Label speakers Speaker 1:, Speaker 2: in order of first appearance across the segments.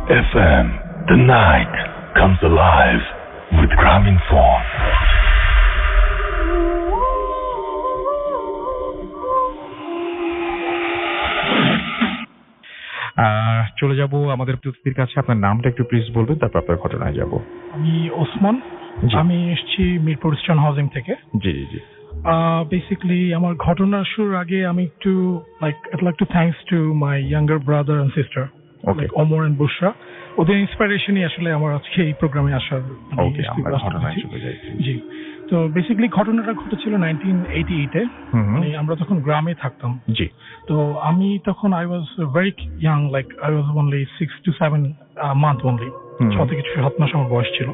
Speaker 1: FM. The night comes alive with Grameenphone.
Speaker 2: চলে যাব আমাদের প্রতিনিধির কাছে। আপনার নামটা একটু প্লিজ বলবেন, তারপর আপনার ঘটনায় যাব।
Speaker 3: আমি ওসমান, আমি এসেছি মিরপুর ইস্টার্ন হাউজিং থেকে।
Speaker 2: জি জি জি।
Speaker 3: বেসিক্যালি আমার ঘটনা শুরুর আগে আমি একটু I'd like to thanks to my younger brother and sister, like Omar and Bushra. ওদের ইন্সপিরেশনই আসলে আমার আজকে এই প্রোগ্রামে আসার।
Speaker 2: ওকে, আমরা ঘটনায় চলে যাই।
Speaker 3: জি, তো বেসিক্যালি ঘটনাটা ঘটেছিল 1988-এ। মানে আমরা তখন গ্রামে থাকতাম।
Speaker 2: জি।
Speaker 3: তো আমি তখন I was very young, like I was only 6 to 7 month only, 6 থেকে 7 মাস আমার বয়স ছিল।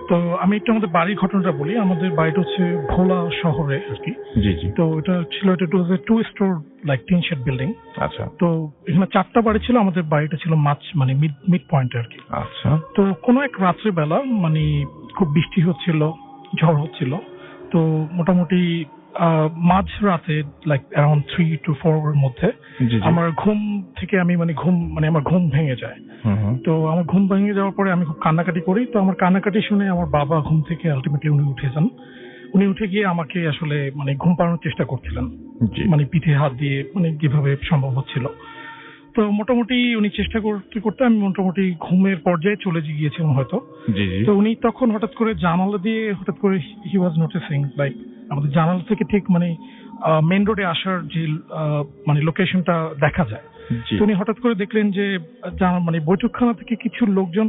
Speaker 3: তো আমি একটু আমাদের বাড়ির ঘটনাটা বলি। আমাদের বাড়িটা হচ্ছে ভোলা শহরে আর কি।
Speaker 2: জি জি।
Speaker 3: তো এটা ছিল, এটা was a 2-story like tin shed building.
Speaker 2: আচ্ছা।
Speaker 3: তো এখানে 4টা বাড়ি ছিল, আমাদের বাড়িটা ছিল মানে মিড পয়েন্টে আর কি।
Speaker 2: আচ্ছা।
Speaker 3: তো কোনো এক রাত্রে বেলা মানে খুব বৃষ্টি হচ্ছিল, ঝড় হচ্ছিল। তো মোটামুটি মাঝ রাতে like around 3 to 4 এর মধ্যে আমার ঘুম থেকে আমার ঘুম ভেঙে যায়। তো আমার ঘুম ভেঙে যাওয়ার পরে আমি খুব কান্নাকাটি করি। তো আমার কান্নাকাটি শুনে আমার বাবা ঘুম থেকে আলটিমেটলি উনি উঠে যান। উনি উঠে গিয়ে আমাকে আসলে ঘুম পাড়ানোর চেষ্টা করছিলেন, পিঠে হাত দিয়ে যেভাবে সম্ভব হচ্ছিল। তো মোটামুটি উনি চেষ্টা করতে করতে আমি মোটামুটি ঘুমের পর্যায়ে চলে গিয়েছিলাম হয়তো। তো উনি তখন হঠাৎ করে জানালা দিয়ে হঠাৎ করে হি ওয়াজ নোটিসিং লাইক আমাদের জানালা থেকে ঠিক মেইন রোডে আসার যে লোকেশনটা দেখা যায়। তো উনি হঠাৎ করে দেখলেন যে বৈঠকখানা থেকে কিছু লোকজন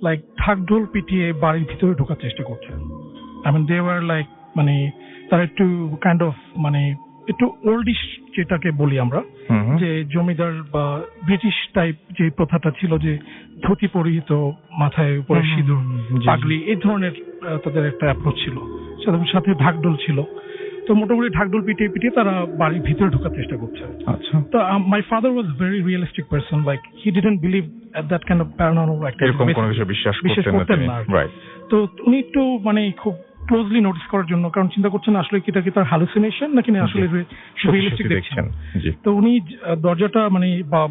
Speaker 3: লাইক ঢাকঢোল পিটিয়ে বাড়ির ভিতরে ঢোকার চেষ্টা করছে। I mean they were like তারা একটু কাইন্ড অফ একটু ওল্ডিশ যেটাকে বলি আমরা, যে জমিদার বা ব্রিটিশ টাইপ যে প্রথাটা ছিল, যে ধুতি পরিহিত, মাথায় উপরে সিঁদুর, পাগড়ি, এই ধরনের তাদের একটা অ্যাপ্রোচ ছিল, সাথে ঢাকঢোল ছিল। তো মোটামুটি ঢাকঢোল পিটিয়ে পিটিয়ে তারা বাড়ির ভিতরে ঢোকার চেষ্টা করছে। আচ্ছা। তো my father was very realistic person, like he didn't believe at that kind of paranormal activity, বিশ্বাস করতেন না। তো উনি একটু খুব ক্লোজলি নোটিস করার জন্য, কারণ চিন্তা করছেন আসলে এটা কি তার হ্যালুসিনেশন নাকি আসলে রিয়েলিস্টিক দেখছেন। তো উনি দরজাটা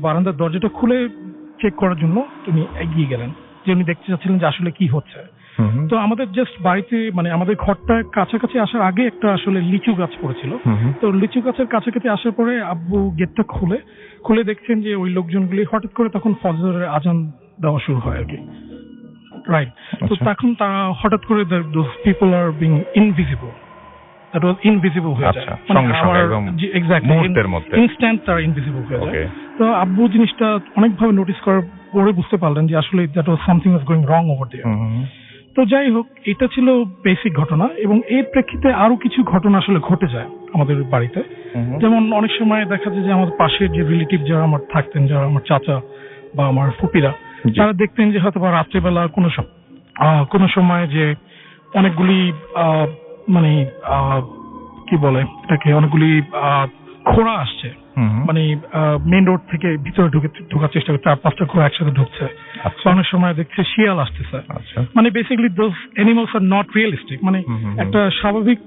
Speaker 3: বারান্দার দরজাটা খুলে চেক করার জন্য উনি এগিয়ে গেলেন, যে উনি দেখতে চাচ্ছিলেন যে আসলে কি হচ্ছে। তো আমাদের জাস্ট বাড়িতে আমাদের ঘরটা কাছাকাছি আসার আগে একটা আসলে লিচু গাছ পড়েছিল। তো লিচু গাছের কাছাকাছি আসার পরে আব্বু গেটটা খুলে দেখছেন যে ওই লোকজনগুলি হঠাৎ করে তখন ফজরের আজান দেওয়া শুরু হয় আর কি। রাইট। তো তখন তারা হঠাৎ করে those people are being invisible, that was invisible হয়ে যায়, ইনস্ট্যান্ট তারা ইনভিজিবল হয়ে যায়। তো আব্বু জিনিসটা অনেকভাবে নোটিস করার পরে বুঝতে পারলেন যে আসলে that was something was going wrong over there. তো যাই হোক, এটা ছিল বেসিক ঘটনা, এবং এর প্রেক্ষিতে আরো কিছু ঘটনা আসলে ঘটে যায় আমাদের বাড়িতে। যেমন অনেক সময় দেখা যায় যে আমাদের পাশের যে রিলেটিভ যারা আমার থাকতেন, যারা আমার চাচা বা আমার ফুপিরা, তারা দেখতেন যে হয়তো বা রাত্রেবেলা কোনো সময় যে অনেকগুলি কি বলে এটাকে, অনেকগুলি ঘোড়া আসছে, মেইন রোড থেকে ভিতরে ঢোকার চেষ্টা করছে, 4-5টা ঘোড়া একসাথে ঢুকছে। অনেক সময় দেখছে শিয়াল আসতেছে। Basically those animals are not realistic. একটা স্বাভাবিক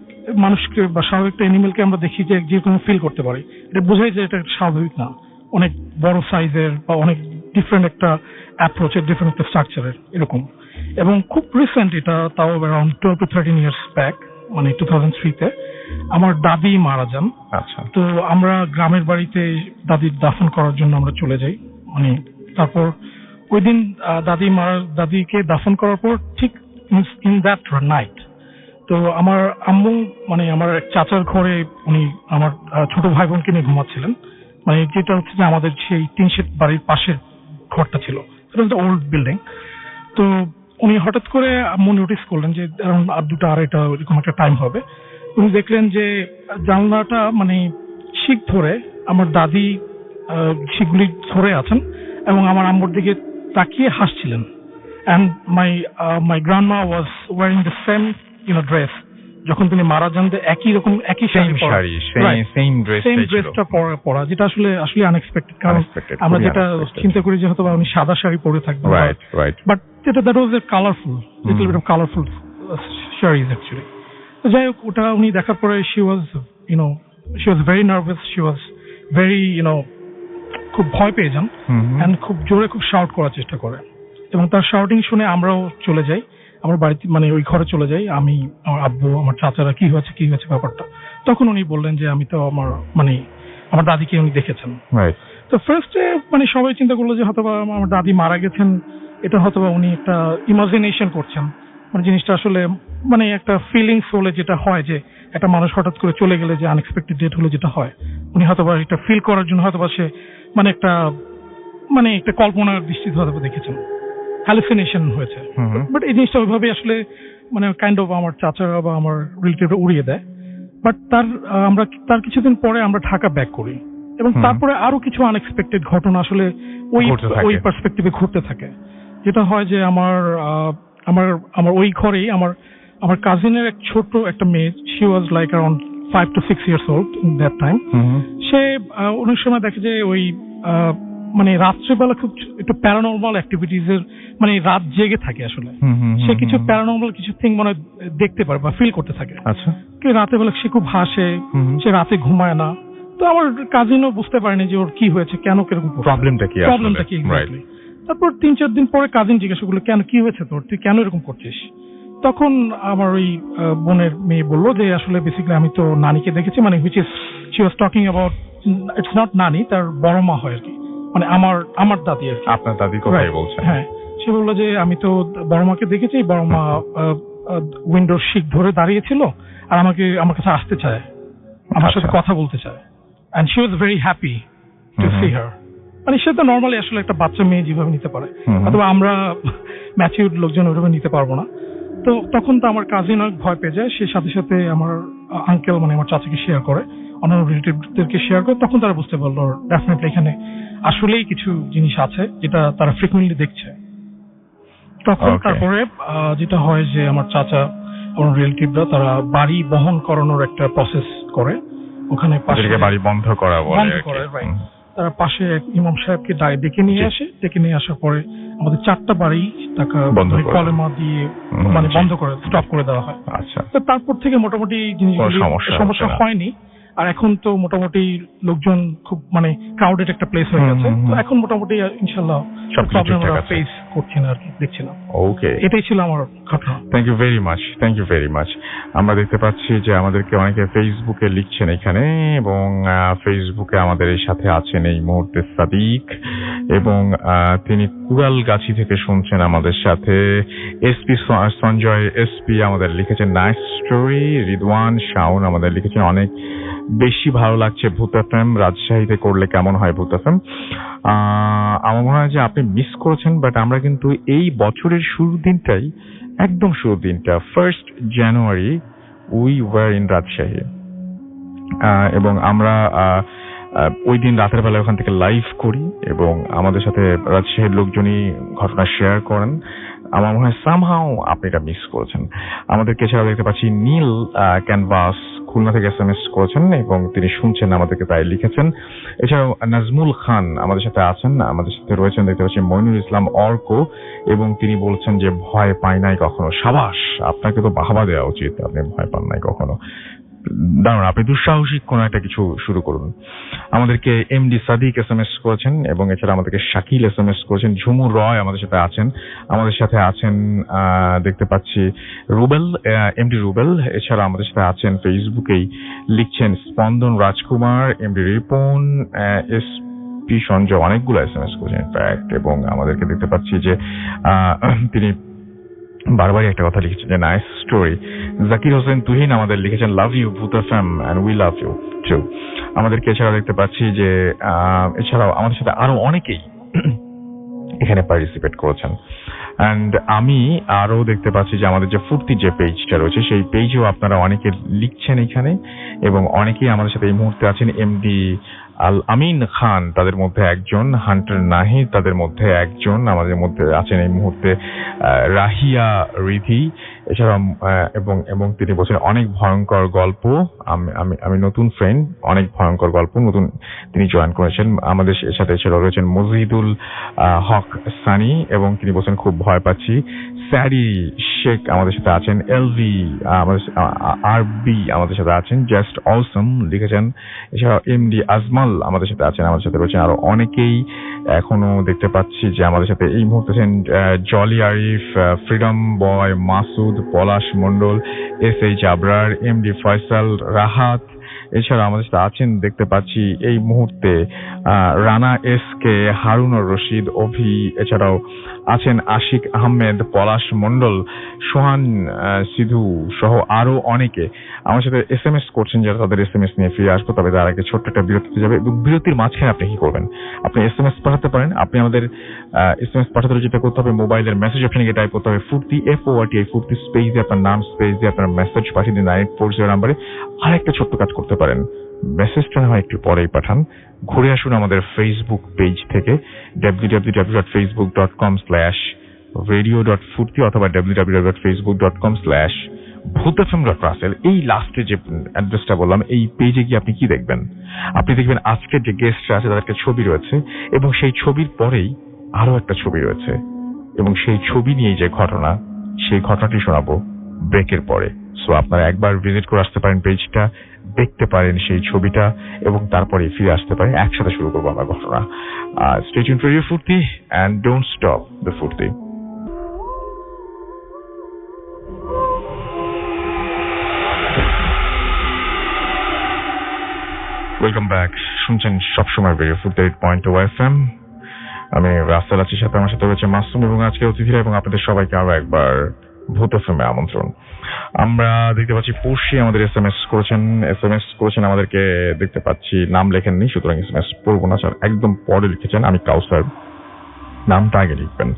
Speaker 3: মানুষকে বা স্বাভাবিক একটা অ্যানিমালকে আমরা দেখি যে কোনো ফিল করতে পারি, এটা বোঝাই যে এটা স্বাভাবিক না, অনেক বড় সাইজের বা অনেক ডিফারেন্ট একটা অ্যাপ্রোচের, ডিফারেন্ট একটা স্ট্রাকচারের এরকম। এবং খুব রিসেন্ট, এটা তাও অ্যারাউন্ড 12 to 13 years ব্যাক, 2003-তে আমার দাদি মারা যান। আচ্ছা। তো আমরা গ্রামের বাড়িতে দাদির দাফন করার জন্য আমরা চলে যাই। তারপর ওই দিন দাদিকে দাফন করার পর ঠিক ইন দ্যাট নাইট, তো আমার আম্মু আমার এক চাচার ঘরে উনি আমার ছোট ভাই বোনকে নিয়ে ঘুমাচ্ছিলেন, যেটা হচ্ছে যে আমাদের সেই টিন শেড বাড়ির পাশের ঘরটা ছিল, এটা হচ্ছে ওল্ড বিল্ডিং। তো উনি হঠাৎ করে আম্মু নোটিস করলেন যে অ্যারাউন্ড 2টা 2:30 এরকম একটা টাইম হবে। উনি দেখলেন যে জানলাটা শিক ধরে আমার দাদি শিকগুলি ধরে আছেন এবং আমার আম্মুর দিকে তাকিয়ে হাসছিলেন। And my grandma was wearing the same dress. যখন তিনি মারা যান, একই ড্রেসটা পরা, যেটা আসলে আনএক্সপেক্টেড। কারণ আমরা যেটা চিন্তা করি যে হয়তো উনি সাদা শাড়ি পরে থাকবেন, but that was a colourful, little bit of colourful saris actually. তো যাই হোক, ওটা উনি দেখার পরে she was very nervous, she was very খুব ভয় পেয়ে যান, এন্ড খুব জোরে খুব শাউট করার চেষ্টা করে। এবং তার শাউটিং শুনে আমরাও চলে যাই, আমার বাড়িতে মানে ওই ঘরে চলে যাই, আমি, আমার আব্বু, আমার চাচারা, কি হয়েছে ব্যাপারটা। তখন উনি বললেন যে আমি তো আমার দাদিকে উনি দেখেছেন। তো ফার্স্টে মানে সবাই চিন্তা করলো যে হয়তোবা আমার দাদি মারা গেছেন, এটা হয়তোবা উনি একটা ইমাজিনেশন করছেন, মানে জিনিসটা আসলে মানে একটা ফিলিংস হলে যেটা হয় যে একটা মানুষ হঠাৎ করে চলে গেলে যে আনএক্সপেক্টেড ডেথ হলে যেটা হয়, উনি হয়তোবা এটা ফিল করার জন্য হয়তোবা সে মানে একটা কল্পনার দৃষ্টিতে হয়তো দেখেছেন, হ্যালুসিনেশন হয়েছে। বাট এই জিনিসটা ওইভাবে আসলে মানে কাইন্ড অফ আমার চাচারা বা আমার রিলেটিভরা উড়িয়ে দেয়। বাট তার কিছুদিন পরে আমরা ঢাকা ব্যাক করি এবং তারপরে আরো কিছু আনএক্সপেক্টেড ঘটনা আসলে ওই পার্সপেক্টিভে ঘটতে থাকে। যেটা হয় যে আমার ওই ঘরেই আমার কাজিনের এক ছোট একটা মেয়ে, she was like around 5 to 6 years old in that time. সে অনেক সময় দেখে যে ওই মানে রাত্রেবেলা খুব একটু প্যারানর্মাল অ্যাক্টিভিটিস এর মানে রাত জেগে থাকে আসলে। সে কিছু প্যারানর্মাল কিছু থিং মনে দেখতে পারে বা ফিল করতে থাকে।
Speaker 2: আচ্ছা,
Speaker 3: রাতের বেলা সে খুব হাসে, সে রাতে ঘুমায় না। তো আমার কাজিনও বুঝতে পারেনি যে ওর কি হয়েছে, কেন কিরকম
Speaker 2: প্রবলেমটা কি।
Speaker 3: তারপর 3-4 দিন পরে কাজিন জিজ্ঞাসা করলো, কেন কি হয়েছে তোর, তুই কেন এরকম করছিস? তখন আমার ওই বোনের মেয়ে বললো যে আসলে বেসিক্যালি আমি তো নানিকে দেখেছি, মানে which is she was talking about, it's not নানি, তার বড় মা হয় আর কি, মানে আমার দাদি আর কি।
Speaker 2: আপনার দাদির কথাই বলছেন?
Speaker 3: হ্যাঁ, সে বললো যে আমি তো বড় মাকে দেখেছি, বড় মা উইন্ডোর শিক ধরে দাঁড়িয়েছিল আর আমার কাছে আসতে চায়, আমার সাথে কথা বলতে চায়, and she was very happy to see her. মানে সে তো নর্মালি আসলে একটা বাচ্চা মেয়ে যেভাবে নিতে পারে, অথবা আমরা ম্যাচিউরড লোকজন ওইভাবে নিতে পারবো না। তো তখন তো আমার কাজিন অনেক ভয় পেয়ে যায়, সে সাথে সাথে আমার আঙ্কেল মানে আমার চাচাকে শেয়ার করে, অন্যান্য রিলেটিভদেরকে শেয়ার করে। তখন তারা বুঝতে পারলো ডেফিনেটলি এখানে আসলেই কিছু জিনিস আছে যেটা তারা ফ্রিকুয়েন্টলি দেখছে। তখন তারপরে যেটা হয় যে আমার চাচা, আমার রিলেটিভরা তারা বাড়ি বহন করানোর একটা প্রসেস করে, ওখানে পাশে
Speaker 2: বাড়ি বন্ধ করা বলে,
Speaker 3: তারা পাশে এক ইমাম সাহেবকে ডেকে নিয়ে আসে। ডেকে নিয়ে আসার পরে আমাদের 4টা বাড়ি টাকা কলেমা দিয়ে মানে বন্ধ করে স্টপ করে দেওয়া হয়।
Speaker 2: আচ্ছা,
Speaker 3: তো তারপর থেকে মোটামুটি জিনিসগুলো সমস্যা হয়নি। আর এখন তো মোটামুটি লোকজন খুব মানে ক্রাউডেড একটা প্লেস হয়ে গেছে, তো এখন মোটামুটি ইনশাআল্লাহ প্রবলেম আমরা ফেস করছি না আর কি, দেখছি না।
Speaker 2: ওকে,
Speaker 3: এটাই ছিল আমার ঘটনা।
Speaker 2: Thank you very much. আমরা দেখতে পাচ্ছি যে আমাদেরকে অনেকে ফেসবুকে লিখছেন এখানে, এবং ফেসবুকে আমাদের এই সাথে আছেন এই মুহূর্তে সাদিক, এবং তিনি কুড়ালগাছি থেকে শুনছেন আমাদের সাথে। এসপি সঞ্জয় এসপি আমাদের লিখেছেন নাইস স্টোরি। রিদওয়ান শাওন আমাদের লিখেছেন অনেক বেশি ভালো লাগছে ভূত এফএম, রাজশাহীতে করলে কেমন হয় ভূত এফএম। আমার মনে হয় যে আপনি মিস করেছেন, বাট আমরা কিন্তু এই বছরের একদম শুরুর দিনটা 1st January we were in Rajshahi, এবং আমরা ওই দিন রাতের বেলা ওখান থেকে লাইভ করি এবং আমাদের সাথে রাজশাহীর লোকজনই ঘটনা শেয়ার করেন। আমার মনে হয় সামহাও আপনি এটা মিস করেছেন। আমাদেরকে এছাড়াও দেখতে পাচ্ছি নীল ক্যানভাস খুলনা থেকে SMS করেছেন এবং তিনি শুনছেন আমাদেরকে, তাই লিখেছেন। এছাড়াও নাজমুল খান আমাদের সাথে আছেন, আমাদের সাথে রয়েছেন দেখতে পাচ্ছি মইনুল ইসলাম অর্ক, এবং তিনি বলছেন যে ভয় পাই নাই কখনো। সাবাস, আপনাকে তো বাহবা দেওয়া উচিত, আপনি ভয় পান নাই কখনো। দাঁড়ান, আপনি দুঃসাহসিক কোন একটা কিছু শুরু করুন। আমাদেরকে MD সাদিক SMS করেছেন, এবং এছাড়া আমাদেরকে শাকিল SMS করেছেন। ঝুমুর রয় আমাদের সাথে আছেন দেখতে পাচ্ছি রুবেল, MD রুবেল। এছাড়া আমাদের সাথে আছেন ফেসবুকেই লিখছেন স্পন্দন রাজকুমার, MD রিপন, SP সঞ্জয়, অনেকগুলো SMS করেছেন ইনফ্যাক্ট। এবং আমাদেরকে দেখতে পাচ্ছি যে তিনি বারবারই একটা কথা লিখেছেন যে নাইস স্টোরি। জাকির হোসেন তুহিন আমাদের লিখেছেন love you Bhoot FM and we love you too. আমাদেরকে এছাড়া দেখতে পাচ্ছি যে এছাড়াও আমাদের সাথে আরো অনেকেই এখানে পার্টিসিপেট করেছেন। এন্ড আমি আরো দেখতে পাচ্ছি যে আমাদের যে ফুর্তি যে পেজটা রয়েছে সেই পেজেও আপনারা অনেকে লিখছেন এখানে, এবং অনেকেই আমাদের সাথে এই মুহূর্তে আছেন। MD আল আমিন খান তাদের মধ্যে একজন, হান্টার নাহিদ তাদের মধ্যে একজন, আমাদের মধ্যে আছেন এই মুহূর্তে রাহিয়া রিধি। এছাড়া এবং তিনি বলছেন অনেক ভয়ঙ্কর গল্প, আমি নতুন ফ্রেন্ড, অনেক ভয়ঙ্কর গল্প নতুন তিনি জয়েন করেছেন আমাদের সাথে। এছাড়া রয়েছেন মজিদুল হক সানি, এবং তিনি বলছেন খুব ভয় পাচ্ছি। স্যারি শেখ আমাদের সাথে আছেন, এলভি আরবি আমাদের সাথে আছেন, জাস্ট অসম লিখেছেন। এছাড়াও এমডি আজমাল আমাদের সাথে আছেন, আমাদের সাথে রয়েছেন আরো অনেকেই। এখনো দেখতে পাচ্ছি যে আমাদের সাথে এই মুহূর্তে আছেন জলি আরিফ, ফ্রিডম বয়, মাসুদ, পলাশ মন্ডল, SH আবরার, এমডি ফয়সাল, রাহাত। এছাড়া আমাদের সাথে আছেন দেখতে পাচ্ছি এই মুহূর্তে রানা SK, হারুনুর রশিদ, অভি। এছাড়াও আছেন আশিক আহমেদ, পলাশ মন্ডল, সোহান সিধু সহ আরো অনেকে আমার সাথে SMS করছেন, যারা তাদের SMS নিয়ে ফিরে আসবো। তবে তার আগে ছোট্ট একটা বিরতিতে যাবে। বিরতির মাঝখানে আপনি কি করবেন? আপনি SMS পাঠাতে পারেন। আপনি আমাদের SMS পাঠাতে হলে যেটা করতে হবে, মোবাইলের মেসেজ অপশনে গিয়ে টাইপ করতে হবে ফুর্তি, FORTI, ফুর্তি স্পেস দিয়ে আপনার নাম স্পেস দিয়ে আপনার মেসেজ পাঠিয়ে দিন 9840 নাম্বারে। আর একটা ছোট্ট কাজ করতে পারেন, মেসেজটা না হয় একটু পরেই পাঠান। ঘুরে আসুন আমাদের ফেসবুক পেজ থেকে www.facebook.com/radio.furti অথবা www.facebook.com/bhutfm.russell। এই লাস্টে যে অ্যাড্রেসটা বললাম, এই পেজে গিয়ে আপনি কি দেখবেন? আপনি দেখবেন আজকের যে গেস্টরা আছে তাদের একটা ছবি রয়েছে, এবং সেই ছবির পরেই আরো একটা ছবি রয়েছে, এবং সেই ছবি নিয়ে যে ঘটনা, সেই ঘটনাটি শোনাবো ব্রেকের পরে। সো আপনারা একবার ভিজিট করে আসতে পারেন পেজটা, দেখতে পারেন সেই ছবিটা, এবং তারপরে ফিরে আসতে পারেন। একসাথে শুরু করবো আমরা ঘটনা। স্টে টিউনড ফর রেডিও ফুর্তি এন্ড ডোন্ট স্টপ দ্য ফুর্তি। Welcome back. শুনছেন সবসময় রেডিও ফুর্তি 8.2 FM। আমি রাসেল আছি, সাথে আমার সাথে রয়েছে মাসুম এবং আজকে অতিথিরা, এবং আপনাদের সবাইকে আরো একবার ভূত এফএমে আমন্ত্রণ। আমরা দেখতে পাচ্ছি পড়শি আমাদের SMS করেছেন আমাদেরকে, দেখতে পাচ্ছি নাম লেখেননি, সুতরাং SMS পড়বো না স্যার, একদম পরে লিখেছেন আমি কাউসার, নামটা আগে লিখবেন।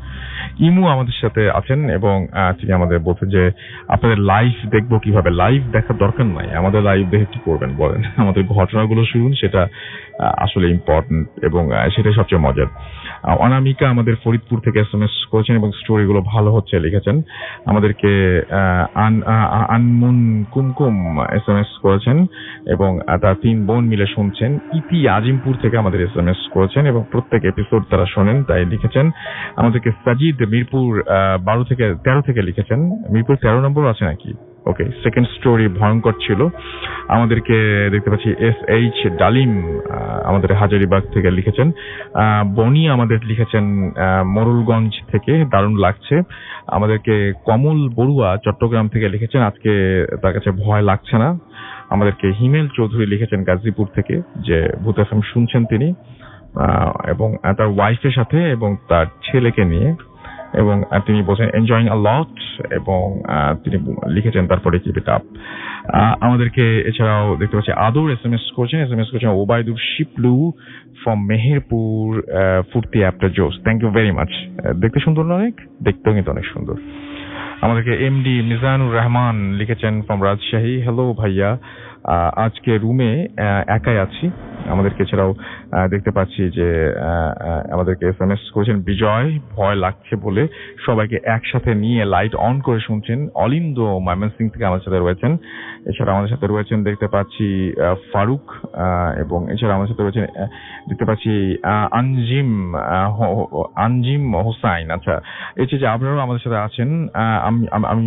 Speaker 2: ইমু আমাদের সাথে আছেন, এবং তিনি আমাদের বলছেন যে আপনাদের লাইভ দেখবো কিভাবে। লাইভ দেখার দরকার নাই, আমাদের লাইভ দেখে কি করবেন বলেন, আমাদের ঘটনাগুলো শুনুন, সেটা আসলে ইম্পর্টেন্ট এবং সেটাই সবচেয়ে মজার। অনামিকা আমাদের ফরিদপুর থেকে SMS করেছেন এবং স্টোরিগুলো ভালো হচ্ছে লিখেছেন। আমাদেরকে আনমুন কুমকুম SMS করেছেন এবং তার 3 বোন মিলে শুনছেন। ইতি আজিমপুর থেকে আমাদের SMS করেছেন এবং প্রত্যেক এপিসোড তারা শোনেন তাই লিখেছেন। আমাদেরকে সাজিদ মিরপুর 13 থেকে লিখেছেন। মিরপুর 13 নম্বর আছে নাকি? ওকে, সেকেন্ড স্টোরি ভয়ঙ্কর ছিল। আমাদেরকে দেখতে পাচ্ছি SH ডালিম আমাদের হাজারীবাগ থেকে লিখেছেন। বনি আমাদের লিখেছেন মোরুলগঞ্জ থেকে, দারুণ লাগছে। আমাদেরকে কমল বড়ুয়া চট্টগ্রাম থেকে লিখেছেন, আজকে তার কাছে ভয় লাগছে না। আমাদেরকে হিমেল চৌধুরী লিখেছেন গাজীপুর থেকে, যে ভূত এফএম শুনছেন তিনি এবং তার ওয়াইফের সাথে এবং তার ছেলেকে নিয়ে, এবং তিনি বলছেন এনজয়িং আ লট, এবং তিনি লিখেছেন তারপরে কিপ ইট আপ। আমাদেরকে এছাড়াও দেখতে পাচ্ছি আদর SMS করছেন ওবায়দুর শিপলু ফ্রম মেহেরপুর, ফুর্তি অ্যাপটা জোস, থ্যাংক ইউ ভেরি মাচ। দেখতে সুন্দর না? অনেক, দেখতেও কিন্তু অনেক সুন্দর। আমাদেরকে MD মিজানুর রহমান লিখেছেন ফ্রম রাজশাহী, হ্যালো ভাইয়া, আজকে রুমে একাই আছি। আমাদেরকে এছাড়াও দেখতে পাচ্ছি যে আমাদেরকে SMS করেছেন বিজয়, ভয় লাগছে বলে সবাইকে একসাথে নিয়ে লাইট অন করে শুনছেন। অলিন্দ ময়মনসিং থেকে আমাদের সাথে রয়েছেন। এছাড়া আমাদের সাথে রয়েছেন দেখতে পাচ্ছি ফারুক, এবং এছাড়া আমাদের সাথে রয়েছেন দেখতে পাচ্ছি আনজিম হোসাইন। আচ্ছা, এই যে আপনারাও আমাদের সাথে আছেন। আমি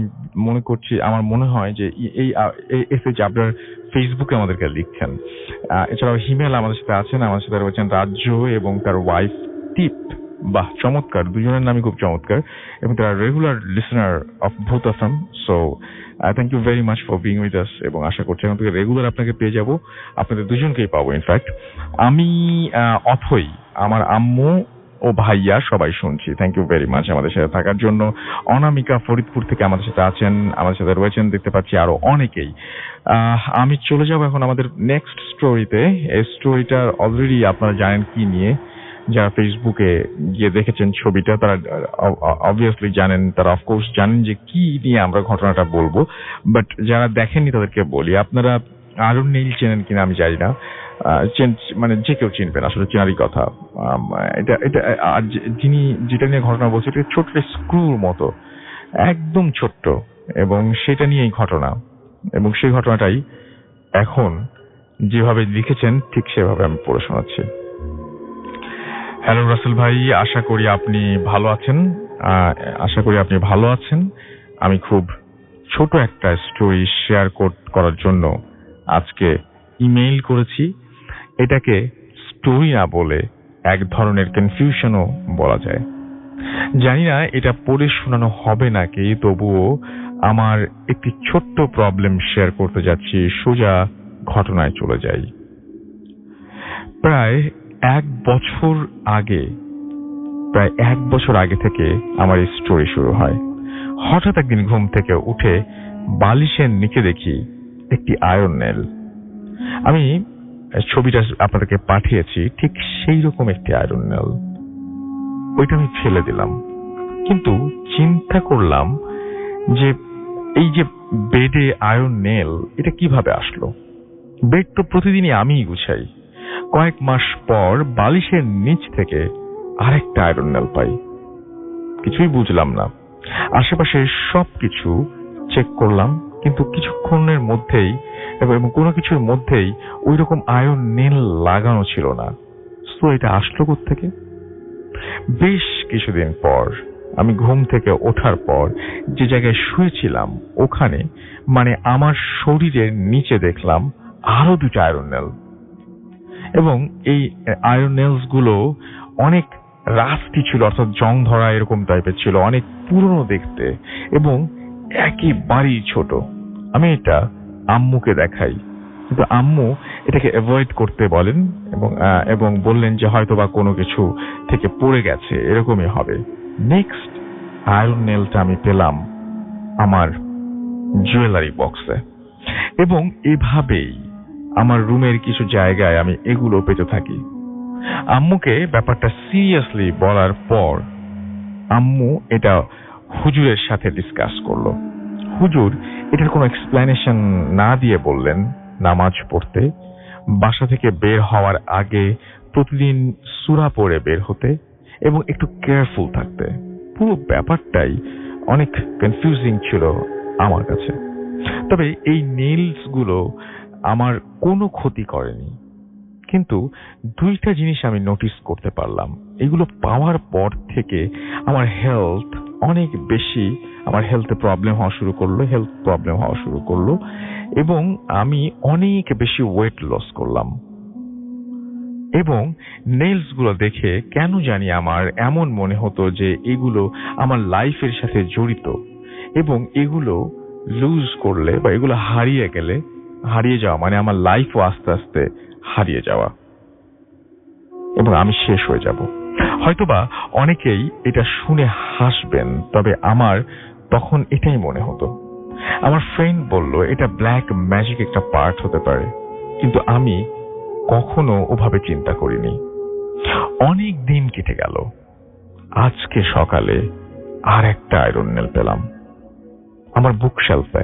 Speaker 2: মনে করছি, আমার মনে হয় যে এই আপনার ফেসবুকে আমাদেরকে লিখছেন। এছাড়াও হিমেল আমাদের সাথে আছেন, আমাদের সাথে রয়েছেন রাজ্য এবং তার ওয়াইফ টিপ। বাহ, চমৎকার, দুজনের নামই খুব চমৎকার, এবং তারা regular listener of Bhoot FM. So thank you very much for being with us, এবং আশা করছি এখন থেকে রেগুলার আপনাকে পেয়ে যাবো, আপনাদের দুজনকেই পাবো। ইনফ্যাক্ট আমি অথই, আমার আম্মু ও ভাইয়া সবাই শুনছি। থ্যাংক ইউ ভেরি মাচ আমাদের সাথে থাকার জন্য। অনামিকা ফরিদপুর থেকে আমাদের সাথে আছেন, আমাদের সাথে রয়েছেন দেখতে পাচ্ছি আরো অনেকেই। আমি চলে যাব এখন আমাদের নেক্সট স্টোরিতে। এই স্টোরিটা অলরেডি আপনারা জানেন কি নিয়ে, যারা ফেসবুকে গিয়ে দেখেছেন ছবিটা তারা অবভিয়াসলি জানেন, তারা অফকোর্স জানেন যে কি নিয়ে আমরা ঘটনাটা বলবো। বাট যারা দেখেননি তাদেরকে বলি, আপনারা আরুন নীল চেনেন কিনা আমি জানি না, মানে যে কেউ চিনবেন, আসলে চেনারই কথা। এটা আর যিনি যেটা নিয়ে ঘটনা বলছে, এটা ছোট্ট স্ক্রুর মতো, একদম ছোট্ট, এবং সেটা নিয়েই ঘটনা, এবং সেই ঘটনাটাই এখন যেভাবে লিখেছেন ঠিক সেভাবে আমি পড়ে শোনাচ্ছি। হ্যালো রাসেল ভাই, আশা করি আপনি ভালো আছেন। আমি খুব ছোট একটা স্টোরি শেয়ার করার জন্য আজকে ইমেইল করেছি। এটাকে স্টোরি না বলে এক ধরনের কনফিউশনও বলা যায়। জানি না এটা পড়ে শোনানো হবে নাকি, তবুও আমার একটি ছোট্ট প্রবলেম শেয়ার করতে যাচ্ছি। সোজা ঘটনায় চলে যাই। প্রায় এক বছর আগে থেকে আমার এই স্টোরি শুরু হয়। হঠাৎ একদিন ঘুম থেকে উঠে বালিশের নিচে দেখি একটি আয়রন নেল। আমি ছবিটা আপনাদেরকে পাঠিয়েছি, ঠিক সেই রকম একটি আয়রন নেল। ওইটা আমি ফেলে দিলাম, কিন্তু চিন্তা করলাম যে এই যে বেডে আয়রন নেল এটা কিভাবে আসলো। বেড তো প্রতিদিনই আমিই গুছাই। কয়েক মাস পর বালিশের নিচ থেকে আরেকটা আয়রন নেল পাই। কিছুই বুঝলাম না। আশেপাশে সবকিছু চেক করলাম, কিন্তু কিছুক্ষণের মধ্যেই এবং কোনো কিছুর মধ্যেই ওই রকম আয়রন নেল লাগানো ছিল না। তো এটা আসলো কোত্থেকে? বেশ কিছুদিন পর আমি ঘুম থেকে ওঠার পর যে জায়গায় শুয়েছিলাম ওখানে, মানে আমার শরীরের নিচে দেখলাম আরো দুটো আয়রন নেল। এবং এই আয়রন নেলস গুলো অনেক রাস্টি ছিল, অর্থাৎ জং ধরা এরকম টাইপের ছিল, অনেক পুরনো দেখতে এবং একেবারেই ছোট। আমি এটা আম্মুকে দেখাই, কিন্তু আম্মু এটাকে অ্যাভয়েড করতে বলেন এবং বললেন যে হয়তো বা কোনো কিছু থেকে পড়ে গেছে, এরকমই হবে। নেক্সট আয়রন নেলটা আমি পেলাম আমার জুয়েলারি বক্সে, এবং এভাবেই আমার রুমের কিছু জায়গায় আমি এগুলো পেতে থাকি। আম্মুকে ব্যাপারটা সিরিয়াসলি বলার পর আম্মু এটা হুজুরের সাথে ডিসকাস করলো। হুজুর এটার কোনো এক্সপ্লেনেশন না দিয়ে বললেন নামাজ পড়তে, বাসা থেকে বের হওয়ার আগে প্রতিদিন সূরা পড়ে বের হতে এবং একটু কেয়ারফুল থাকতে। পুরো ব্যাপারটাই অনেক কনফিউজিং ছিল আমার কাছে। তবে এই নেইলস গুলো আমার কোনো ক্ষতি করেনি, কিন্তু দুইটা জিনিস আমি নোটিস করতে পারলাম। এগুলো পাওয়ার পর থেকে আমার হেলথে প্রবলেম হওয়া শুরু করলো এবং আমি অনেক বেশি ওয়েট লস করলাম। এবং নেইলস গুলো দেখে কেন জানি আমার এমন মনে হতো যে এগুলো আমার লাইফের সাথে জড়িত, এবং এগুলো লুজ করলে বা এগুলো হারিয়ে যাওয়া মানে আমার লাইফও আস্তে আস্তে হারিয়ে যাওয়া এবং আমি শেষ হয়ে যাব। হয়তোবা অনেকেই এটা শুনে হাসবেন, তবে আমার তখন এটাই মনে হতো। আমার ফ্রেন্ড বলল এটা ব্ল্যাক ম্যাজিক একটা পার্ট হতে পারে, কিন্তু আমি কখনো ওভাবে চিন্তা করিনি। অনেক দিন কেটে গেল। আজকে সকালে আর একটা আয়রন নেল পেলাম আমার বুকশেলফে,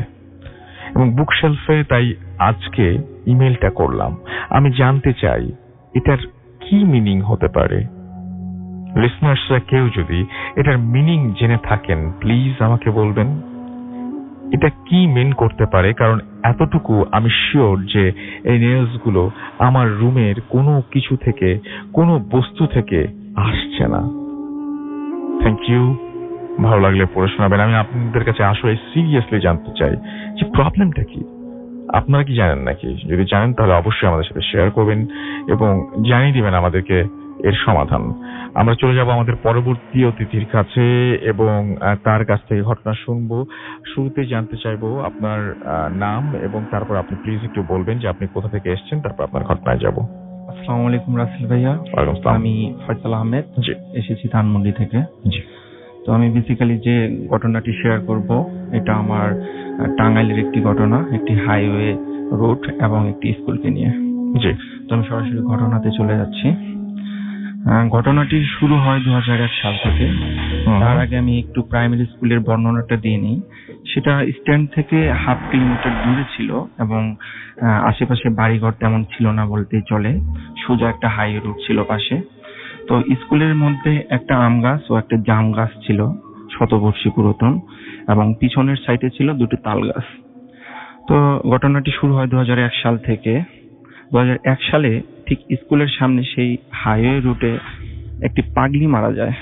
Speaker 2: এবং বুকশেলফে তাই আজকে ইমেলটা করলাম। আমি জানতে চাই এটার কি মিনিং হতে পারে। লিসনার্সরা কেউ যদি এটার মিনিং জেনে থাকেন প্লিজ আমাকে বলবেন এটা কি মিন করতে পারে, কারণ এতটুকু আমি শিওর যে এই নেলস গুলো আমার রুমের কোনো কিছু থেকে, কোনো বস্তু থেকে আসছে না। Thank you. ভালো লাগলে পড়ে শোনাবেন। আমি আপনাদের কাছে আসলে সিরিয়াসলি জানতে চাই যে প্রবলেমটা কি। আপনারা কি জানেন নাকি? যদি জানেন তাহলে অবশ্যই আমাদের সাথে শেয়ার করবেন এবং জানিয়ে দিবেন আমাদেরকে এর সমাধান। আমরা চলে যাব আমাদের পরবর্তী অতিথির কাছে এবং তার কাছ থেকে ঘটনা শুনবো। শুরুতে জানতে চাইবো আপনার নাম এবং তারপর আপনি প্লিজ একটু বলবেন যে আপনি কোথা থেকে এসেছেন, তারপর আপনার ঘটনায় যাব।
Speaker 4: আসসালামু আলাইকুম রাসেল ভাইয়া। আমি ফয়সাল আহমেদ, এসেছি ধানমন্ডি থেকে।
Speaker 2: জি।
Speaker 4: তো আমি বেসিক্যালি যে ঘটনাটি শেয়ার করব এটা আমার টাঙ্গাইলের একটি ঘটনা, একটি হাইওয়ে রোড এবং একটি স্কুলকে নিয়ে।
Speaker 2: জি।
Speaker 4: তো আমি সরাসরি ঘটনাতে চলে যাচ্ছি। ঘটনাটি শুরু হয় 2001 সাল থেকে। তার আগে আমি একটু প্রাইমারি স্কুলের বর্ণনাটা দিয়ে নিই। সেটা স্ট্যান্ড থেকে 1/2 কিলোমিটার দূরে ছিল এবং আশেপাশে বাড়িঘর তেমন ছিল না বলতেই চলে। সোজা একটা হাইওয়ে রোড ছিল পাশে। তো স্কুলের মধ্যে একটা আম গাছ ও একটা জাম গাছ ছিল, শতবর্ষী পুরাতন, এবং পিছনের সাইডে ছিল দুটো তাল গাছ। তো ঘটনাটি শুরু হয় 2001 সাল থেকে। 2001 সালে ঠিক স্কুলের সামনে সেই হাইওয়ে রুটে একটি পাগলি মারা যায়।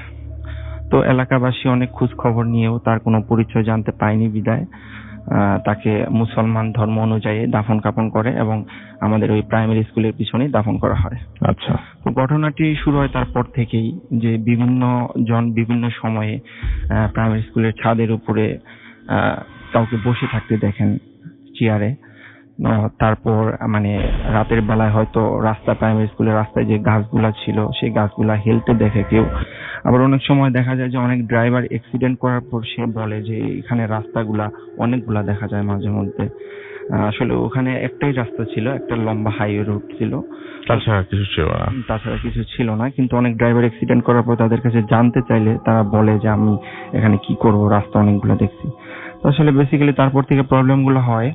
Speaker 4: তো এলাকাবাসী অনেক খোঁজ খবর নিয়েও তার কোনো পরিচয় জানতে পায়নি বিদায় তাকে মুসলমান ধর্ম অনুযায়ী দাফন কাফন করে এবং আমাদের ওই প্রাইমারি স্কুলের পিছনেই দাফন করা হয়।
Speaker 2: আচ্ছা।
Speaker 4: তো ঘটনাটি শুরু হয় তারপর থেকেই, যে বিভিন্ন জন বিভিন্ন সময়ে প্রাইমারি স্কুলের ছাদের উপরে কাউকে বসে থাকতে দেখেন চেয়ারে। তারপর মানে রাতের বেলায় হয়তো প্রাইমারি স্কুলের রাস্তায় যে গাছগুলা ছিল সেই গাছগুলা হেলতে দেখে কেউ। আবার অনেক সময় দেখা যায় যে অনেক ড্রাইভার অ্যাক্সিডেন্ট করার পর সে বলে যে এখানে রাস্তাগুলা অনেকগুলা দেখা যায় মাঝে মধ্যে। আসলে ওখানে একটাই রাস্তা ছিল, একটা লম্বা হাইওয়ে রোড ছিল, তাছাড়া কিছু ছিল না। কিন্তু অনেক ড্রাইভার অ্যাক্সিডেন্ট করার পর তাদের কাছে জানতে চাইলে তারা বলে যে আমি এখানে কি করব, রাস্তা অনেকগুলো দেখছি। তো আসলে বেসিক্যালি তারপর থেকে প্রবলেম গুলো হয়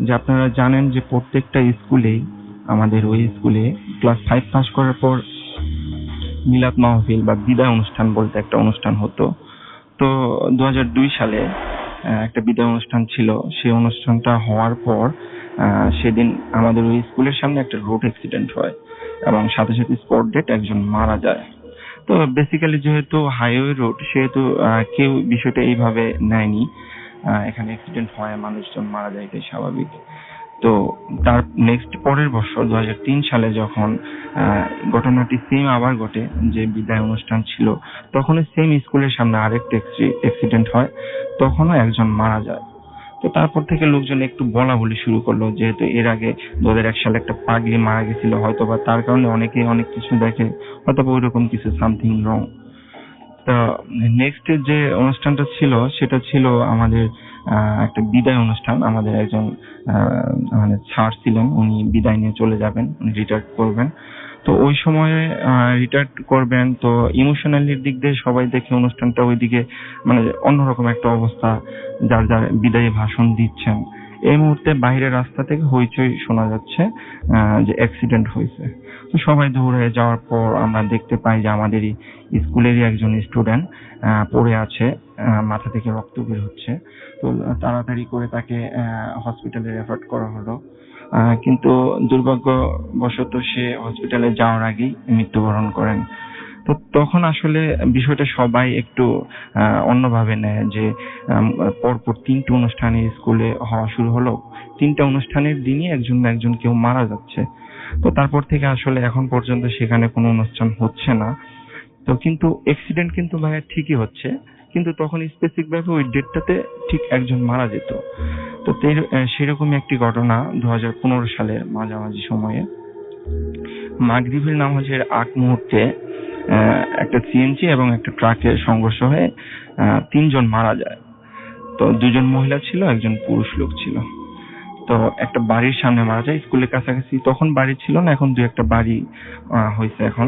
Speaker 4: যে আপনারা জানেন যে প্রত্যেকটা স্কুলেই, আমাদের ওই স্কুলে ক্লাস 5 পাস করার পর মিলাদ মাহফিল বা বিদায় অনুষ্ঠান বলতে একটা অনুষ্ঠান হতো। তো 2002 সালে একটা বিদায় অনুষ্ঠান ছিল। সেই অনুষ্ঠানটা হওয়ার পর সেদিন আমাদের ওই স্কুলের সামনে একটা রোড অ্যাক্সিডেন্ট হয় এবং সাথে সাথে স্পট ডেট একজন মারা যায়। তো বেসিক্যালি যেহেতু হাইওয়ে রোড, সেহেতু কেউ বিষয়টা এইভাবে নেয়নি। এখানে অ্যাক্সিডেন্ট হয়, মানুষজন মারা যায়, এটাই স্বাভাবিক। তো তার নেক্সট পরের বছর 2003 সালে যখন ঘটনাটি সেম আবার ঘটে, যে বিদায় অনুষ্ঠান ছিল, তখন সেম স্কুলের সামনে আরেকটা অ্যাক্সিডেন্ট হয়, তখনও একজন মারা যায়। তো তারপর থেকে লোকজন একটু বলা বলি শুরু করলো, যেহেতু এর আগে 2001 সালে একটা পাগলি মারা গেছিল, হয়তোবা তার কারণে অনেকে অনেক কিছু দেখে, হয়তোবা ওইরকম কিছু সামথিং রং। তো নেক্সট যে অনুষ্ঠানটা ছিল সেটা ছিল আমাদের একটা বিদায় অনুষ্ঠান। আমাদের একজন মানে স্যার ছিলেন, উনি বিদায় নিয়ে চলে যাবেন, উনি রিটায়ার করবেন। তো ওই সময়ে রিটায়ার করবেন, তো ইমোশনালির দিক দিয়ে সবাই দেখে অনুষ্ঠানটা ওইদিকে মানে অন্যরকম একটা অবস্থা, যার যার বিদায়ী ভাষণ দিচ্ছেন। এই মুহূর্তে বাইরের রাস্তা থেকে হইচই শোনা যাচ্ছে যে অ্যাক্সিডেন্ট হয়েছে। তো সবাই দৌড়ে যাওয়ার পর আমরা দেখতে পাই যে আমাদেরই স্কুলেরই একজন স্টুডেন্ট পড়ে আছে, মাথা থেকে রক্ত বের হচ্ছে। তো তাড়াতাড়ি করে তাকে হসপিটালে রেফার করা হলো, কিন্তু দুর্ভাগ্যবশত সে হসপিটালে যাওয়ার আগেই মৃত্যুবরণ করেন। তো তখন আসলে বিষয়টা সবাই একটু অন্যভাবে নেয়, যে পরপর 3টা অনুষ্ঠানে স্কুলে হওয়া শুরু হলো, 3টা অনুষ্ঠানের দিনই একজন কেউ মারা যাচ্ছে। তো তারপর থেকে আসলে এখন পর্যন্ত সেখানে কোনো অনুষ্ঠান হচ্ছে না। তো কিন্তু অ্যাক্সিডেন্ট কিন্তু ভাইয়া ঠিকই হচ্ছে, কিন্তু তখন স্পেসিফিক ভাবে ওই ডেটটাতে ঠিক একজন মারা যেত। তো সেরকমই একটি ঘটনা 2015 সালের মাঝামাঝি সময়ে মাগরিবের নামাজের আগ মুহূর্তে একটা সিএনজি এবং একটা ট্রাকের সংঘর্ষ হয়ে 3 জন মারা যায়। তো 2 জন মহিলা ছিল, একজন পুরুষ লোক ছিল। তো একটা বাড়ির সামনে মারা যায়, স্কুলের কাছাকাছি তখন বাড়ি ছিল না, এখন 2-1টা বাড়ি হয়েছে এখন।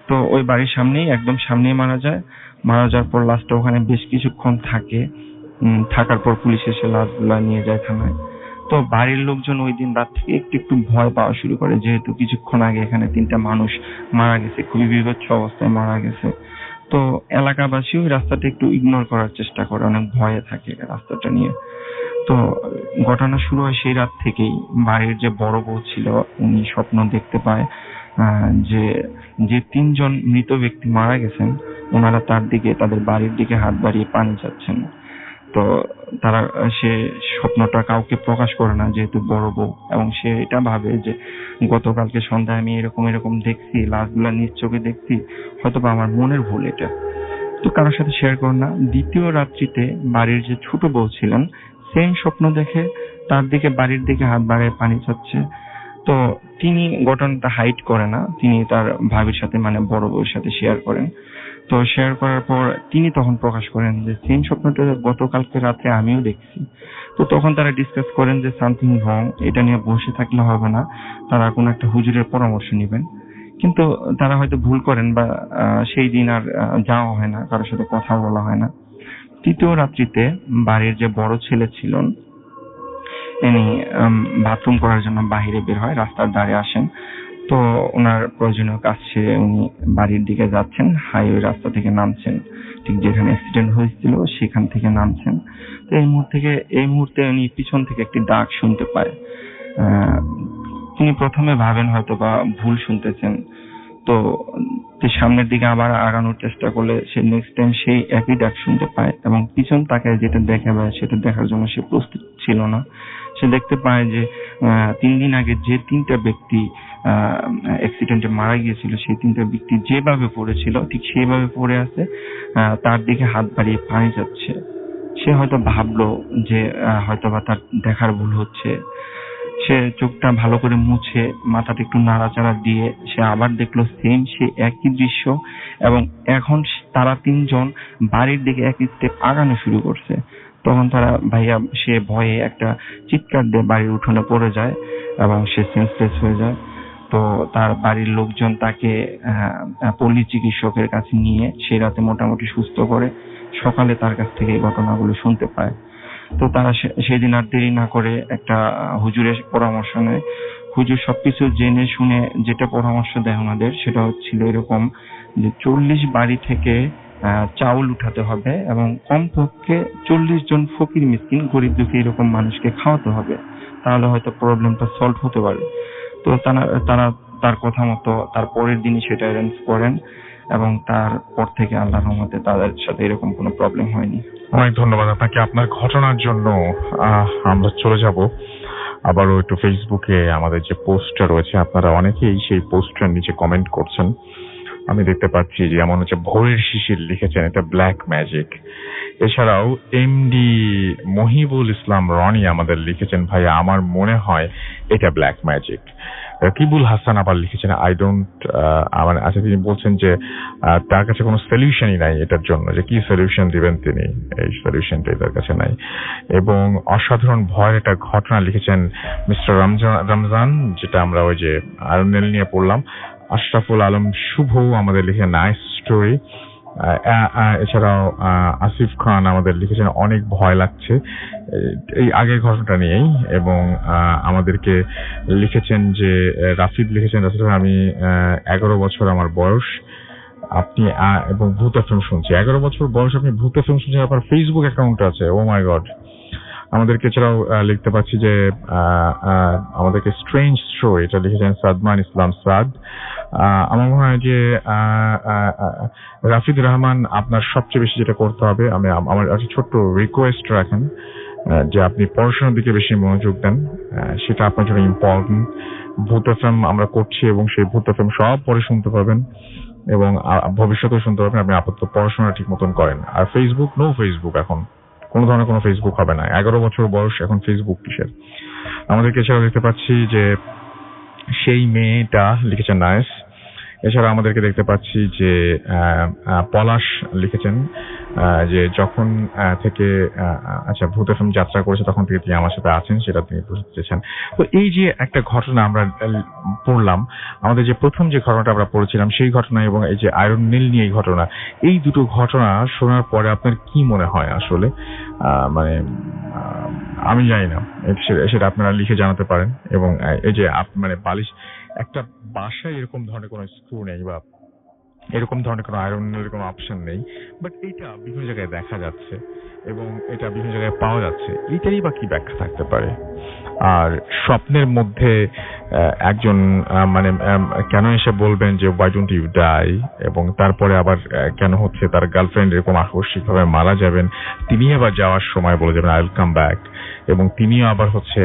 Speaker 4: তো ওই বাড়ির সামনেই, একদম সামনেই মারা যায়। মারা যাওয়ার পর লাস্টে ওখানে বেশ কিছুক্ষণ থাকার পর পুলিশ এসে লাশগুলা নিয়ে যায় থানায়। তো বাড়ির লোকজন ওই দিন রাত থেকে একটু ভয় পাওয়া শুরু করে, যেহেতু কিছুক্ষণ আগে এখানে 3টা মানুষ মারা গেছে, খুবই বিভৎস অবস্থায় মারা গেছে। তো এলাকাবাসী ওই রাস্তাটা একটু ইগনোর করার চেষ্টা করে, অনেক ভয়ে থাকে রাস্তাটা নিয়ে। তো ঘটনা শুরু হয় সেই রাত থেকেই। বাড়ির যে বড় বউ ছিল, উনি স্বপ্ন দেখতে পায় যে 3 জন মৃত ব্যক্তি মারা গেছেন, ওনারা তাদের বাড়ির দিকে হাত বাড়িয়ে পানি চাচ্ছেন। তো সে স্বপ্নটা কাউকে প্রকাশ করে না, যেহেতু বড় বউ, এবং সে এটা ভাবে যে গতকালকে সন্ধ্যায় আমি এরকম দেখছি, লাশগুলা নিজ চোখে দেখছি, হয়তোবা আমার মনের ভুল এটা। তো কারোর সাথে শেয়ার করে না। দ্বিতীয় রাত্রিতে বাড়ির যে ছোট বউ ছিলেন, সেম স্বপ্ন দেখে তার দিকে বাড়ির দিকে হাত বাড়িয়ে পানি চাচ্ছে। তো তিনি ঘটনাটা হাইড করে না, তিনি তার ভাবির সাথে মানে বড় বউর সাথে শেয়ার করেন। তো শেয়ার করার পর তিনি তখন প্রকাশ করেন যে সেম স্বপ্নটা গতকালকে রাতে আমিও দেখছি। তো তখন তারা ডিসকাস করেন যে সামথিং রং, এটা নিয়ে বসে থাকলে হবে না, তারা কোনো একটা হুজুরের পরামর্শ নেবেন। কিন্তু তারা হয়তো ভুল করেন বা সেই দিন আর যাওয়া হয় না, কারোর সাথে কথা বলা হয় না। তৃতীয় রাত্রিতে বাড়ির যে বড় ছেলে ছিলেন, ইনি বাথরুম করার জন্য বাইরে বের হয়, রাস্তার ধারে আসেন। তো ওনার প্রয়োজনীয় কাজ সেরে উনি বাড়ির দিকে যাচ্ছেন, হাইওয়ে রাস্তা থেকে নামছেন, ঠিক যেখানে অ্যাক্সিডেন্ট হয়েছিল সেখান থেকে নামছেন। তো এই মুহূর্তে উনি পিছন থেকে একটি ডাক শুনতে পায়। তিনি প্রথমে ভাবেন হয়তো বা ভুল শুনতেছেন। তো সামনের দিকে আবার আগানোর চেষ্টা করলে সে নেক্সট টাইম সেই একই ডাক শুনতে পায় এবং পিছন তাকায় যেটা দেখা যায় সেটা দেখার জন্য সে প্রস্তুত ছিল না। সে দেখতে পায় যে 3 দিন আগে যে 3টা ব্যক্তি অ্যাক্সিডেন্টে মারা গিয়েছিল সেই 3টা ব্যক্তি যেভাবে পড়েছিল ঠিক সেইভাবে পড়ে আছে, তার দিকে হাত বাড়িয়ে পানি যাচ্ছে। সে হয়তো ভাবলো যে হয়তোবা তার দেখার ভুল হচ্ছে। সে চোখটা ভালো করে মুছে মাথাটা একটু নাড়াচাড়া দিয়ে সে আবার দেখলো সেম সে একই দৃশ্য এবং এখন তারা 3 জন বাড়ির দিকে এক স্টেপ আগানো শুরু করছে। তখন সে ভয়ে একটা চিৎকার দিয়ে বাড়ির উঠোনে পড়ে যায় এবং সে সেন্সলেস হয়ে যায়। তো তার বাড়ির লোকজন তাকে পল্লী চিকিৎসকের কাছে নিয়ে সে রাতে মোটামুটি সুস্থ করে। সকালে তার কাছ থেকে এই ঘটনাগুলো শুনতে পায়। তো তারা সেদিন আর দেরি না করে একটা হুজুরের পরামর্শ নেয়। হুজুর সবকিছু জেনে শুনে যেটা পরামর্শ দেয় ওনাদের সেটা হচ্ছিল এরকম যে 40 বাড়ি থেকে চাউল উঠাতে হবে এবং কমপক্ষে 40 জন ফকির মিসকিন গরিব দুঃখী এরকম মানুষকে খাওয়াতে হবে, তাহলে হয়তো প্রবলেমটা সলভ হতে পারে। তো তারা তার কথা মতো তার পরের দিনই সেটা অ্যারেঞ্জ করেন এবং তারপর থেকে আল্লাহর রহমতে তাদের সাথে এরকম কোনো প্রবলেম হয়নি।
Speaker 2: অনেক ধন্যবাদ আপনাকে আপনার ঘটনার জন্য। আমরা চলে যাব আবারও একটু ফেসবুকে। আমাদের যে পোস্টটা রয়েছে আপনারা অনেকেই সেই পোস্টটার নিচে কমেন্ট করছেন। আমি দেখতে পাচ্ছি যে এমন হচ্ছে ভোরের শিশির লিখেছেন এটা ব্ল্যাক ম্যাজিক। এছাড়াও এমডি মহিবুল ইসলাম রনি আমাদের লিখেছেন ভাইয়া আমার মনে হয় এটা ব্ল্যাক ম্যাজিক। রকিবুল হাসান আবার লিখেছেন আই ডোন্ট আচ্ছা তিনি বলছেন যে তার কাছে কোনো সলিউশনই নাই এটার জন্য, যে কি সলিউশন দিবেন তিনি, এই সলিউশনটাই তার কাছে নাই। এবং অসাধারণ ভয়ের একটা ঘটনা লিখেছেন মিস্টার রমজান, যেটা আমরা ওই যে আরনেল নিয়ে পড়লাম। আশরাফুল আলম শুভ আমাদের লিখে নাইস স্টোরি। এছাড়াও আসিফ খান আমাদের লিখেছেন অনেক ভয় লাগছে এই আগের ঘটনাটা নিয়েই। এবং আমাদেরকে লিখেছেন যে রাফিদ লিখেছেন আমি 11 বছর আমার বয়স, আপনি এবং ভূত এফএম শুনছি। 11 বছর বয়স আপনি ভূত এফএম শুনছেন, আপনার ফেসবুক অ্যাকাউন্ট আছে, ও মাই গড। আমাদেরকে এছাড়াও লিখতে পাচ্ছি যে আমাদেরকে স্ট্রেঞ্জ শো এটা লিখেছেন সাদমান ইসলাম সাদ। আমার মনে হয় যে রাফিদ রহমান আপনার সবচেয়ে বেশি যেটা করতে হবে, আমার একটা ছোট্ট রিকোয়েস্ট রাখেন যে আপনি পড়াশোনার দিকে বেশি মনোযোগ দেন, সেটা আপনার জন্য ইম্পর্টেন্ট। ভূত এফএম আমরা করছি এবং সেই ভূত এফএম সব পরে শুনতে পাবেন এবং ভবিষ্যতেও শুনতে পাবেন। আপনি আপাতত পড়াশোনা ঠিক মতন করেন। আর ফেসবুক নো ফেসবুক, এখন কোনো ধরনের কোনো ফেসবুক হবে না। 11 বছর বয়স, এখন ফেসবুক কিসের। আমাদেরকে এছাড়াও দেখতে পাচ্ছি যে সেই মেয়েটা লিখেছেন নাইস। এছাড়া আমাদেরকে দেখতে পাচ্ছি যে পলাশ লিখেছেন যে যখন থেকে আচ্ছা ভূত এফএম যাত্রা করেছে তখন থেকে তিনি আমার সাথে আছেন, সেটা তিনি বুঝতে চেয়েছেন। তো এই যে একটা ঘটনা আমরা পড়লাম, আমাদের যে প্রথম যে ঘটনাটা আমরা পড়েছিলাম সেই ঘটনা এবং এই যে আয়রন নীল নিয়ে এই ঘটনা, এই দুটো ঘটনা শোনার পরে আপনার কি মনে হয় আসলে? মানে আমি জানি না, সেটা আপনারা লিখে জানাতে পারেন। এবং এই যে মানে বালিশ একটা বাসায় এরকম ধরনের কোনো স্ক্রু নেই বা এরকম ধরনের কোনো আয়রনের কোনো অপশন নেই, বাট এটা বিভিন্ন জায়গায় দেখা যাচ্ছে এবং এটা বিভিন্ন জায়গায় পাওয়া যাচ্ছে। এইটারই বা কি ব্যাখ্যা থাকতে পারে? আর স্বপ্নের মধ্যে একজন মানে কেন এসে বলবেন যে why don't you die, এবং তারপরে আবার কেন হচ্ছে তার গার্লফ্রেন্ড এরকম আকস্মিকভাবে মারা যাবেন, তিনি আবার যাওয়ার সময় বলে যাবেন I'll come back, এবং তিনিও আবার হচ্ছে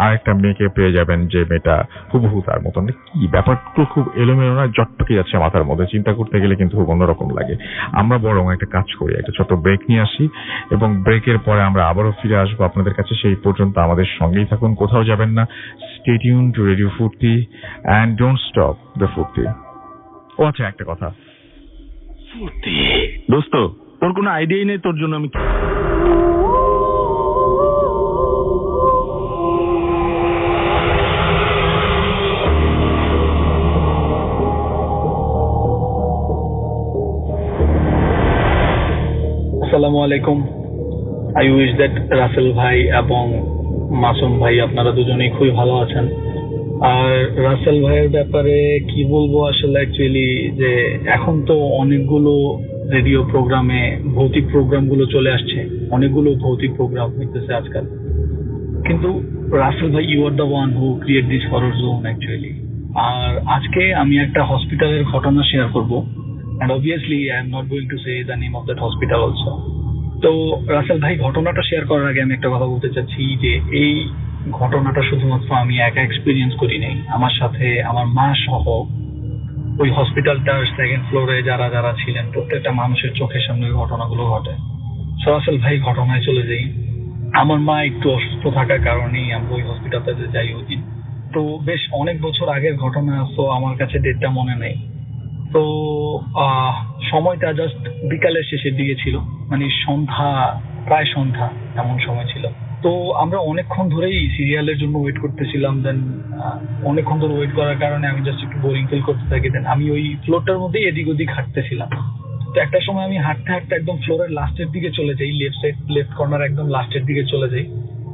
Speaker 2: আরেকটা মেয়েকে পেয়ে যাবেন যে মেয়েটা হুবহু তার মতন। কি ব্যাপারগুলো খুব এলোমেলো না, জটপকে যাচ্ছে মাথার মধ্যে, চিন্তা করতে গেলে কিন্তু খুব অন্যরকম লাগে। আমরা বরং একটা কাজ করি, একটা ছোট ব্রেক নিয়ে আসি এবং ব্রেকের পরে আমরা আবারও ফিরে আসবো আপনাদের কাছে। সেই পর্যন্ত আমাদের সঙ্গেই থাকুন, কোথাও যাবেন না। Stay tuned to Radio Furti and don't stop the Furti. ও আচ্ছা, একটা কথা
Speaker 1: ফুর্তি দোস্ত, তোর কোনো আইডিয়াই নেই তোর জন্য আমি
Speaker 5: আসসালামু আলাইকুম। আই উইশ দ্যাট রাসেল ভাই এবং মাসুম ভাই আপনারা দুজনেই খুবই ভালো আছেন। আর রাসেল ভাইয়ের ব্যাপারে কি বলবো, আসলে অ্যাকচুয়ালি যে এখন তো অনেকগুলো রেডিও প্রোগ্রামে ভৌতিক প্রোগ্রামগুলো চলে আসছে, অনেকগুলো ভৌতিক প্রোগ্রাম হইতেছে আজকাল, কিন্তু রাসেল ভাই you are the one who create this horror zone actually. আর আজকে আমি একটা হসপিটালের ঘটনা শেয়ার করব, and obviously I am not going to say the name of that hospital also. তো রাসেল ভাই, ঘটনাটা শেয়ার করার আগে আমি একটা কথা বলতে চাচ্ছি যে এই ঘটনাটা শুধুমাত্র আমি একা এক্সপিরিয়েন্স করি নাই, আমার সাথে আমার মা সহ ওই হসপিটালটার সেকেন্ড ফ্লোরে যারা যারা ছিলেন প্রত্যেকটা মানুষের চোখের সামনে ঘটনাগুলো ঘটে। সো রাসেল ভাই, ঘটনায় চলে যাই। আমার মা একটু অসুস্থ থাকার কারণেই আমরা ওই হসপিটালটাতে যাই ওই দিন। তো বেশ অনেক বছর আগের ঘটনা, তো আমার কাছে ডেটটা মনে নেই। তো সময়টা জাস্ট বিকালের শেষের দিকে ছিল, মানে সন্ধ্যা, প্রায় সন্ধ্যা এমন সময় ছিল। তো আমরা অনেকক্ষণ ধরেই সিরিয়ালের জন্য ওয়েট করতেছিলাম। দেন অনেকক্ষণ ধরে ওয়েট করার কারণে আমি জাস্ট একটু বোরিং ফিল করতে থাকি। দেন আমি ওই ফ্লোরটার মধ্যেই এদিক ওদিক হাঁটতেছিলাম। তো একটা সময় আমি হাঁটতে হাঁটতে একদম ফ্লোরের লাস্টের দিকে চলে যাই, লেফট কর্নার একদম লাস্টের দিকে চলে যাই।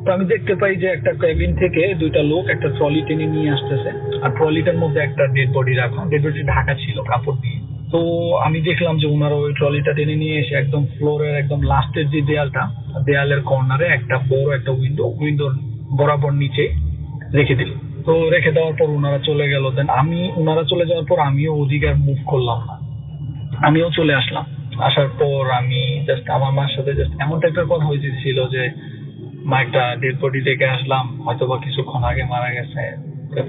Speaker 5: তো আমি দেখতে পাই যে একটা কেবিন থেকে দুইটা লোক একটা ট্রলি টেনে নিয়ে আসতেছে, আর ট্রলিটার মধ্যে একটা ডেড বডি রাখা, ডেড বডি ঢাকা ছিল কাপড় দিয়ে। তো আমি দেখলাম যে ওনারা ওই ট্রলিটা টেনে নিয়ে এসে একদম ফ্লোরের একদম লাস্টের যে দেয়ালটা, দেয়ালের কর্নারে একটা বড় একটা উইন্ডোর বরাবর নিচে রেখে দিল। তো রেখে দেওয়ার পর ওনারা চলে গেল। দেন ওনারা চলে যাওয়ার পর আমিও ওদিকে আর মুভ করলাম না, আমিও চলে আসলাম। আসার পর আমি জাস্ট আমার মার সাথে জাস্ট এমন টাইপের কথা হয়েছিল যে মা, একটা ডেড বডি দেখে আসলাম, হয়তো বা কিছুক্ষণ আগে মারা গেছে,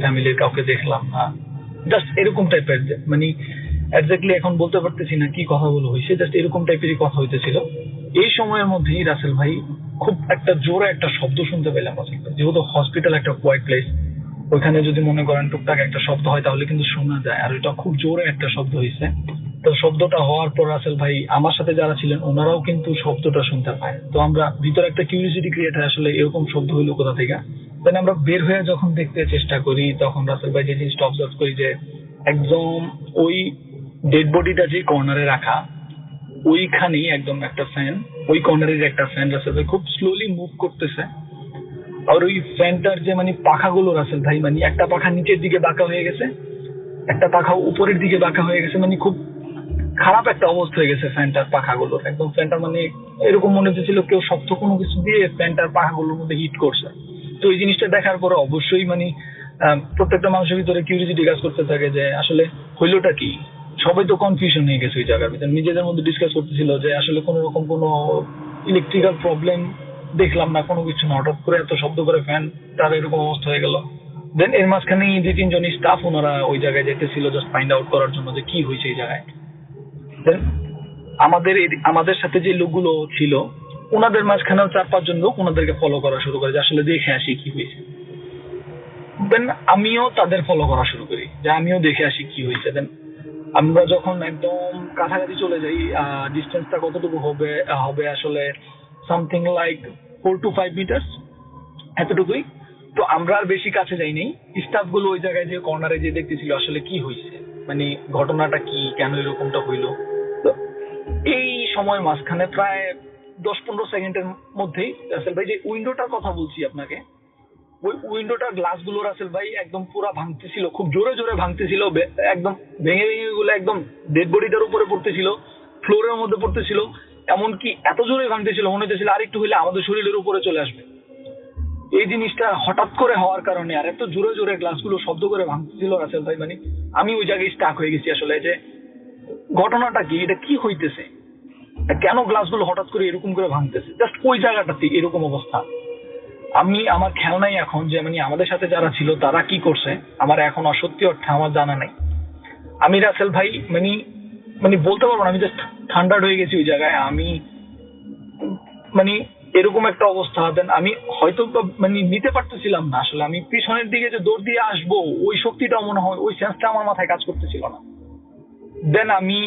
Speaker 5: ফ্যামিলির কাউকে দেখলাম না, জাস্ট এরকম টাইপের। মানে এক্স্যাক্টলি এখন বলতে পারতেছি না কি কথাগুলো হয়েছে, জাস্ট এরকম টাইপেরই কথা হইতেছিল। এই সময়ের মধ্যেই রাসেল ভাই খুব একটা জোরে একটা শব্দ শুনতে পেলাম। যেহেতু হসপিটাল একটা কোয়াইট প্লেস, ওইখানে যদি মনে করেন টুকটাক একটা শব্দ হয় তাহলে কিন্তু শোনা যায়, আর ওইটা খুব জোরে একটা শব্দ হয়েছে। তো শব্দটা হওয়ার পর রাসেল ভাই, আমার সাথে যারা ছিলেন ওনারাও কিন্তু শব্দটা শুনতে পায়। তো আমরা ভিতরে একটা কিউরিওসিটি ক্রিয়েট হয়, আসলে এরকম শব্দ হইলো কোথা থেকে। দেন আমরা বের হয়ে যখন দেখতে চেষ্টা করি, তখন রাসেল ভাই যে জিনিসটা অবজার্ভ করি যে একদম ওই ডেড বডিটা যে কর্নারে রাখা, ওইখানেই একদম একটা ফ্যান, ওই কর্নারের একটা ফ্যান রাসেল ভাই খুব স্লোলি মুভ করতেছে। আর ওই ফ্যানটার যে মানে পাখাগুলো রাসেল ভাই, মানে একটা পাখা নিচের দিকে বাঁকা হয়ে গেছে, একটা পাখা উপরের দিকে বাঁকা হয়ে গেছে, মানে খুব খারাপ একটা অবস্থা হয়ে গেছে ফ্যানটার পাখাগুলোর। একদম ফ্যানটা মানে এরকম মনে হচ্ছিল কেউ শক্ত কোনো কিছু দিয়ে ফ্যানটার পাখাগুলোর মধ্যে হিট করছে। তো এই জিনিসটা দেখার পরে অবশ্যই মানে প্রত্যেকটা মানুষের ভিতরে কিউরিওসিটি কাজ করতে থাকে যে আসলে হইলোটা কি। সবাই তো কনফিউশন হয়ে গেছে ওই জায়গার ভিতরে, নিজেদের মধ্যে ডিসকাস করতেছিল যে আসলে কোনো রকম কোনো ইলেকট্রিক্যাল প্রবলেম দেখলাম না, কোনো কিছু না, হঠাৎ করে এত শব্দ করে ফ্যান তার এরকম অবস্থা হয়ে গেল। দেন এর মাঝখানে 2-3 জন স্টাফ ওনারা ওই জায়গায় যেতেছিল জাস্ট ফাইন্ড আউট করার জন্য যে কি হয়েছে এই জায়গায়। দেন আমাদের সাথে যে লোকগুলো ছিল ওনাদের মাঝখানেও 4-5 জন লোক ওনাদেরকে ফলো করা শুরু করে যে আসলে দেখে আসি কি হয়েছে। দেন আমিও তাদের ফলো করা শুরু করি যে আমিও দেখে আসি কি হয়েছে। দেন আমরা যখন একদম কাছাকাছি চলে যাই, ডিস্টেন্সটা কতটুকু হবে আসলে সামথিং লাইক 4 to 5 মিটার্স, এতটুকুই। তো আমরা আর বেশি কাছে যাইনি। স্টাফ গুলো ওই জায়গায় যে কর্নারে যে দেখতেছিল আসলে কি হয়েছে, মানে ঘটনাটা কি, কেন এরকমটা হইলো। তো এই সময় মাঝখানে প্রায় 10-15 সেকেন্ডের মধ্যেই রাসেল ভাই যে উইন্ডোটার কথা বলছি আপনাকে, ওই উইন্ডোটার গ্লাস গুলো রাসেল ভাই একদম পুরো ভাঙতেছিল, খুব জোরে জোরে ভাঙতেছিল, একদম ভেঙে ভেঙে গুলো একদম ডেড বডিটার উপরে পড়তেছিল, ফ্লোরের মধ্যে পড়তেছিল। এমনকি এত জোরে ভাঙতেছিল মনে হচ্ছিল আরেকটু হইলে আমাদের শরীরের উপরে চলে আসবে। এই জিনিসটা হঠাৎ করে হওয়ার কারণে আর এত জোরে জোরে গ্লাসগুলো শব্দ করে ভাঙতেছিল রাসেল ভাই, মানে আমি ওই জায়গায় স্টাক হয়ে গেছি আসলে যে ঘটনাটা কি, এটা কি হইতেছে, কেন গ্লাসগুলো হঠাৎ করে এরকম করে ভাঙতেছে, জাস্ট ওই জায়গাটাতে এরকম অবস্থা। আমার খেয়াল নাই এখন যে মানে আমাদের সাথে যারা ছিল তারা কি করছে, আমার এখন সত্যি অর্থে আমার জানা নাই। আমি রাসেল ভাই মানে বলতে পারবো না, আমি জাস্ট ঠান্ডা হয়ে গেছি ওই জায়গায়। আমি মানে এরকম একটা অবস্থা, দেন আমি হয়তো মানে নিতে পারতেছিলাম না আসলে, আমি পিছনের দিকে যে দৌড় দিয়ে আসবো ওই শক্তিটাও মনে হয়, ওই সেন্সটা আমার মাথায় কাজ করতেছিল না। দেন আমি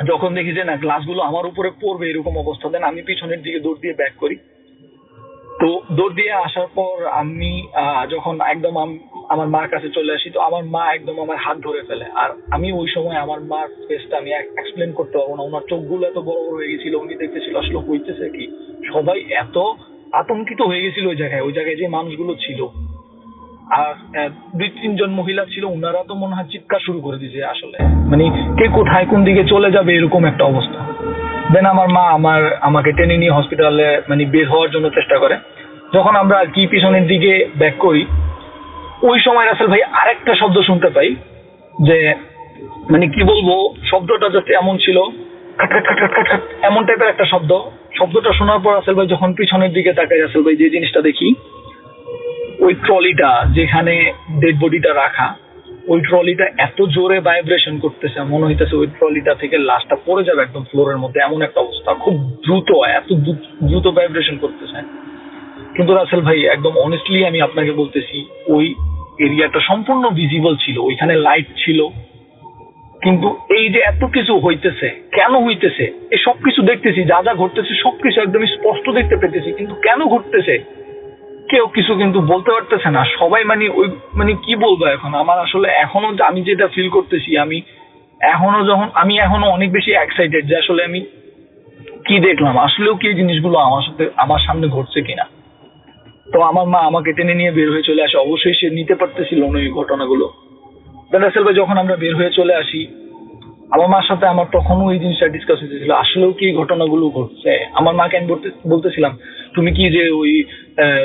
Speaker 5: যখন দেখি যে না গ্লাসগুলো আমার উপরে পড়বে এরকম অবস্থা, দেন আমি পিছনের দিকে দৌড় দিয়ে ব্যাক করি। তো দৌড় দিয়ে আসার পর আমি যখন একদম আমার মার কাছে চলে আসি, তো আমার মা একদম আমার হাত ধরে ফেলে। আর আমি ওই সময় আমার মার ফেসটা আমি এক্সপ্লেন করতে পারবো না, ওনার চোখগুলো এত বড় বড় হয়ে গেছিল, উনি দেখতেছিল আসলে হইতেছে কি। সবাই এত আতঙ্কিত হয়ে গেছিল ওই জায়গায় যে মানুষগুলো ছিল। আর 2-3 জন মহিলা ছিল, ওনারা তো মনে হয় চিৎকার শুরু করে দিয়েছে আসলে, মানে কে কোথায় কোন দিকে চলে যাবে এরকম একটা অবস্থা। দেন আমার মা আমাকে টেনে নিয়ে হসপিটালে মানে বের হওয়ার জন্য চেষ্টা করে। যখন আমরা আর কি পিছনের দিকে ব্যাক করি, ওই সময় রাসেল ভাই আরেকটা শব্দ শুনতে পাই, যে মানে কি বলবো, শব্দটা জাস্ট এমন ছিল, খাট খাট খাট খাট খাট, এমন টাইপের একটা শব্দ। শব্দটা শোনার পর রাসেল ভাই যখন পিছনের দিকে তাকাই, রাসেল ভাই যে জিনিসটা দেখি, ওই ট্রলিটা যেখানে ডেড বডিটা রাখা, ওই ট্রলিটা এত জোরে ভাইব্রেশন করতেছে, মনে হইতেছে ওই ট্রলিটা থেকে লাশটা পড়ে যাবে একদম ফ্লোরের মধ্যে, এমন একটা অবস্থা। খুব দ্রুত, এত দ্রুত ভাইব্রেশন করতেছে। কিন্তু রাসেল ভাই একদম অনেস্টলি আমি আপনাকে বলতেছি, ওই এরিয়াটা সম্পূর্ণ ভিজিবল ছিল, ওইখানে লাইট ছিল, কিন্তু এই যে এত কিছু হইতেছে, কেন হইতেছে, এই সবকিছু দেখতেছি, যা যা ঘটতেছে সবকিছু একদমই স্পষ্ট দেখতে পেতেছি, কিন্তু কেন ঘটতেছে কেউ কিছু কিন্তু বলতে পারতেছে না। সবাই মানে ওই মানে কি বলবো এখন, আমার আসলে এখনো আমি যেটা ফিল করতেছি, আমি এখনো অনেক বেশি এক্সাইটেড যে আসলে আমি কি দেখলাম, আসলেও কি এই জিনিসগুলো আমার সামনে ঘটছে কিনা। তো আমার মা আমাকে টেনে নিয়ে বের হয়ে চলে আসে, অবশ্যই সে নিতে পারতেছিল না এই ঘটনাগুলো। রাসেল ভাই যখন আমরা বের হয়ে চলে আসি, আমার মার সাথে আমার তখনও এই জিনিসটা ডিসকাস হয়েছিল, আসলেও কি এই ঘটনাগুলো ঘটছে। আমার মাকে আমি বলতেছিলাম, তুমি কি যে ওই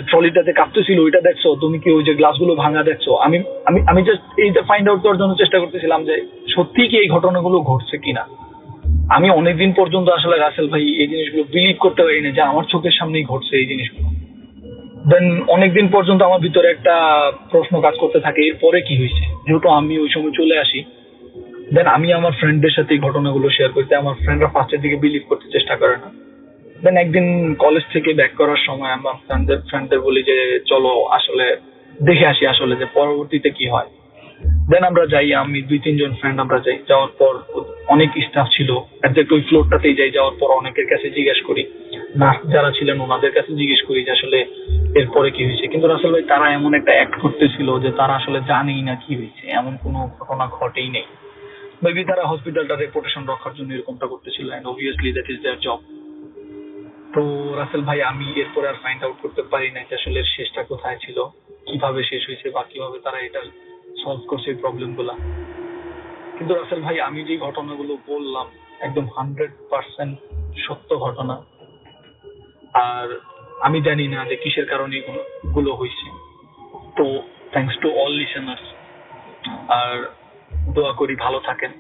Speaker 5: ট্রলিটাতে কাঁপতেছিল ওইটা দেখছো, তুমি কি ওই যে গ্লাসগুলো ভাঙা দেখছো। আমি আমি আমি জাস্ট এইটা ফাইন্ড আউট করার জন্য চেষ্টা করতেছিলাম যে সত্যি কি এই ঘটনাগুলো ঘটছে কিনা। আমি অনেকদিন পর্যন্ত আসলে রাসেল ভাই এই জিনিসগুলো বিলিভ করতে পারিনি যে আমার চোখের সামনেই ঘটছে এই জিনিসগুলো। দেন অনেকদিন পর্যন্ত আমার ভিতরে একটা প্রশ্ন কাজ করতে থাকে, এরপরে কি হয়েছে। যেহেতু আমি ওই সময় চলে আসি, দেন আমি আমার ফ্রেন্ডদের সাথে এই ঘটনাগুলো শেয়ার করতে, আমার ফ্রেন্ডরা ফার্স্টের দিকে বিলিভ করতে চেষ্টা করে না। দেন একদিন কলেজ থেকে ব্যাক করার সময় আমার ফ্রেন্ডদের বলি যে চলো আসলে দেখে আসি আসলে যে পরবর্তীতে কি হয়। দেন আমরা যাই, আমি 2-3 জন ফ্রেন্ড আমরা যাই। যাওয়ার পর অনেক স্টাফ ছিল একজাক্ট ওই ফ্লোরটাতেই যাই। যাওয়ার পর অনেকের কাছে জিজ্ঞেস করি, নার্স যারা ছিলেন ওনাদের কাছে জিজ্ঞেস করি যে আসলে এরপরে কি হয়েছে। কিন্তু আসলে ভাই তারা এমন একটা অ্যাক্ট করতেছিল যে তারা আসলে জানেই না কি হয়েছে, এমন কোনো ঘটনা ঘটেই নেই। মেবি তারা হসপিটালটার রেপুটেশন রক্ষার জন্য এরকমটা করতেছিল, and obviously that is their job. তো রাসেল ভাই আমি এরপরে আর ফাইন্ড আউট করতে পারি না যে আসলে শেষটা কোথায় ছিল, কিভাবে শেষ হয়েছে বা কিভাবে তারা এটা সলভ করছে এই প্রবলেম গুলা। কিন্তু রাসেল ভাই আমি যে ঘটনাগুলো বললাম একদম 100% সত্য ঘটনা। আর আমি জানি না যে কিসের কারণে এগুলো হয়েছে। তো থ্যাঙ্কস টু অল লিসেনার্স, আর দোয়া করি ভালো থাকেন।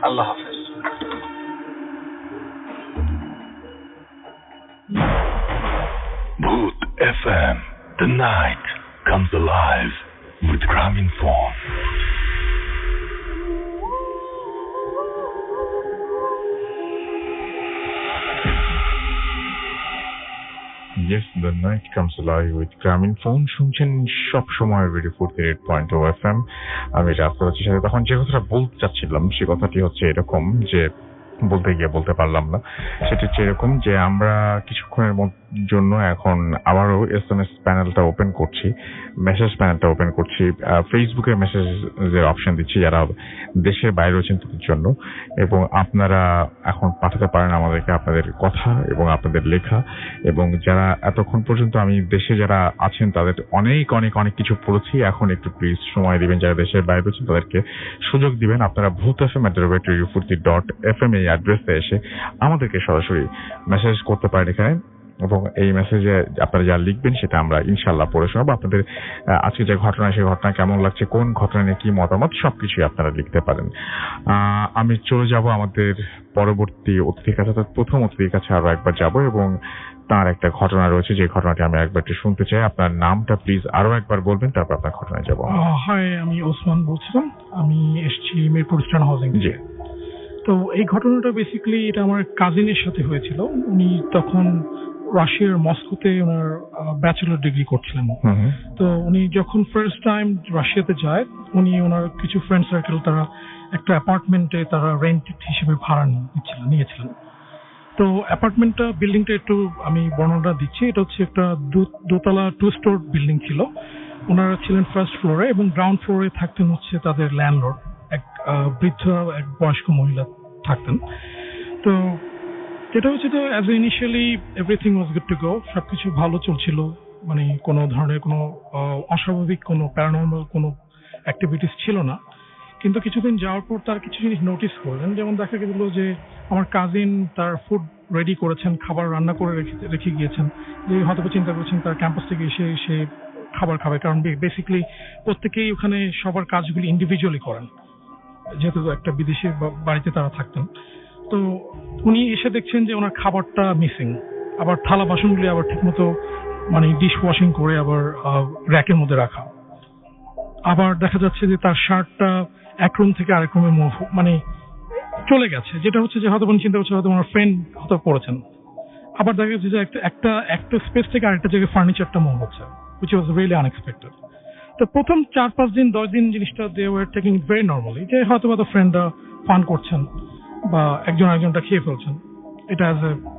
Speaker 5: আল্লাহ হাফেজ।
Speaker 1: Bhoot FM. The night comes alive with Graminphone.
Speaker 2: Yes, the night comes alive with Graminphone. শুনছেন সব সময় রেডিও 48.0 FM। আমি রাস্তা হচ্ছে সাথে তখন যে কথাটা বলতে চাচ্ছিলাম সে কথাটি হচ্ছে এরকম যে বলতে গিয়ে বলতে পারলাম না। সেটা হচ্ছে এরকম যে আমরা কিছুক্ষণের জন্য এখন আবারও SMS প্যানেলটা ওপেন করছি, মেসেজ প্যানেলটা ওপেন করছি। ফেসবুকে মেসেজের অপশন দিচ্ছি যারা দেশের বাইরে রয়েছেন তাদের জন্য, এবং আপনারা এখন পাঠাতে পারেন আমাদেরকে আপনাদের কথা এবং আপনাদের লেখা। এবং যারা এতক্ষণ পর্যন্ত আমি দেশে যারা আছেন তাদের অনেক অনেক অনেক কিছু পড়েছি, এখন একটু প্লিজ সময় দিবেন। যারা দেশের বাইরে রয়েছেন তাদেরকে সুযোগ দিবেন। আপনারা bhootfm@radio40.fm এই অ্যাড্রেসে এসে আমাদেরকে সরাসরি মেসেজ করতে পারেন এখানে, এবং এই মেসেজে আপনারা যা লিখবেন সেটা আমরা ইনশাল্লাহ পড়ে শোনাবো। আপনাদের আজকে যে ঘটনা, সেই ঘটনা কেমন লাগছে, কোন ঘটনা নিয়ে কি মতামত, সবকিছুই আপনারা লিখতে পারেন। আমি চলে যাব আমাদের পরবর্তী অতিথির কাছে, অর্থাৎ প্রথম অতিথির কাছে আরো একবার যাব, এবং তার একটা ঘটনা রয়েছে যে ঘটনাটি আমি একবার একটু শুনতে চাই। আপনার নামটা প্লিজ আরো একবার বলবেন, তারপর আপনার ঘটনায় যাব।
Speaker 3: হাই, আমি ওসমান বলছিলাম, আমি এসেছি মিরপুর ইস্টার্ন হাউজিং।
Speaker 2: জি।
Speaker 3: তো এই ঘটনাটা বেসিক্যালি এটা আমার কাজিনের সাথে হয়েছিল। উনি তখন রাশিয়ার মস্কোতে ওনার ব্যাচেলর ডিগ্রি করছিলেন। তো উনি যখন ফার্স্ট টাইম রাশিয়াতে যায়, উনি ওনার কিছু ফ্রেন্ড সার্কেল তারা একটা অ্যাপার্টমেন্টে তারা রেন্ট হিসেবে ভাড়া নিয়েছিলেন। তো অ্যাপার্টমেন্টটা, বিল্ডিংটা একটু আমি বর্ণনা দিচ্ছি। এটা হচ্ছে একটা দোতলা 2 স্টোর বিল্ডিং ছিল। ওনারা ছিলেন ফার্স্ট ফ্লোরে, এবং গ্রাউন্ড ফ্লোরে থাকতেন হচ্ছে তাদের ল্যান্ডলর্ড, এক বৃদ্ধ এক বয়স্ক মহিলা থাকতেন। তো যেটা হচ্ছে, তো as initially everything was good to go, সবকিছু ভালো চলছিল, মানে কোনো ধরনের কোনো অস্বাভাবিক কোনো প্যারানর্মাল কোনো অ্যাক্টিভিটিস ছিল না। কিন্তু কিছুদিন যাওয়ার পর তার কিছু জিনিস নোটিস করলেন। যেমন দেখা গেল যে আমার কাজিন তার ফুড রেডি করেছেন, খাবার রান্না করে রেখে গিয়েছেন, যে হয়তো চিন্তা করছেন তার ক্যাম্পাস থেকে এসে খাবার খাবে, কারণ বেসিক্যালি প্রত্যেকেই ওখানে সবার কাজগুলি ইন্ডিভিজুয়ালি করেন, যেহেতু একটা বিদেশি বাড়িতে তারা থাকতেন। তো উনি এসে দেখছেন যে ওনার খাবারটা মিসিং, আবার থালা বাসনগুলি আবার ঠিকমতো মানে ডিশ ওয়াশিং করে আবার র্যাকের মধ্যে রাখা, আবার দেখা যাচ্ছে যে তার শার্টটা এক রুম থেকে আরেক রুমে মুভ মানে চলে গেছে, যেটা হচ্ছে যে হয়তো উনি চিন্তা করছে হয়তো ওনার ফ্রেন্ড হয়তো পড়েছেন। আবার দেখা যাচ্ছে যে একটা স্পেস থেকে আরেকটা জায়গায় ফার্নিচারটা মুভ হচ্ছে, which was really unexpected. তো প্রথম 4-5 দিন 10 দিন জিনিসটা they were taking very normally, যে হয়তো ফ্রেন্ডরা ফান করছেন বা একজন আরেকজনটা খেয়ে ফেলছেন, এটা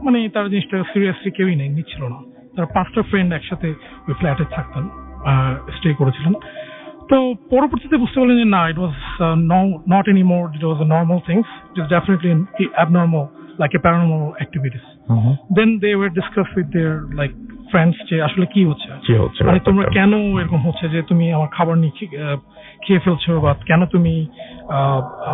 Speaker 3: মানে তার জিনিসটা সিরিয়াসলি কেউই নিচ্ছিল না। তার 5টা ফ্রেন্ড একসাথে ওই ফ্ল্যাটে থাকতেন, স্টে করেছিলেন। তো পরবর্তীতে বুঝতে পারলেন যে না, it was not anymore, it was a normal things, it is definitely abnormal, like a paranormal activities. Then they were discuss with their like friends যে আসলে কি হচ্ছে, মানে তোমরা কেন এরকম হচ্ছে যে তুমি আমার খাবার নিয়ে খেয়ে ফেলছো, বা কেন তুমি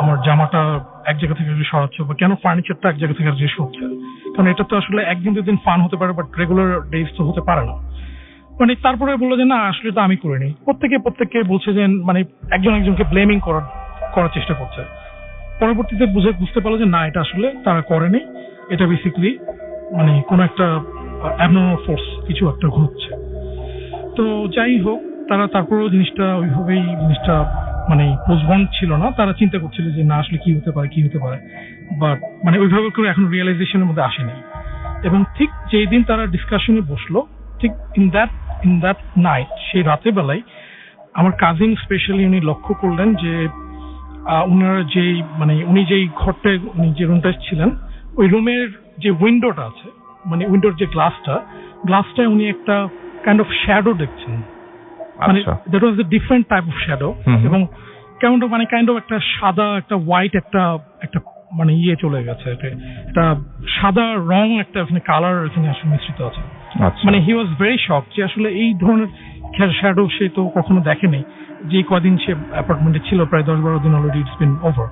Speaker 3: আমার জামাটা এক জায়গা থেকে সরাচ্ছ, বা কেন ফার্নিচারটা এক জায়গা থেকে সরছে। কারণ এটা তো আসলে একদিন দুদিন ফান হতে পারে, বাট রেগুলার ডেজ তো হতে পারে না। মানে তারপরে বললো যে না, আসলে তো আমি করিনি। প্রত্যেকে বলছে যে মানে একজন একজনকে ব্লেমিং করার চেষ্টা করছে। পরবর্তীতে বুঝতে পারলো যে না, এটা আসলে তারা করেনি, এটা বেসিক্যালি মানে কোনো একটা অ্যাবনর্মাল ফোর্স কিছু একটা ঘটছে। তো যাই হোক, তারা তারপরেও ওইভাবেই জিনিসটা মানে পোস্টবন্ড ছিল না, তারা চিন্তা করছিল যে না আসলে কি হতে পারে, বাট মানে ওইভাবে করে এখন রিয়েলাইজেশনের মধ্যে আসেনি। এবং ঠিক যেই দিন তারা ডিসকাশনে বসলো, ঠিক ইন দ্যাট নাইট, সেই রাতের বেলায় আমার কাজিন স্পেশালি উনি লক্ষ্য করলেন যে উনার উনি যেই ঘরটায় উনি যে রুমটায় ছিলেন, ওই রুমের যে উইন্ডোটা আছে, মানে উইন্ডোর যে গ্লাসটায় উনি একটা কাইন্ড অফ শ্যাডো দেখছেন, মানে that was a different type of shadow. এবং কেমন মানে কাইন্ড অফ একটা সাদা, একটা হোয়াইট, একটা মানে চলে গেছে, একটা সাদা রং, একটা কালার এখানে আসলে মিশ্রিত আছে। মানে হি ওয়াজ ভেরি শক যে আসলে এই ধরনের শ্যাডো সে তো কখনো দেখেনি, যে কদিন সে অ্যাপার্টমেন্টে ছিল, প্রায় 10-12 দিন অলরেডি, ইটস বিন ওভার।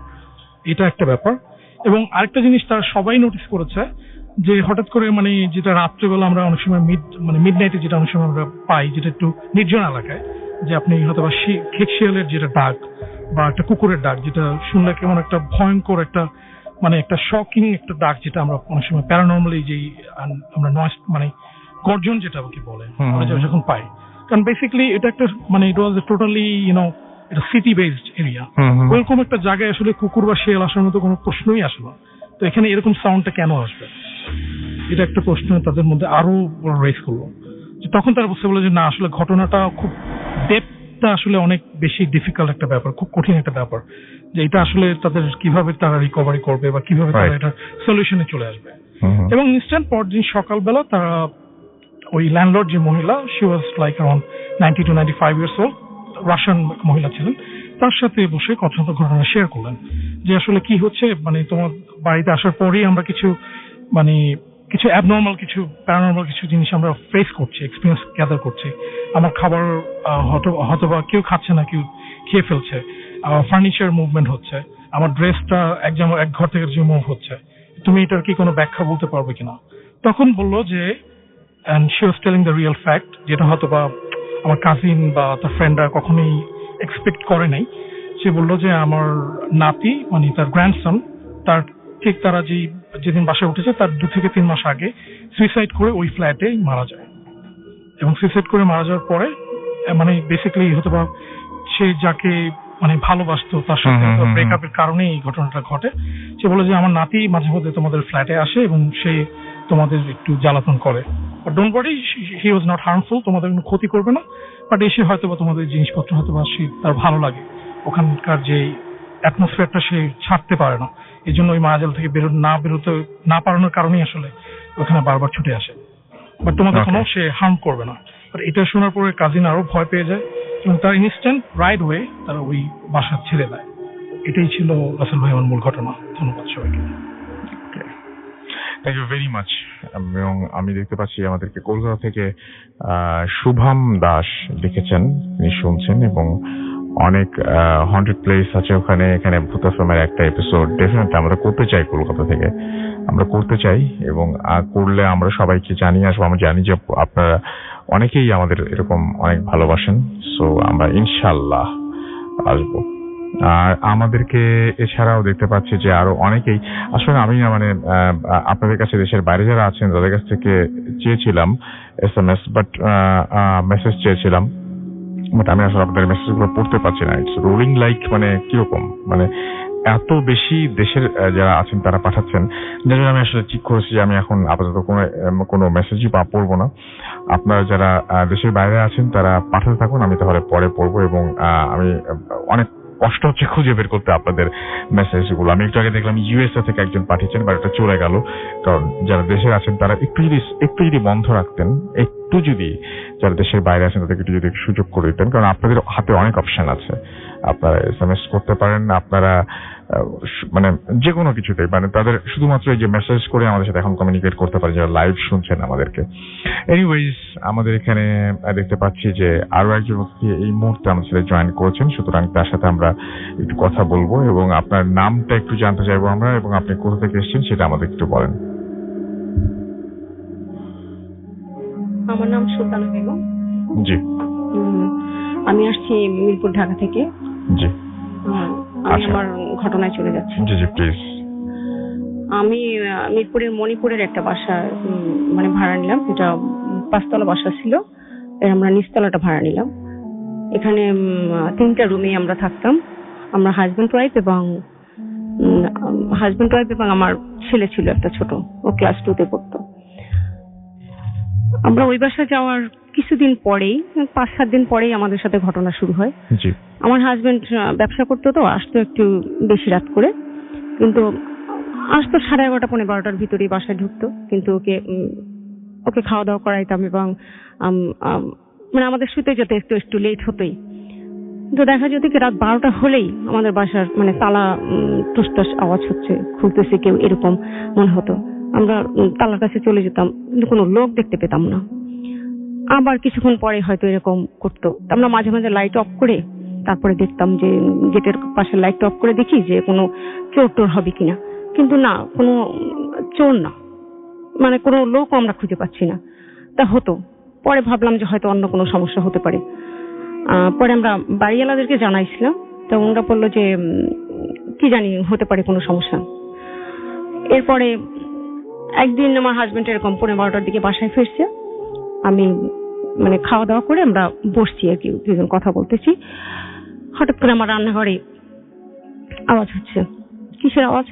Speaker 3: এটা একটা ব্যাপার। এবং আরেকটা জিনিস তারা সবাই নোটিস করেছে যে হঠাৎ করে মানে যেটা রাত্রেবেলা আমরা অনেক সময় মিড নাইটে যেটা অনেক সময় আমরা পাই, যেটা একটু নির্জন এলাকায়, যে আপনি হয়তো বা খেকশিয়ালের যেটা ডাক বা একটা কুকুরের ডাক, যেটা শুনলে কেমন একটা ভয়ঙ্কর একটা মানে একটা শকিং একটা ডাক, যেটা আমরা অনেক সময় প্যারানর্মালি যেই আমরা নয়েজ মানে গর্জন যেটা কি বলে আমরা যখন পাই। কারণ বেসিক্যালি এটা একটা মানে ইট ওয়াজ টোটালি এটা সিটি বেসড এরিয়া। ওরকম একটা জায়গায় আসলে কুকুর বা শিয়াল আসার মতো কোনো প্রশ্নই আসে না। তো এখানে এরকম সাউন্ডটা কেন আসবে, এটা একটা প্রশ্ন তাদের মধ্যে আরো রেজ করলো। তখন তারা বুঝতে পারলো যে না, আসলে ঘটনাটা খুব ডেপথটা আসলে অনেক বেশি ডিফিকাল্ট একটা ব্যাপার, খুব কঠিন একটা ব্যাপার, যে এটা আসলে তাদের কিভাবে তারা রিকভারি করবে বা কিভাবে তারা এটা সলিউশনে চলে আসবে। এবং ইনস্ট্যান্ট পরদিন সকালবেলা তারা ওই ল্যান্ডলর্ড যে মহিলা, she was like around 90 to 95 years old, Russian মহিলা ছিলেন, তার সাথে বসে ঘটনা শেয়ার করলেন যে আসলে কি হচ্ছে, মানে তোমার বাড়িতে আসার পরেই আমরা কিছু অ্যাবনর্মাল, কিছু প্যারানর্মাল কিছু জিনিস আমরা ফেস করছি, এক্সপিরিয়েন্স গ্যাদার করছি। আমার খাবার হয়তো বা কেউ খাচ্ছে না, কেউ খেয়ে ফেলছে, ফার্নিচার মুভমেন্ট হচ্ছে, আমার ড্রেসটা এক ঘর থেকে যে মুভ হচ্ছে, তুমি এটার কি কোনো ব্যাখ্যা বলতে পারবে কিনা। তখন বললো যে and she was telling the real fact, যেটা হয়তো বা আমার কাজিন বা তার ফ্রেন্ডরা কখনোই এক্সপেক্ট করে নাই। সে বললো যে আমার নাতি মানে তার গ্র্যান্ডসন, তার ঠিক তারা যেদিন বাসায় উঠেছে তার 2 থেকে 3 মাস আগে সুইসাইড করে ওই ফ্ল্যাটে মারা যায়। এবং সুইসাইড করে মারা যাওয়ার পরে মানে বেসিক্যালি হয়তো বা সে যাকে মানে ভালোবাসতো তার সাথে ব্রেকআপের কারণে এই ঘটনাটা ঘটে। সে বলে যে আমার নাতি মাঝে মধ্যে তোমাদের ফ্ল্যাটে আসে এবং সে তোমাদের একটু জ্বালাতন করে, don't worry, he was not harmful, তোমাদের কোনো ক্ষতি করবে না, বাট এসে হয়তো বা তোমাদের জিনিসপত্র হয়তো বা তার ভালো লাগে, ওখানকার যে অ্যাটমসফিয়ারটা সে ছাড়তে পারে না, এই জন্য ওই মায়াজাল থেকে বেরোতে না পারানোর কারণেই আসলে ওখানে বারবার ছুটে আসে, বাট তোমাদের কোনো সে হার্ম করবে না। এটা শোনার পরে কাজিন আরো ভয় পেয়ে যায় এবং তার ইনস্ট্যান্ট রাইট ওয়ে তারা ওই বাসা ছেড়ে দেয়। এটাই ছিল রাসেল ভাই আমার মূল ঘটনা। ধন্যবাদ সবাইকে।
Speaker 2: Thank you very much. এবং আমি দেখতে পাচ্ছি আমাদেরকে কলকাতা থেকে শুভম দাস লিখেছেন, তিনি শুনছেন এবং অনেক হন্টেড প্লেস আছে ওখানে। এখানে ভূত আশ্রমের একটা এপিসোড ডেফিনেটলি আমরা করতে চাই কলকাতা থেকে, আমরা করতে চাই, এবং করলে আমরা সবাইকে জানিয়ে আসবো। আমরা জানি যে আপনারা অনেকেই আমাদের এরকম অনেক ভালোবাসেন, সো আমরা ইনশাল্লাহ আসবো। আর আমাদেরকে এছাড়াও দেখতে পাচ্ছি যে আরো অনেকেই, আসলে আমি মানে আপনাদের কাছে দেশের বাইরে যারা আছেন তাদের কাছ থেকে চেয়েছিলাম SMS, বাট মেসেজ চেয়েছিলাম, বাট আমি আসলে আপনাদের মেসেজগুলো পড়তে পারছি না। ইটস রোলিং লাইক, মানে কিরকম, মানে এত বেশি দেশের যারা আছেন তারা পাঠাচ্ছেন, যার জন্য আমি আসলে ঠিক করেছি যে আমি এখন আপাতত কোনো মেসেজই পড়বো না। আপনারা যারা দেশের বাইরে আছেন তারা পাঠাতে থাকুন, আমি তাহলে পরে পড়বো। এবং আমি অনেক কষ্ট হচ্ছে খুঁজে বের করতে আপনাদের মেসেজগুলো। আমি একটু আগে দেখলাম USA থেকে একজন পাঠিয়েছেন, বাট এটা চলে গেল। কারণ যারা দেশে আছেন তারা একটু যদি বন্ধ রাখতেন, একটু যদি যারা দেশের বাইরে আছেন তাদেরকে যদি সুযোগ করে দিতেন, কারণ আপনাদের হাতে অনেক অপশন আছে। আপনারা SMS করতে পারেন, আপনারা মানে যে কোনো কিছুতেই, মানে তাদের শুধুমাত্র এই যে মেসেজ করে আমাদের সাথে এখন কমিউনিকেট করতে পারে যারা লাইভ শুনছেন আমাদেরকে। এনিওয়েজ, আমাদের এখানে দেখতে পাচ্ছি যে আরো একজন অতিথি এই মুহূর্তে আমাদের সাথে জয়েন করেছেন, সুতরাং তার সাথে আমরা একটু কথা বলবো এবং আপনার নামটা একটু জানতে চাইবো আমরা, এবং আপনি কোথা থেকে এসেছেন সেটা আমাদের একটু বলেন।
Speaker 6: আমার নাম সুলতানা বেগম।
Speaker 2: জি।
Speaker 6: আমি আসছি মিরপুর, ঢাকা থেকে।
Speaker 2: জি।
Speaker 6: আমি আমার ঘটনায় চলে যাচ্ছি।
Speaker 2: জি জি প্লিজ।
Speaker 6: আমি মিরপুরের মণিপুরের একটা বাসা মানে ভাড়া নিলাম। এটা 5তলা বাসা ছিল, এর আমরা নিচতলাটা ভাড়া নিলাম। এখানে 3টা রুমে আমরা থাকতাম। আমরা হাজবেন্ড ওয়াইফ এবং আমার ছেলে ছিল একটা ছোট, ও ক্লাস 2-তে পড়তো। আমরা ওই বাসা যাওয়ার কিছুদিন পরেই, 5-7 দিন পরেই আমাদের সাথে ঘটনা শুরু হয়।
Speaker 2: জি।
Speaker 6: আমার হাজবেন্ড ব্যবসা করতো, তো আসতো একটু বেশি রাত করে, কিন্তু আসতো 11:30 পৌনে 12টার ভিতরেই বাসায় ঢুকতো। কিন্তু ওকে খাওয়া দাওয়া করাইতাম এবং মানে আমাদের শুতে যেতে একটু লেট হতোই। তো দেখা যেত কি রাত 12টা হলেই আমাদের বাসার মানে তালা টুসটাস আওয়াজ হচ্ছে, খুলতেছে কেউ, এরকম মনে হতো। আমরা তালার কাছে চলে যেতাম, কিন্তু কোনো লোক দেখতে পেতাম না। আবার কিছুক্ষণ পরে হয়তো এরকম করতো। আমরা মাঝে মাঝে লাইট অফ করে তারপরে দেখতাম যে গেটের পাশে লাইট অফ করে দেখি যে কোনো চোর টোর হবে কিনা, কিন্তু না, কোনো চোর না, মানে কোনো লোক আমরা খুঁজে পাচ্ছি না। তা হতো। পরে ভাবলাম যে হয়তো অন্য কোনো সমস্যা হতে পারে। পরে আমরা বাড়িওয়ালাদেরকে জানাইছিলাম, তো ওনারা বললো যে কি জানি, হতে পারে কোনো সমস্যা। এরপরে একদিন আমার হাজবেন্ড এরকম 12:15টার দিকে বাসায় ফিরছে। আমি মানে খাওয়া দাওয়া করে আমরা বসছি আর কি, দুজন কথা বলতেছি। হঠাৎ করে আমার রান্নাঘরে আওয়াজ হচ্ছে। কিসের আওয়াজ?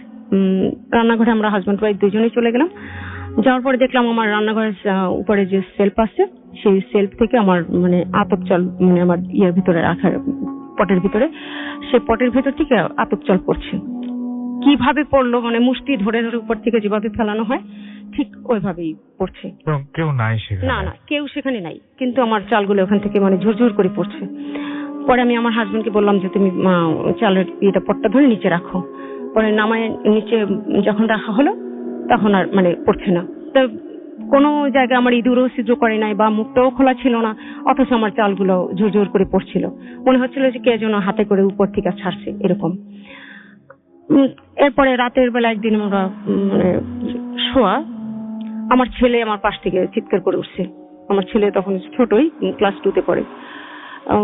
Speaker 6: রান্নাঘরে আমরা হাজবেন্ড ওয়াইফ দুজনেই চলে গেলাম। যাওয়ার পরে দেখলাম আমার রান্নাঘরের উপরে যে সেলফ আছে, সেই সেলফ থেকে আমার মানে আতপ চাল, মানে আমার ইয়ের ভিতরে রাখার পটের ভিতরে, সে পটের ভিতর থেকে আতপ চাল পড়ছে। কিভাবে পড়লো, মানে মুষ্টি ধরে ধরে উপর থেকে যেভাবে ফেলানো হয় ঠিক ওইভাবেই পড়ছে।
Speaker 2: কেউ নাই সেখানে?
Speaker 6: না, কেউ সেখানে নাই, কিন্তু আমার চালগুলো ওখান থেকে মানে ঝুরঝুর করে পড়ছে। পরে আমি আমার হাজবেন্ডকে বললাম যে তুমি চালের এটা পটটা ধরে নিচে রাখো। পরে নামায় নিচে যখন রাখা হলো তখন আর মানে পড়ছে না। তো কোনো জায়গায় আমার ইঁদুরও ছিদ্র করে নাই বা মুখটাও খোলা ছিল না, অথচ আমার চালগুলো ঝুরঝুর করে পড়ছিল। মনে হচ্ছিল যে কে যেন হাতে করে উপর থেকে ছাড়ছে, এরকম। এরপরে রাতের বেলা একদিন আমরা মানে শোয়া, আমার ছেলে আমার পাশ থেকে চিৎকার করে উঠছে। আমার ছেলে তখন ছোটই, ক্লাস 2-তে পড়ে। ও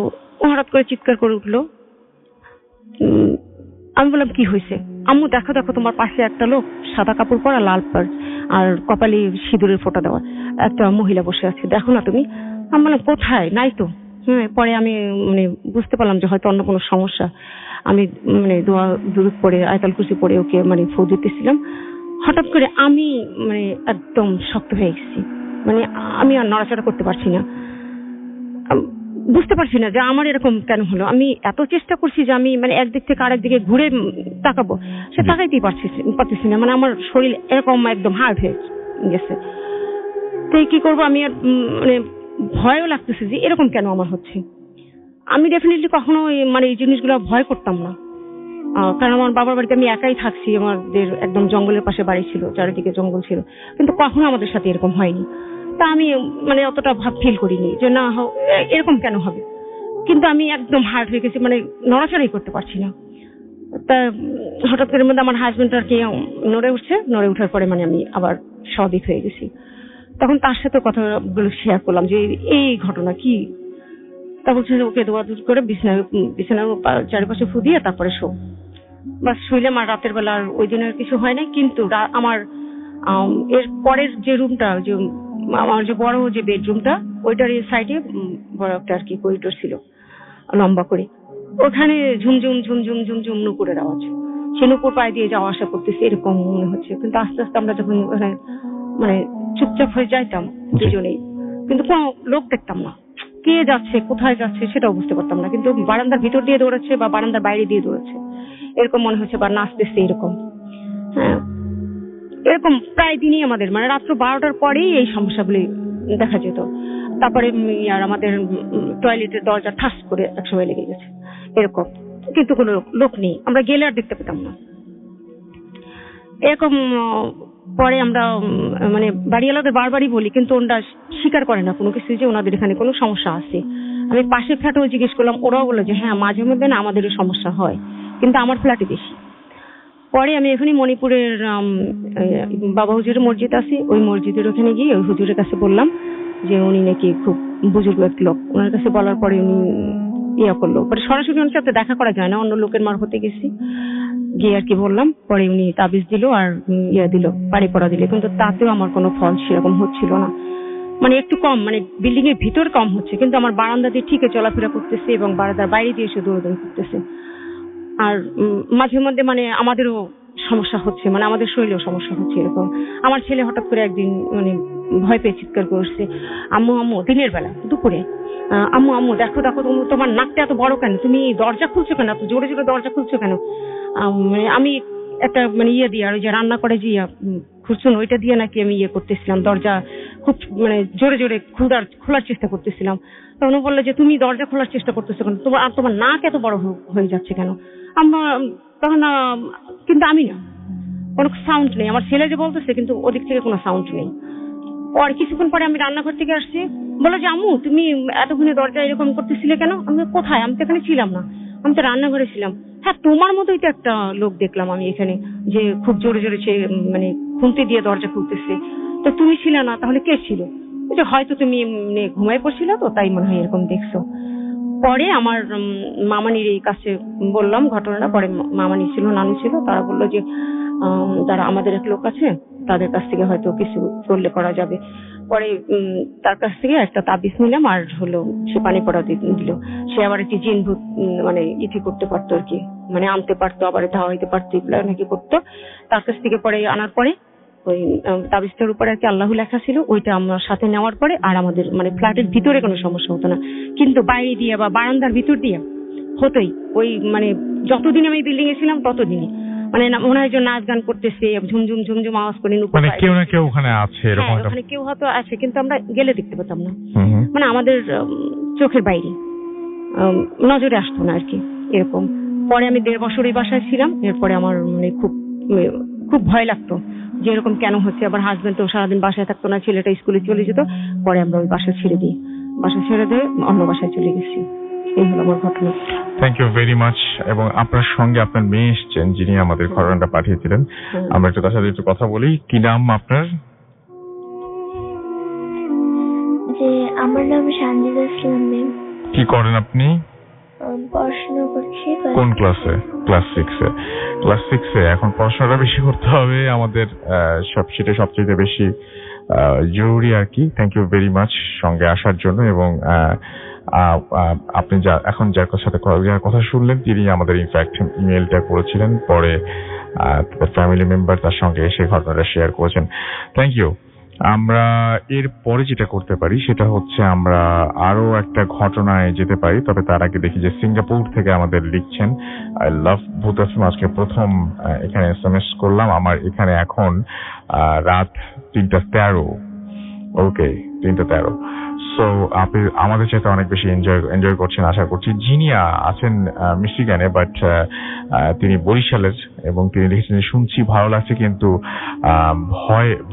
Speaker 6: হঠাৎ করে চিৎকার করে উঠলো। আমি বললাম কি হয়েছে? আম্মু দেখো দেখো, তোমার পাশে একটা লোক, সাদা কাপড় পরা, লাল পাড় আর কপালে সিঁদুরের ফোঁটা দেওয়া একটা মহিলা বসে আছে, দেখো না তুমি। আমি বললাম কোথায়? নাই তো। পরে আমি মানে বুঝতে পারলাম যে হয়তো অন্য কোনো সমস্যা। আমি মানে দোয়া দুরূদ পড়ে, আয়াতুল কুরসি পড়ে ওকে মানে ফু দিতেছিলাম। হঠাৎ করে আমি মানে একদম শক্ত হয়ে গেছি, মানে আমি আর নড়াচড়া করতে পারছি না। বুঝতে পারছি না যে আমার এরকম কেন হলো। আমি এত চেষ্টা করছি যে আমি মানে একদিক থেকে আরেক দিকে ঘুরে তাকাবো, সে তাকাইতেই পারতেছি না। মানে আমার শরীর এরকম একদম হার্ড হয়ে গেছে। তো কি করবো, আমি আর মানে ভয়ও লাগতেছে যে এরকম কেন আমার হচ্ছে। আমি ডেফিনেটলি কখনো মানে এই জিনিসগুলো ভয় করতাম না, কারণ আমার বাবার বাড়িতে আমি একাই থাকছি। আমাদের একদম জঙ্গলের পাশে বাড়ি ছিল, চারিদিকে জঙ্গল ছিল, কিন্তু কখনো আমাদের সাথে এরকম হয়নি। তা আমি মানে অতটা ভাব ফিল করিনি যে না এরকম কেন হবে। কিন্তু আমি একদম হার্ট হয়ে গেছি, মানে নড়াচড়াই করতে পারছি না। তা হঠাৎ করে মধ্যে আমার হাজবেন্ড আর কি নড়ে ওঠার পরে মানে আমি আবার স্বাভাবিক হয়ে গেছি। তখন তার সাথে কথাগুলো শেয়ার করলাম যে এই ঘটনা কি। তা বলছে যে ওকে দৌড়াদৌড়ি করে বিছানার চারিপাশে ফু দিয়ে তারপরে শো। বাস শুইলাম, আর রাতের বেলা আর ওই দিনের কিছু হয় নাই। কিন্তু আমার এর পরের যে রুমটা, যে আমার যে বড় যে বেডরুমটা, ওইটার সাইডে বড় একটা আর কি করিডোর ছিল লম্বা করে, ওখানে ঝুমঝুম ঝুমঝুম ঝুমঝুম নুপুরের আওয়াজ। সে নুপুর পায়ে দিয়ে যাওয়া আসা করতেছে এরকম মনে হচ্ছে। কিন্তু আস্তে আস্তে আমরা যখন ওখানে মানে চুপচাপ হয়ে যাইতাম দুজনেই, কিন্তু কোনো লোক দেখতাম না, কে যাচ্ছে কোথায় যাচ্ছে সেটাও বুঝতে পারতাম না। কিন্তু বারান্দার ভিতর দিয়ে দৌড়াচ্ছে বা বারান্দার বাইরে দিয়ে দৌড়াচ্ছে এরকম মনে হচ্ছে, বা নাচতেছে এরকম। হ্যাঁ, এরকম প্রায় দিনই আমাদের মানে রাত্র 12টার পরেই এই সমস্যাগুলি দেখা যেত। তারপরে আর আমাদের টয়লেটের দরজা ঠাস করে একসময় লেগে গেছে এরকম, কিন্তু কোনো লোক নেই, আমরা গেলে আর দেখতে পেতাম না এরকম। পরে আমরা মানে বাড়িওয়ালাদের বারবারই বলি, কিন্তু ওনারা স্বীকার করে না কোনো কিছু যে ওনাদের এখানে কোনো সমস্যা আছে। আমি পাশের ফ্ল্যাটেও জিজ্ঞেস করলাম, ওরাও বলে যে হ্যাঁ মাঝে মধ্যে না আমাদেরও সমস্যা হয়, কিন্তু আমার ফ্ল্যাটে বেশি। পরে আমি এখানে মণিপুরের বাবা হুজুরের মসজিদ আছে, ওই মসজিদের ওখানে গিয়ে ওই হুজুরের কাছে বললাম যে উনি নাকি খুব বুজুর্গ এক লোক। ওনার কাছে বলার পরে উনি ইয়া করলো, পরে সরাসরি ওনার সাথে দেখা করা যায় না, অন্য লোকের মারফতে গেছি, গিয়ে আর কি বললাম। পরে উনি তাবিজ দিল আর ইয়া দিল, পানি পড়া দিল, কিন্তু তাতেও আমার কোনো ফল সেরকম হচ্ছিল না। মানে একটু কম, মানে বিল্ডিং এর ভিতর কম হচ্ছে, কিন্তু আমার বারান্দা দিয়ে ঠিকই চলাফেরা করতেছে এবং বারান্দার বাইরে দিয়ে এসে দৌড়াদৌড়ি করতেছে। আর মাঝে মধ্যে মানে আমাদেরও সমস্যা হচ্ছে, মানে আমাদের শরীরেও সমস্যা হচ্ছে এরকম। আমার ছেলে হঠাৎ করে একদিন মানে ভয় পেয়ে চিৎকার করছে, আম্মু আম্মু, দিনের বেলা দুপুরে, আম্মু আম্মু দেখো দেখো তোমার নাকটা এত বড় কেন, তুমি দরজা খুলছো কেন, এত জোরে জোরে দরজা খুলছো কেন। মানে আমি একটা মানে ইয়ে দিয়ে, আর ওই যে রান্না করে যে খুঁজছেন ওইটা দিয়ে নাকি আমি ইয়ে করতেছিলাম, দরজা খুব মানে জোরে জোরে খোলার চেষ্টা করতেছিলাম। তখন বললো যে তুমি দরজা খোলার চেষ্টা করতেছো কেন, তোমার নাক এত বড় হয়ে যাচ্ছে কেন। তখন কিন্তু আমি না, কোনো সাউন্ড নেই, আমার ছেলে যে বলতেছে কিন্তু ওদিক থেকে কোনো সাউন্ড নেই। পরে কিছুক্ষণ পরে আমি রান্নাঘর থেকে আসছি, বলো যে আম্মু তুমি এতক্ষণে দরজা এরকম করতেছিলে কেন। আমি কোথায়, আমি তো এখানে ছিলাম না, আমি তো রান্নাঘরে ছিলাম। হ্যাঁ তোমার মতোই তো একটা লোক দেখলাম আমি এখানে, যে খুব জোরে জোরে সে মানে খুন্তি দিয়ে দরজা খুলতেছে। তো তুমি ছিলে না, তাহলে কে ছিল? যে হয়তো তুমি ঘুমাই পড়ছিল তো তাই মনে হয় এরকম দেখছো। পরে আমার মামানির এই কাছে বললাম ঘটনাটা। পরে মামানি ছিল, নানু ছিল, তারা বললো যে তারা আমাদের এক লোক আছে, তাদের কাছ থেকে হয়তো কিছু করলে করা যাবে। পরে তার কাছ থেকে একটা তাবিজ নিলাম, আর হলো সে পানি পড়া দিল। সে আবার একটি জিন ভূত মানে ইতি করতে পারতো আর কি, মানে আনতে পারতো, আবার ধাওয়াইতে পারতো, এগুলো নাকি করতো। তার কাছ থেকে পরে আনার পরে ওই তাবিজটার উপরে আর কি আল্লাহ লেখা ছিল, ওইটা আমার সাথে নেওয়ার পরে আর আমাদের মানে ফ্ল্যাটের ভিতরে কোনো সমস্যা হতো না, কিন্তু বাইরে দিয়ে বা বারান্দার ভিতর দিয়ে হতোই। ওই মানে যতদিন আমি বিল্ডিং এ ছিলাম ততদিনই মানে মনে হয় যে নাচ গান করতেছে, ঝুমঝুম ঝুমঝুম আওয়াজ করে,
Speaker 2: মানে কেউ না কেউ ওখানে আছে এরকম।
Speaker 6: ওখানে কেউ হয়তো আছে, কিন্তু আমরা গেলে দেখতে পেতাম না, মানে আমাদের চোখের বাইরে নজরে আসতো না আর কি এরকম। পরে আমি 1.5 বছর এই বাসায় ছিলাম, এরপরে আমার মানে খুব ভয় লাগতো যে এরকম কেন হচ্ছে। আবার হাজবেন্ড তো সারাদিন বাসায় থাকতো না, ছেলেটা স্কুলে চলে যেত। পরে আমরা ওই বাসা ছেড়ে দিয়ে অন্য বাসায় চলে গেছি। এই হলো আমার ঘটনা।
Speaker 2: Thank you very much. এবং আপনার সঙ্গে আপনার মেয়ে এসছেন, যিনি আমাদের ঘটনাটা পাঠিয়েছিলেন। আমরা একটু তার সাথে একটু কথা বলি। কি নাম আপনার?
Speaker 7: যে আমার নাম সানজিদা ইসলাম ম্যাম।
Speaker 2: কি করেন আপনি?
Speaker 7: পড়াশোনা করছি।
Speaker 2: কোন ক্লাসে? ক্লাস 6-এ। ক্লাস 6-এ এখন পড়াশোনাটা বেশি করতে হবে আমাদের, সেটা সবচেয়ে বেশি জরুরি আর কি। থ্যাংক ইউ ভেরি মাচ সঙ্গে আসার জন্য। এবং আপনি এখন যার সাথে কথা শুনলেন তিনি আমাদের ইনফ্যাক্ট ইমেলটা করেছিলেন, পরে তার ফ্যামিলি মেম্বার তার সঙ্গে এসে ঘটনাটা শেয়ার করেছেন। Thank you. আমরা এর পরে যেটা করতে পারি সেটা হচ্ছে আমরা আরো একটা ঘটনায় যেতে পারি, তবে তার আগে দেখি যে সিঙ্গাপুর থেকে আমাদের লিখছেন আই লাভ ভূত এফএম। আজকে প্রথম এখানে এসএমএস করলাম। আমার এখানে এখন রাত 3:13। ওকে, 3:13। সো আপনি আমাদের সাথে অনেক বেশি এনজয় করছেন আশা করছি। জিনিয়া আছেন মিশিগানে, বাট তিনি বরিশালের, এবং তিনি লিখেছেন শুনছি ভালো লাগছে, কিন্তু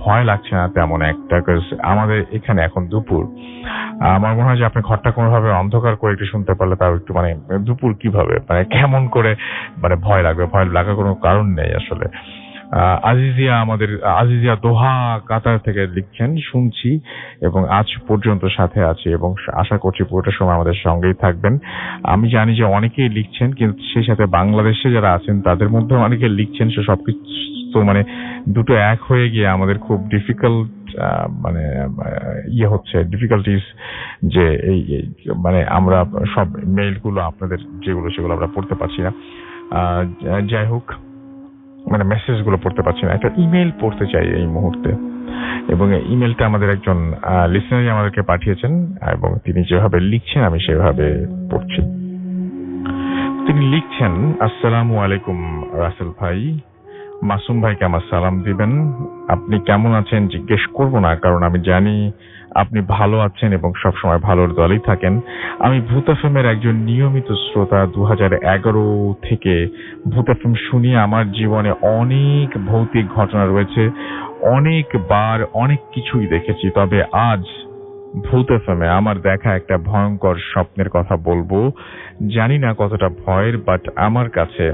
Speaker 2: ভয় লাগছে না তেমন একটা, আমাদের এখানে এখন দুপুর। আমার মনে হয় যে আপনি ঘরটা কোনোভাবে অন্ধকার করে একটু শুনতে পারলে তাও একটু, মানে দুপুর কিভাবে, মানে কেমন করে, মানে ভয় লাগার কোনো কারণ নেই আসলে। আজিজিয়া দোহা কাতার থেকে লিখছেন শুনছি এবং আজ পর্যন্ত সাথে আছি, এবং আশা করছি পুরোটা সময় আমাদের সঙ্গেই থাকবেন। আমি জানি যে অনেকেই লিখছেন, কিন্তু সেই সাথে বাংলাদেশে যারা আছেন তাদের মধ্যে অনেকে লিখছেন, সে সবকিছু তো মানে দুটো এক হয়ে গিয়ে আমাদের খুব ডিফিকাল্ট, মানে হচ্ছে ডিফিকাল্টিস, যে এই মানে আমরা সব মেইলগুলো আপনাদের সেগুলো আমরা পড়তে পারছি না। যাই হোক, মানে মেসেজগুলো পড়তে পারছি না। একটা ইমেল পড়তে চাই এই মুহূর্তে, এবং ইমেলটা আমাদের একজন লিসেনারই আমাদেরকে পাঠিয়েছেন, এবং তিনি যেভাবে লিখছেন আমি সেভাবে পড়ছি। তিনি লিখছেন, আসসালামু আলাইকুম রাসেল ভাই, মাসুম ভাইকে আমার সালাম দিবেন। আপনি কেমন আছেন জিজ্ঞেস করব না, কারণ আমি জানি আপনি ভালো আছেন এবং সবসময় ভালোর দলেই থাকেন। আমি ভূত এফএমের একজন নিয়মিত শ্রোতা। 2011 থেকে ভূত এফএম শুনি। আমার জীবনে অনেক ভৌতিক ঘটনা রয়েছে, অনেকবার অনেক কিছুই দেখেছি। তবে আজ ভূত এফএমে আমার দেখা একটা ভয়ঙ্কর স্বপ্নের কথা বলবো। জানি না কতটা ভয়ের, বাট আমার কাছে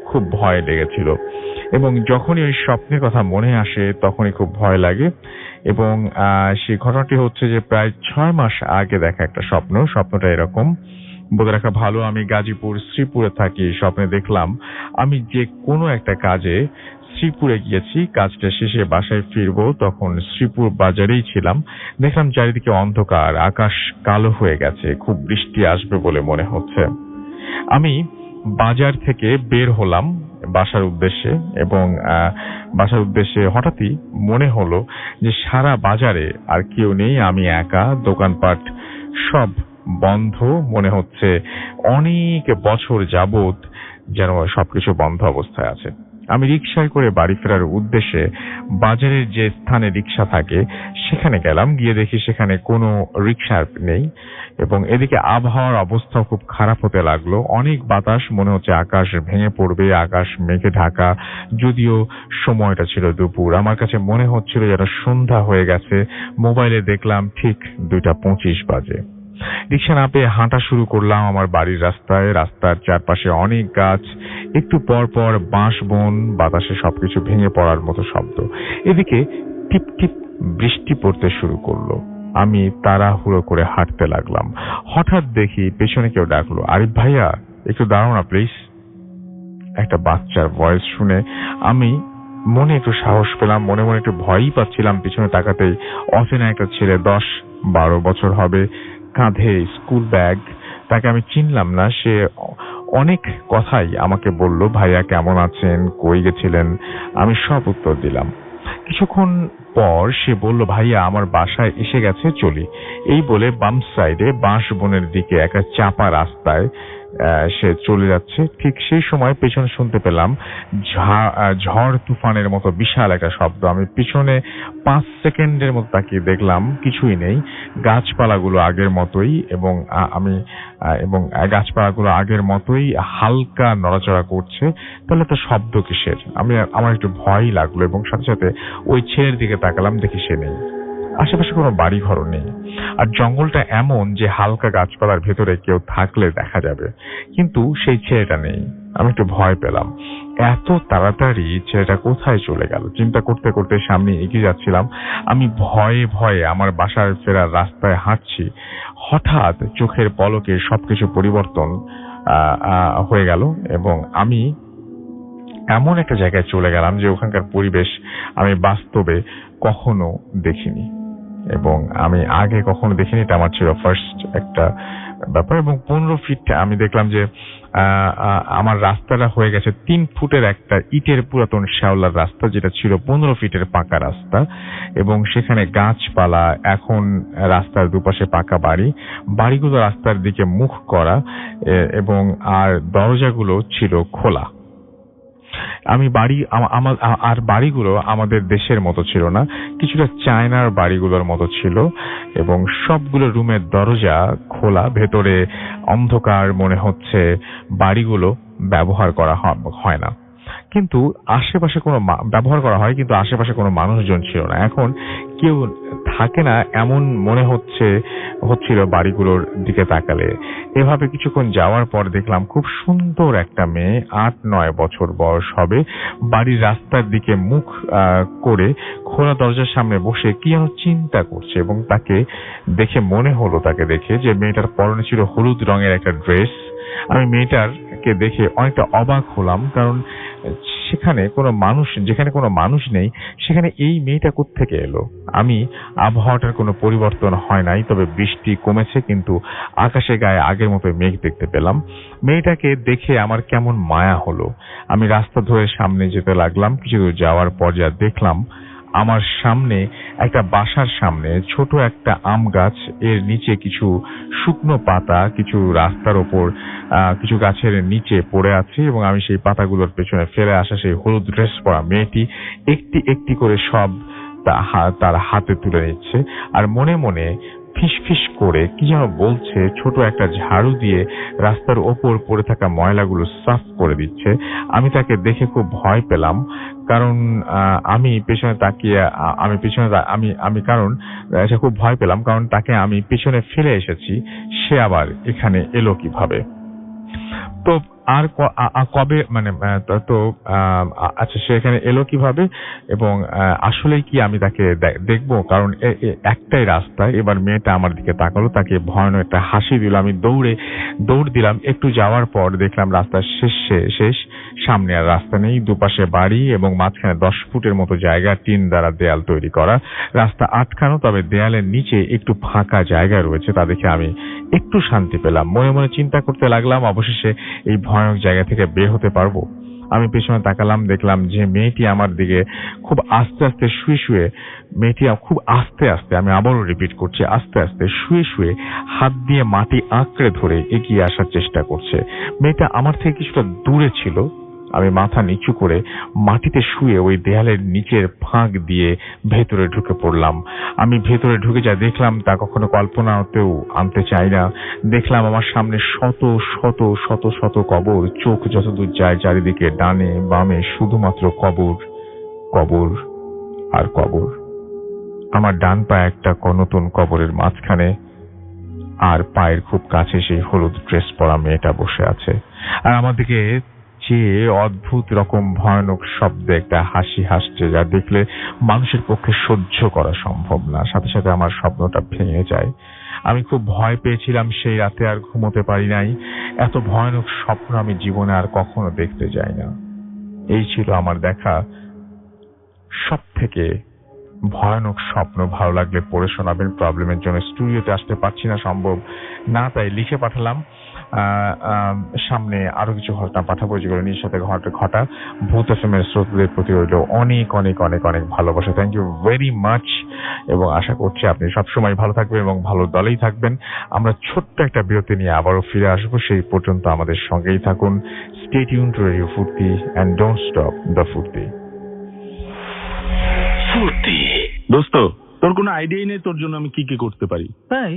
Speaker 2: খুব ভয় লেগেছিল, এবং যখনই ওই স্বপ্নের কথা মনে আসে তখনই খুব ভয় লাগে। এবং সেই ঘটনাটি হচ্ছে যে প্রায় 6 মাস আগে দেখা একটা স্বপ্নটা এরকম, বলে রাখা ভালো, আমি গাজীপুর শ্রীপুরে থাকি। স্বপ্নে দেখলাম আমি যে কোনো একটা কাজে শ্রীপুরে গিয়েছি, কাজটা শেষে বাসায় ফিরবো, তখন শ্রীপুর বাজারেই ছিলাম। দেখলাম চারিদিকে অন্ধকার, আকাশ কালো হয়ে গেছে, খুব বৃষ্টি আসবে বলে মনে হচ্ছে। আমি বাজার থেকে বের হলাম বাসার উদ্দেশ্যে, এবং বাসার উদ্দেশ্যে হঠাৎই মনে হলো যে সারা বাজারে আর কেউ নেই, আমি একা, দোকানপাট সব বন্ধ, মনে হচ্ছে অনেক বছর যাবত যেন সবকিছু বন্ধ অবস্থায় আছে। আমি রিকশায় করে বাড়ি ফেরার উদ্দেশ্যে বাজারের যে স্থানে রিকশা থাকে সেখানে গেলাম। গিয়ে দেখি সেখানে কোনো রিকশা নেই, এবং এদিকে আবহাওয়ার অবস্থা খুব খারাপ হতে লাগলো। অনেক বাতাস, মনে হচ্ছে আকাশ ভেঙে পড়বে, আকাশ মেঘে ঢাকা। যদিও সময়টা ছিল দুপুর, আমার কাছে মনে হচ্ছিল যেন সন্ধ্যা হয়ে গেছে। মোবাইলে দেখলাম ঠিক 2:25 বাজে। রিকশা না পেয়ে হাঁটা শুরু করলাম আমার বাড়ির রাস্তায়। রাস্তার চারপাশে অনেক গাছ, একটু পর পর বাঁশ বন, বাতাসে সবকিছু ভেঙে পড়ার মতো শব্দ। এদিকে টিপ টিপ বৃষ্টি পড়তে শুরু করলো। আমি তাড়াহুড়ো করে হাঁটতে লাগলাম। হঠাৎ দেখি পেছনে কেউ ডাকলো, আরিফ ভাইয়া একটু দাঁড়াও না প্লিজ। একটা বাচ্চার ভয়েস শুনে আমি মনে একটু সাহস পেলাম, মনে মনে একটু ভয়ই পাচ্ছিলাম। পিছনে তাকাতেই অচেনা একটা ছেলে, 10-12 বছর হবে, কাঁধে স্কুল ব্যাগ। তাকে আমি চিনলাম না। সে অনেক কথাই আমাকে বলল, ভাইয়া কেমন আছেন, কই গেছিলেন। আমি সব উত্তর দিলাম। কিছুক্ষণ পর সে বলল, ভাইয়া আমার বাসায় এসে গেছে, চলি। এই বলে বাম সাইডে বাঁশ বনের দিকে একটা চাপা রাস্তায় সে চলে যাচ্ছে। ঠিক সেই সময় পেছনে শুনতে পেলাম ঝড় তুফানের মতো বিশাল একটা শব্দ। আমি পিছনে 5 সেকেন্ডের মতো তাকিয়ে দেখলাম কিছুই নেই, গাছপালাগুলো আগের মতোই, এবং গাছপালাগুলো আগের মতোই হালকা নড়াচড়া করছে। তাহলে তো শব্দ কিসের? আমার একটু ভয়ই লাগলো, এবং সাথে সাথে ওই ছেলের দিকে তাকালাম, দেখি সে নেই। আশেপাশে কোনো বাড়ি ঘরও নেই, আর জঙ্গলটা এমন যে হালকা গাছপালার ভেতরে কেউ থাকলে দেখা যাবে, কিন্তু সেই ছেলেটা নেই। আমি একটু ভয় পেলাম, এত তাড়াতাড়ি ছেলেটা কোথায় চলে গেল। চিন্তা করতে করতে সামনে এগিয়ে যাচ্ছিলাম। আমি ভয়ে ভয়ে আমার বাসার ফেরার রাস্তায় হাঁটছি। হঠাৎ চোখের পলকে সবকিছু পরিবর্তন হয়ে গেল, এবং আমি এমন একটা জায়গায় চলে গেলাম যে ওখানকার পরিবেশ আমি বাস্তবে কখনো দেখিনি, এবং আমি আগে কখনো দেখিনি। এটা আমার ছিল ফার্স্ট একটা ব্যাপার। এবং 15 ফিট আমি দেখলাম যে আমার রাস্তাটা হয়ে গেছে 3 ফুটের একটা ইটের পুরাতন শ্যাওলার রাস্তা, যেটা ছিল 15 ফিটের পাকা রাস্তা, এবং সেখানে গাছপালা। এখন রাস্তার দুপাশে পাকা বাড়িগুলো রাস্তার দিকে মুখ করা, এবং আর দরজাগুলো ছিল খোলা। আমি আমার আর বাড়িগুলো আমাদের দেশের মতো ছিল না, কিছুটা চায়নার বাড়িগুলোর মতো ছিল এবং সবগুলো রুমের দরজা খোলা, ভেতরে অন্ধকার, মনে হচ্ছে বাড়িগুলো ব্যবহার করা হয় না, কিন্তু আশেপাশে কোনো ব্যবহার করা হয় কিন্তু আশেপাশে কোনো মানুষজন ছিল না। এখন কেউ থাকে না এমন মনে হচ্ছিল বাড়িগুলোর দিকে তাকালে। এভাবে কিছুক্ষণ যাওয়ার পর দেখলাম খুব সুন্দর একটা মেয়ে, 8-9 বছর বয়স হবে, বাড়ির রাস্তার দিকে মুখ করে খোলা দরজার সামনে বসে কি যেন চিন্তা করছে এবং তাকে দেখে মনে হলো, তাকে দেখে যে মেয়েটার পরনে ছিল হলুদ রঙের একটা ড্রেস। আমি মেয়েটারকে দেখে অনেকটা অবাক হলাম, কারণ যেখানে কোনো মানুষ নেই সেখানে এই মেয়েটা কোত্থেকে এলো। আমি আবহাওয়াটার কোনো পরিবর্তন হয় নাই, তবে বৃষ্টি কমেছে, কিন্তু আকাশে গায়ে আগের মতো মেঘ দেখতে পেলাম। মেয়েটাকে দেখে আমার কেমন মায়া হলো। আমি রাস্তা ধরে সামনে যেতে লাগলাম। কিছু দূর যাওয়ার পর যা দেখলাম, আমার সামনে একটা বাসার সামনে ছোট একটা আম গাছ, এর নিচে কিছু শুকনো পাতা কিছু রাস্তার ওপর কিছু গাছের নিচে পড়ে আছে এবং আমি সেই পাতাগুলোর পেছনে ফেলে আসা সেই হলুদ ড্রেস পরা মেয়েটি একটি একটি করে সব তার হাতে তুলে নিচ্ছে আর মনে মনে ফিসফিস করে কি যেন বলছে। ছোট একটা ঝাড়ু দিয়ে রাস্তার ওপর পড়ে থাকা ময়লাগুলো সাফ করে দিচ্ছে। আমি তাকে দেখে খুব ভয় পেলাম, কারণ আমি পেছনে তাকিয়ে কারণ খুব ভয় পেলাম, কারণ তাকে আমি পেছনে ফেলে এসেছি, সে আবার এখানে এলো কিভাবে। তো আর কবে আচ্ছা, সে এখানে এলো কিভাবে এবং আসলে কি আমি তাকে দেখবো? কারণ একটাই রাস্তা। এবার মেয়েটা আমার দিকে তাকালো, তাকে ভয়ানক একটা হাসি দিল। আমি দৌড় দিলাম। একটু যাওয়ার পর দেখলাম রাস্তার শেষ, সামনে আর রাস্তা নেই, দুপাশে বাড়ি এবং মাঝখানে 10 ফুটের মতো জায়গা, টিন দ্বারা দেয়াল তৈরি করা, রাস্তা আটকানো, তবে দেয়ালের নিচে একটু ফাঁকা জায়গা রয়েছে। তা দেখে আমি একটু শান্তি পেলাম। মনে মনে চিন্তা করতে লাগলাম, অবশেষে এই ভয়ানক জায়গা থেকে বের হতে পারবো। আমি পেছনে তাকালাম, দেখলাম যে মেয়েটি আমার দিকে খুব আস্তে আস্তে শুয়ে মেয়েটি খুব আস্তে আস্তে, আমি আবারও রিপিট করছি, আস্তে আস্তে শুয়ে হাত দিয়ে মাটি আঁকড়ে ধরে এগিয়ে আসার চেষ্টা করছে। মেয়েটা আমার থেকে কিছুটা দূরে ছিল। আমি মাথা নিচু করে মাটিতে শুয়ে ওই দেয়ালের নিচের ফাঁক দিয়ে ভেতরে ঢুকে পড়লাম। আমি ভেতরে ঢুকে যা দেখলাম তা কখনো কল্পনাতেও আনতে চাই না। দেখলাম আমার সামনে শত শত শত শত কবর, চোখ যতদূর যায় চারিদিকে ডানে বামে শুধুমাত্র কবর, কবর আর কবর। আমার ডান পায়ে একটা নতুন কবরের মাঝখানে আর পায়ের খুব কাছে সেই হলুদ ড্রেস পরা মেয়েটা বসে আছে আর আমার দিকে যে অদ্ভুত রকম ভয়ানক শব্দে একটা হাসি হাসছে, যা দেখলে মানুষের পক্ষে সহ্য করা সম্ভব না। সাথে সাথে আমার স্বপ্নটা ভেঙে যায়। আমি খুব ভয় পেয়েছিলাম, সেই রাতে আর ঘুমোতে পারি নাই। এত ভয়ানক স্বপ্ন আমি জীবনে আর কখনো দেখতে যাই না। এই ছিল আমার দেখা সব থেকে ভয়ানক স্বপ্ন। ভালো লাগলে পড়ে শোনাবেন। প্রবলেমের জন্য স্টুডিওতে আসতে পারছি না, সম্ভব না, তাই লিখে পাঠালাম। সামনে আরো কিছু ঘটনা পাঠাবো যেগুলো নিজের সাথে ঘটা। ভূত এফএম এর শ্রোতাদের প্রতি রইল অনেক অনেক অনেক অনেক ভালোবাসা। থ্যাংক ইউ ভেরি মাচ এবং আশা করছি আপনি সবসময় ভালো থাকবেন এবং ভালো দলেই থাকবেন। আমরা ছোট্ট একটা বিরতি নিয়ে আবারও ফিরে আসবো। সেই পর্যন্ত আমাদের সঙ্গেই থাকুন। স্টে টিউন টু রেডিও ফুর্তি এন্ড ডোন্ট স্টপ দ্য ফুর্তি।
Speaker 1: ফুর্তি
Speaker 8: দোস্ত, তোর কোনো আইডিয়াই নেই তোর জন্য আমি কি কি করতে পারি।
Speaker 4: তাই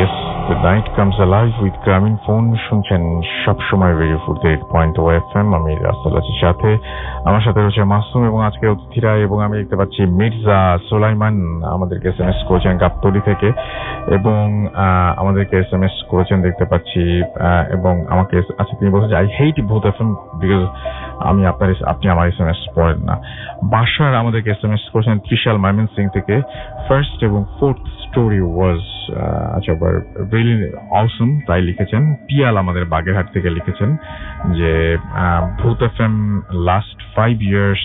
Speaker 2: Yes, the night comes alive with গ্রামীণ ফোন। শুনছেন সবসময় রেডিও ফুর্তি 8.0 FM। আমি রাসেল আছি সাথে, আমার সাথে রয়েছে মাসুম এবং আজকে অতিথিরা। এবং আমি দেখতে পাচ্ছি মির্জা সুলাইমান আমাদেরকে SMS করেছেন গাবতলী থেকে এবং আমাদেরকে SMS করেছেন দেখতে পাচ্ছি। এবং আমাকে আচ্ছা, তিনি বলছেন আই হেট ভূত এফএম বিকজ আপনি আমার SMS পড়েন না। বাসার আমাদেরকে SMS করেছেন ত্রিশাল ময়মনসিং থেকে। ফার্স্ট এবং ফোর্থ স্টোরি ওয়াজ রিয়েলি অসম, তাই লিখেছেন। পিয়াল আমাদের বাগেরহাট থেকে লিখেছেন যে ভূত এফএম লাস্ট 5 years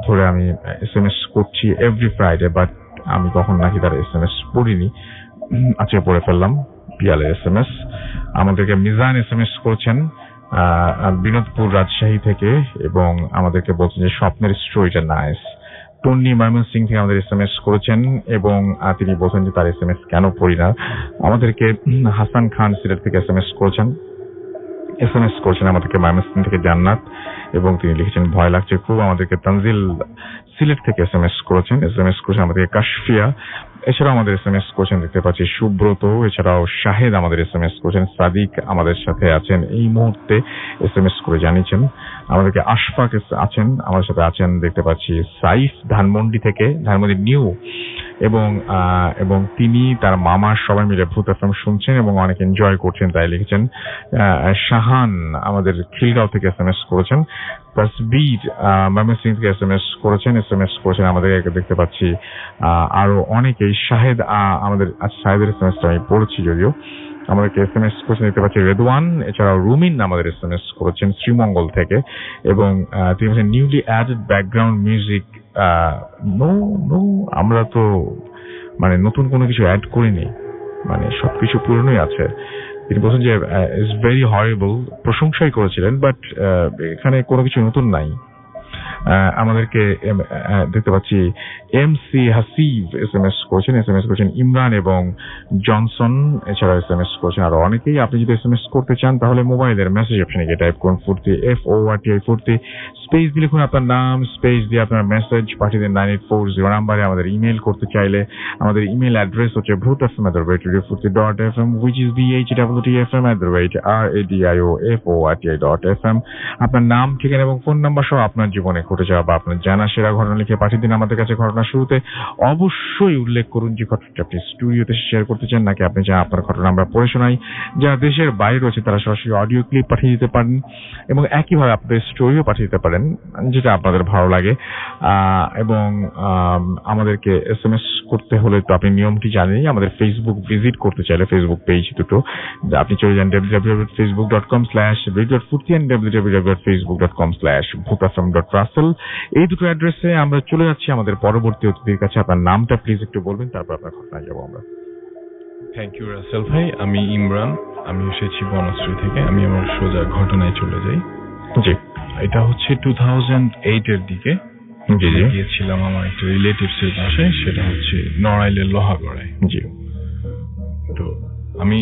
Speaker 2: ধরে আমি SMS করছি এভরি ফ্রাইডে, বাট আমি কখন নাকি তার SMS পড়িনি। আজকে পড়ে ফেললাম পিয়ালের SMS। আমাদেরকে মিজান SMS করেছেন বিনোদপুর রাজশাহী থেকে এবং আমাদেরকে বলছেন যে স্বপ্নের স্টোরিটা নাইস। তন্নি ময়মনসিং থেকে আমাদের SMS করেছেন এবং তিনি বলছেন যে তার SMS কেন পড়ি না। আমাদেরকে হাসান খান সিলেট থেকে SMS করেছেন আমাদেরকে ময়মনসিং থেকে জান্নাত, এবং তিনি লিখেছেন ভয় লাগছে খুব। আমাদেরকে তানজিল সিলেট থেকে SMS করেছেন আমাদেরকে কাশফিয়া। এছাড়াও আমাদের SMS করেছেন দেখতে পাচ্ছি সুব্রত, এছাড়াও শাহেদ আমাদের SMS করেছেন, সাদিক আমাদের সাথে আছেন এই মুহূর্তে SMS করে জানিয়েছেন। আমাদেরকে আশফাক আছেন আমাদের সাথে আছেন দেখতে পাচ্ছি, সাইফ ধানমন্ডি থেকে, ধানমন্ডি নিউ, এবং তিনি তার মামার সবাই মিলে ভূত FM শুনছেন এবং অনেক এনজয় করছেন তাই লিখেছেন। শাহান আমাদের খিলগাঁও থেকে SMS করেছেন। তাসবির ময়মনসিং থেকে SMS করেছেন আমাদের দেখতে পাচ্ছি আরো অনেকেই। শাহেদ আমাদের শাহেদের SMS আমি পড়েছি যদিও। আমাদেরকে SMS করেছেন দেখতে পাচ্ছি রেদওয়ান, এছাড়াও রুমিন আমাদের SMS করেছেন শ্রীমঙ্গল থেকে, এবং তিনি বলছেন newly added background music. No আমরা তো মানে নতুন কোনো কিছু অ্যাড করিনি, মানে সবকিছু পুরনোই আছে। তিনি বলছেন যে ইটস ভেরি হরিবল, প্রশংসাই করেছিলেন, বাট এখানে কোনো কিছু নতুন নাই। আমাদেরকে দেখতে পাচ্ছি MC হাসিব SMS করেছেন ইমরান এবং জনসন, এছাড়া SMS করেছেন আরো অনেকেই। আপনি যদি SMS করতে চান তাহলে মোবাইলের মেসেজ অপশনে গিয়ে টাইপ করুন ফুর্তি, FORTI ফুর্তি, স্পেস দিয়ে লিখুন আপনার নাম, স্পেস দিয়ে আপনার মেসেজ পাঠিয়ে দেন 9840 নাম্বারে। আমাদের ইমেল করতে চাইলে আমাদের ইমেল অ্যাড্রেস হচ্ছে bhutfm@radiofurti.fm, which is BHWTFM@radioforti.fm। আপনার নাম, ঠিকানা এবং ফোন নাম্বার সহ আপনার জীবনে ঘটে যাওয়া বা আপনার জানা সেরা ঘটনা লিখে পাঠিয়ে দিন আমাদের কাছে। ঘটনার শুরুতে অবশ্যই উল্লেখ করুন যে ঘটনাটা আপনি স্টুডিওতে শেয়ার করতে চান নাকি আপনি চান আপনার ঘটনা আমরা পড়ে শোনাই। যারা দেশের বাইরে রয়েছে তারা সরাসরি অডিও ক্লিপ পাঠিয়ে দিতে পারেন এবং একইভাবে আপনাদের স্টোরিও পাঠিয়ে দিতে পারেন যেটা আপনাদের ভালো লাগে। এবং আমাদেরকে SMS করতে হলে তো আপনি নিয়মটি জানেনই। আমাদের ফেসবুক ভিজিট করতে চাইলে ফেসবুক পেজ দুটো আপনি চলে যান www.facebook.com/radio.furti and www.facebook.com/bhutfm.russell। এই দুটো অ্যাড্রেসে আমরা চলে যাচ্ছি আমাদের পরবর্তী অতিথির কাছে। আপনার নামটা প্লিজ একটু বলবেন, তারপর আপনার ঘটনায় যাবো আমরা।
Speaker 9: থ্যাংক ইউ রাসেল ভাই। আমি ইমরান, আমি এসেছি বনশ্রী থেকে। আমি আমার সোজা ঘটনায় চলে যাই।
Speaker 2: জি,
Speaker 9: এটা হচ্ছে 2008 এর দিকে। গিয়েছিলাম আমার একটা রিলেটিভস এর বাসায়, সেটা হচ্ছে নড়াইলের লোহাগড়ায়।
Speaker 2: জি,
Speaker 9: তো আমি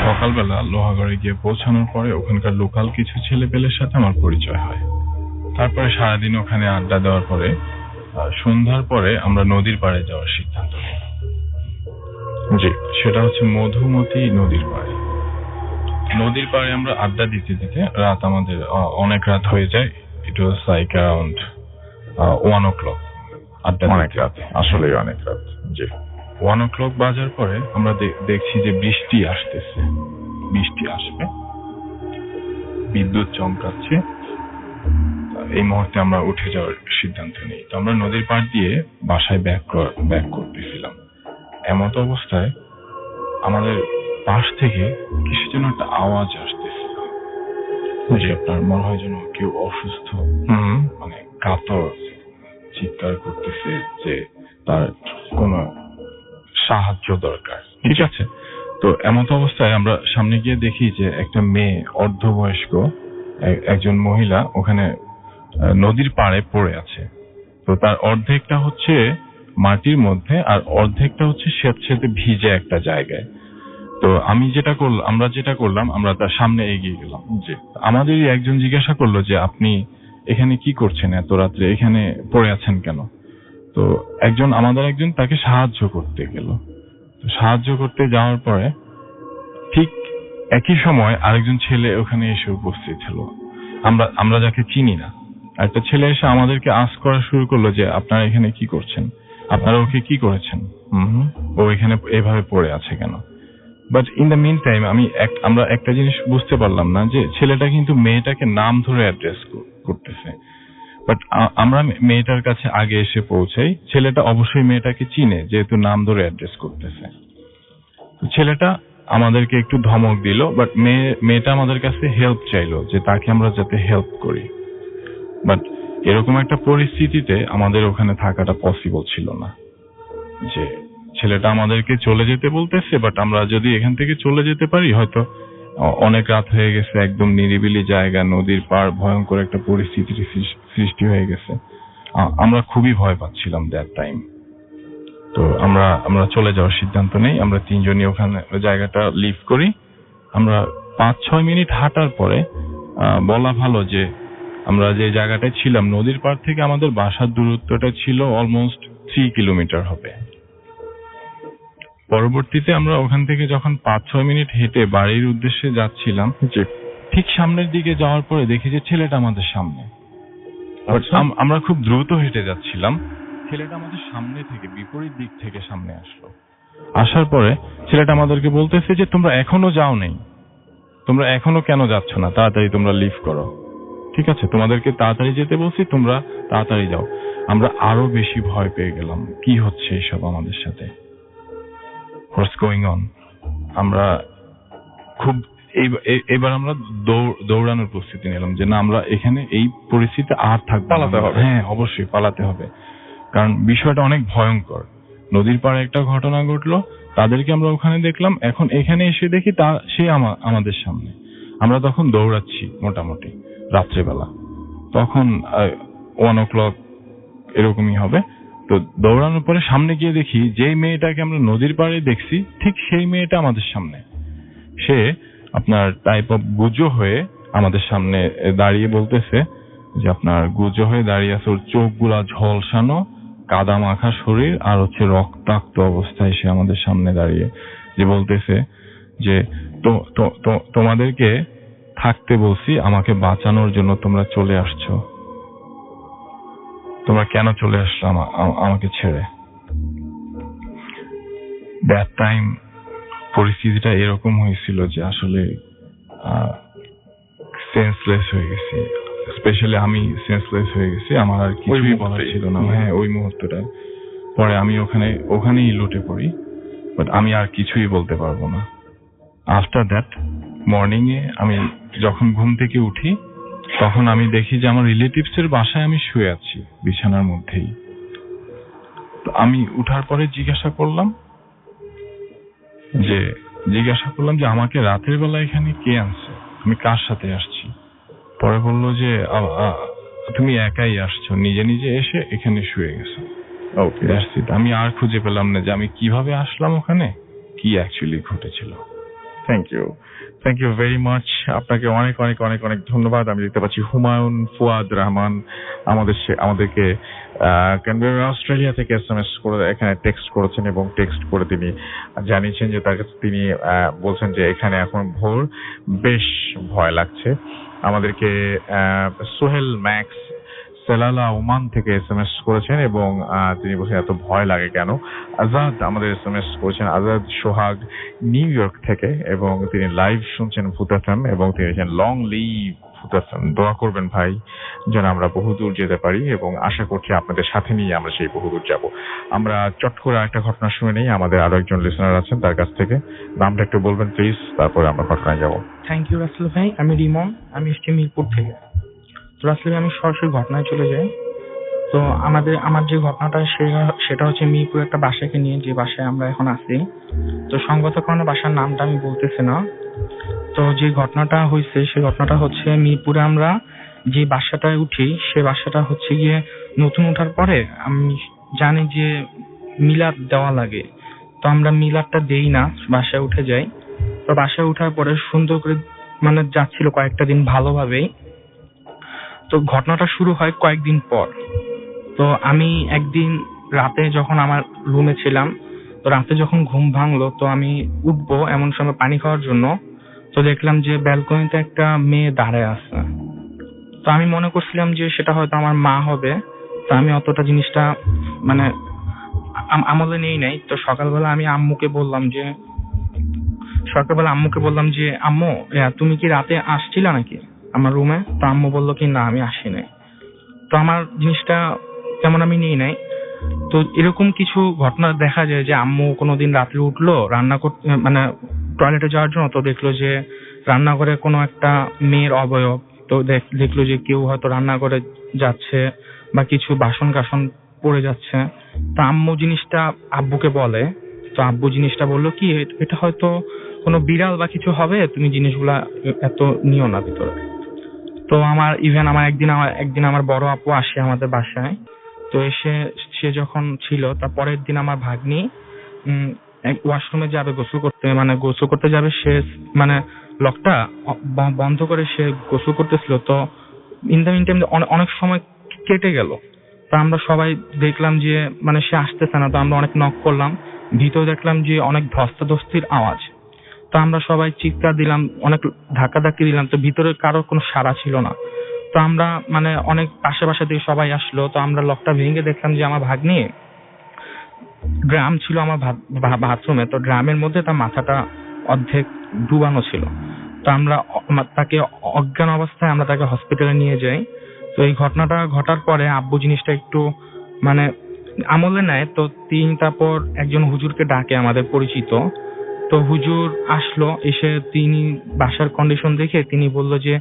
Speaker 9: সকালবেলা লোহাগড়ে গিয়ে পৌঁছানোর পরে ওখানকার লোকাল কিছু ছেলেপেলের সাথে আমার পরিচয় হয়। তারপরে সারাদিন ওখানে আড্ডা দেওয়ার পরে সন্ধ্যার পরে আমরা নদীর পাড়ে যাওয়ার সিদ্ধান্ত নিই।
Speaker 2: জি,
Speaker 9: সেটা হচ্ছে মধুমতি নদীর পাড়ে। নদীর পাড়ে আমরা আড্ডা দিতে দিতে রাত আমাদের অনেক রাত হয়ে যায়। ইট ওয়াজ লাইক অ্যারাউন্ড 1 o'clock। আড্ডা
Speaker 2: অনেক রাত, আসলে অনেক রাত। জি,
Speaker 9: 1 o'clock বাজার পরে আমরা দেখছি যে বৃষ্টি আসতেছে, বৃষ্টি আসবে, বিদ্যুৎ চমকাচ্ছে। এই মুহূর্তে আমরা উঠে যাওয়ার সিদ্ধান্ত নিই। তো আমরা নদীর পাড় দিয়ে বাসায় ব্যাক করতেছিলাম। এমত অবস্থায় আমাদের পাশ থেকে কিছু যেন একটা আওয়াজ আসতেছিল, যে আপনার মনে হয় যেন কেউ অসুস্থ, মানে কাতর চিৎকার করতেছে যে তার কোনো সাহায্য দরকার। ঠিক আছে, তো এমত অবস্থায় আমরা সামনে গিয়ে দেখি যে একটা মেয়ে, অর্ধবয়স্ক একজন মহিলা ওখানে নদীর পাড়ে পড়ে আছে। তো তার অর্ধেকটা হচ্ছে মাটির মধ্যে আর অর্ধেকটা হচ্ছে স্যাঁতসেঁতে ভিজে একটা জায়গায়। তো আমরা যেটা করলাম আমরা তার সামনে এগিয়ে গেলাম। যে আমাদেরই একজন জিজ্ঞাসা করলো যে আপনি এখানে কি করছেন, এত রাত্রে এখানে পড়ে আছেন কেন? তো আমাদের একজন তাকে সাহায্য করতে গেল। তো সাহায্য করতে যাওয়ার পরে ঠিক একই সময় আরেকজন ছেলে ওখানে এসে উপস্থিত হলো, আমরা যাকে চিনি না। একটা ছেলে এসে আমাদেরকে আস্ক করা শুরু করলো যে আপনারা এখানে কি করছেন, আপনারা ওকে কি করেছেন, ও এখানে এভাবে পড়ে আছে কেন? But in the meantime আমরা একটা জিনিস বুঝতে পারলাম না যে ছেলেটা কিন্তু মেয়েটাকে নাম ধরে অ্যাড্রেস করতেছে। বাট আমরা মেয়েটার কাছে আগে এসে পৌঁছাই। ছেলেটা অবশ্যই মেয়েটাকে চিনে, যেহেতু নাম ধরে অ্যাড্রেস করতেছে। ছেলেটা আমাদেরকে একটু ধমক দিল, বাট মেয়েটা আমাদের কাছে হেল্প চাইলো যে তাকে আমরা যাতে হেল্প করি। বাট এরকম একটা পরিস্থিতিতে আমাদের ওখানে থাকাটা পসিবল ছিল না। যে ছেলেটা আমাদেরকে চলে যেতে বলতেছে, বাট আমরা যদি এখান থেকে চলে যেতে পারি, হয়তো অনেক রাত হয়ে গেছে, একদম নিরিবিলি জায়গা, নদীর পাড়, ভয়ঙ্কর একটা পরিস্থিতির সৃষ্টি হয়ে গেছে। আমরা খুবই ভয় পাচ্ছিলাম দ্যাট টাইম। তো আমরা চলে যাওয়ার সিদ্ধান্ত নেই। আমরা তিনজনই ওখানে জায়গাটা লিভ করি। আমরা 5-6 মিনিট হাঁটার পরে বলা ভালো যে আমরা যে জায়গাটায় ছিলাম নদীর পাড় থেকে আমাদের বাসার দূরত্বটা ছিল অলমোস্ট 3 কিলোমিটার হবে। পরবর্তীতে আমরা ওখান থেকে যখন 5-6 মিনিট হেঁটে বাড়ির উদ্দেশ্যে যাচ্ছিলাম, ঠিক সামনের দিকে যাওয়ার পরে দেখি যে ছেলেটা আমাদের সামনে। আমরা খুব দ্রুত হেঁটে যাচ্ছিলাম, ছেলেটা আমাদের সামনে থেকে বিপরীত দিক থেকে সামনে আসলো। আসার পরে ছেলেটা আমাদেরকে বলতেছে যে তোমরা এখনো যাও নাই, তোমরা এখনো কেন যাচ্ছ না, তাড়াতাড়ি তোমরা লিভ করো, ঠিক আছে তোমাদেরকে তাড়াতাড়ি যেতে বলছি, তোমরা তাড়াতাড়ি যাও। আমরা আরো বেশি ভয় পেয়ে গেলাম, কি হচ্ছে এইসব আমাদের সাথে, হোয়াটস গোয়িং অন। আমরা খুব এবার আমরা দৌড়ানোর প্রস্তুতি নিলাম যে না, আমরা এখানে এই পরিস্থিতিতে আর থাকতে পালাতে হবে। হ্যাঁ অবশ্যই পালাতে হবে, কারণ বিষয়টা অনেক ভয়ঙ্কর। নদীর পাড়ে একটা ঘটনা ঘটলো, তাদেরকে আমরা ওখানে দেখলাম, এখন এখানে এসে দেখি সে আমাদের সামনে। আমরা তখন দৌড়াচ্ছি মোটামুটি রাত্রেবেলা, তখন 1 o'clock এরকমই হবে। তো দৌড়ানোর পরে সামনে গিয়ে দেখি যেই মেয়েটাকে আমরা নদীর পাড়ে দেখছি ঠিক সেই মেয়েটা আমাদের সামনে। সে আপনার টাইপ অফ গুজো হয়ে আমাদের সামনে দাঁড়িয়ে বলতেছে যে আপনার গুজো হয়ে দাঁড়িয়ে আছে, ওর চোখগুলা ঝলসানো, কাদা মাখা শরীর, আর হচ্ছে রক্তাক্ত অবস্থায় সে আমাদের সামনে দাঁড়িয়ে যে বলতেছে যে তোমাদেরকে থাকতে বলছি, আমাকে বাঁচানোর জন্য তোমরা চলে আসছো, তোমরা কেন চলে আসছো আমাকে ছেড়ে। দ্যাট টাইম পরিস্থিতিটা এরকম হয়েছিল যে আসলে সেন্সলেস হয়ে গেছি, স্পেশালি আমি সেন্সলেস হয়ে গেছি, আমার আর কিছুই বলার ছিল না। হ্যাঁ ওই মুহূর্তটায় পরে আমি ওখানেই লুটে পড়ি, বাট আমি আর কিছুই বলতে পারবো না। আফটার দ্যাট মর্নিং এ আমি যখন ঘুম থেকে উঠি তখন আমি দেখি যে আমার রিলেটিভস এর বাসায় আমি শুয়ে আছি বিছানার মধ্যেই। তো আমি উঠার পরে জিজ্ঞাসা করলাম যে আমাকে রাতের বেলা এখানে কে আনছে, আমি কার সাথে আসছি। পরে বললো যে তুমি একাই আসছো, নিজে নিজে এসে এখানে শুয়ে গেছো। Okay that's it. আমি আর খুঁজে পেলাম না যে আমি কিভাবে আসলাম ওখানে, কি অ্যাকচুয়ালি ঘটেছিল।
Speaker 2: Thank you very much. আপনাকে অনেক অনেক অনেক অনেক ধন্যবাদ। আমি দেখতে পাচ্ছি হুমায়ুন ফুয়াদ রহমান আমাদেরকে অস্ট্রেলিয়া থেকে SMS করে এখানে টেক্সট করেছেন, এবং টেক্সট করে তিনি জানিয়েছেন যে তার কাছে তিনি বলছেন যে এখানে এখন ভোর, বেশ ভয় লাগছে। আমাদেরকে সোহেল ম্যাক্স সেলালা ওমান থেকে SMS করেছেন, এবং তিনি বলছেন এত ভয় লাগে কেন। আজাদ আমাদের SMS করেছেন, আজাদ সোহাগ নিউ ইয়র্ক থেকে, এবং তিনি লাইভ শুনছেন ভূত FM, এবং তিনি লং লিভ ভূত FM। দোয়া করবেন ভাই যেন আমরা বহুদূর যেতে পারি, এবং আশা করছি আপনাদের সাথে নিয়ে আমরা সেই বহুদূর যাব। আমরা চট করে একটা ঘটনা শুনে নেই, আমাদের আরো একজন লিসনার আছেন তার কাছ থেকে। নামটা একটু বলবেন প্লিজ, তারপরে আমরা ঘটনায় যাব।
Speaker 4: থ্যাংক ইউ রাসেল ভাই, আমি রিমন, আমি এসছি মিরপুর থেকে। তো আসলে আমি সরাসরি ঘটনায় চলে যাই। তো আমার যে ঘটনাটা সেটা হচ্ছে মিরপুর একটা বাসাকে নিয়ে, যে বাসায় আমরা এখন আছি। তো সংগত কারণে বাসার নামটা আমি বলতেছি না। তো যে ঘটনাটা হয়েছে সেই ঘটনাটা হচ্ছে মিরপুরে আমরা যে বাসাটায় উঠি, সে বাসাটা হচ্ছে গিয়ে নতুন ওঠার পরে আমি জানি যে মিলাদ দেওয়া লাগে, তো আমরা মিলাদটা দেই না, বাসায় উঠে যাই। তো বাসায় উঠার পরে সুন্দর করে মানে যাচ্ছিল কয়েকটা দিন ভালোভাবেই। তো ঘটনাটা শুরু হয় কয়েকদিন পর। তো আমি একদিন রাতে যখন আমার রুমে ছিলাম, তো রাতে যখন ঘুম ভাঙলো, তো আমি উঠবো এমন সময় পানি খাওয়ার জন্য, তো দেখলাম যে ব্যালকনিতে একটা মেয়ে দাঁড়ায় আছে। তো আমি মনে করছিলাম যে সেটা হয়তো আমার মা হবে। তো আমি অতটা জিনিসটা মানে আমলে নেই নাই। তো সকালবেলা আমি আম্মুকে বললাম যে আম্মু তুমি কি রাতে আসছিলা নাকি আমার রুমে? তো আম্মু বললো কি না আমি আসি নাই। তো আমার জিনিসটা তেমন আমি নিই নাই। তো এরকম কিছু ঘটনা দেখা যায় যে আম্মু কোনোদিন রাত্রে উঠলো রান্না করতে, মানে টয়লেটে যাওয়ার জন্য, তো দেখলো যে রান্নাঘরে কোনো একটা মেয়ের অবয়ব, তো দেখলো যে কেউ হয়তো রান্নাঘরে যাচ্ছে বা কিছু বাসন কাসন পড়ে যাচ্ছে। তো আম্মু জিনিসটা আব্বুকে বলে। তো আব্বু জিনিসটা বললো কি এটা হয়তো কোনো বিড়াল বা কিছু হবে, তুমি জিনিসগুলা এত নিও না ভিতরে। তো আমার একদিন আমার বড় আপু আসে আমাদের বাসায়। তো সে যখন ছিল তার পরের দিন আমার ভাগ্নি ওয়াশরুমে যাবে গোসল করতে যাবে, সে মানে লকটা বন্ধ করে সে গোসল করতেছিল। তো ইন দ্য মিন টাইম অনেক সময় কেটে গেল। তো আমরা সবাই দেখলাম যে মানে সে আসতেছে না। তো আমরা অনেক নক করলাম, ভিতরে দেখলাম যে অনেক ধস্তাধস্তির আওয়াজ। তো আমরা সবাই চিৎকার দিলাম, অনেক ধাক্কাধাক্কি দিলাম, তো ভিতরে কারোর কোনো সাড়া ছিল না। তো আমরা মানে অনেক পাশে থেকে সবাই আসলো। তো আমরা লকটা ভেঙে দেখলাম যে আমার ভাগ্নি ড্রাম ছিল আমার বাথরুমে, তো ড্রামের মধ্যে তার মাথাটা অর্ধেক ডুবানো ছিল। তো আমরা তাকে অজ্ঞান অবস্থায় আমরা তাকে হসপিটালে নিয়ে যাই। তো এই ঘটনাটা ঘটার পরে আব্বু জিনিসটা একটু মানে আমলে নেয়। তো তারপর একজন হুজুরকে ডাকে, আমাদের পরিচিত। তো হুজুর আসলো, এসে তিনি বাসার কন্ডিশন দেখে তিনি বললো যে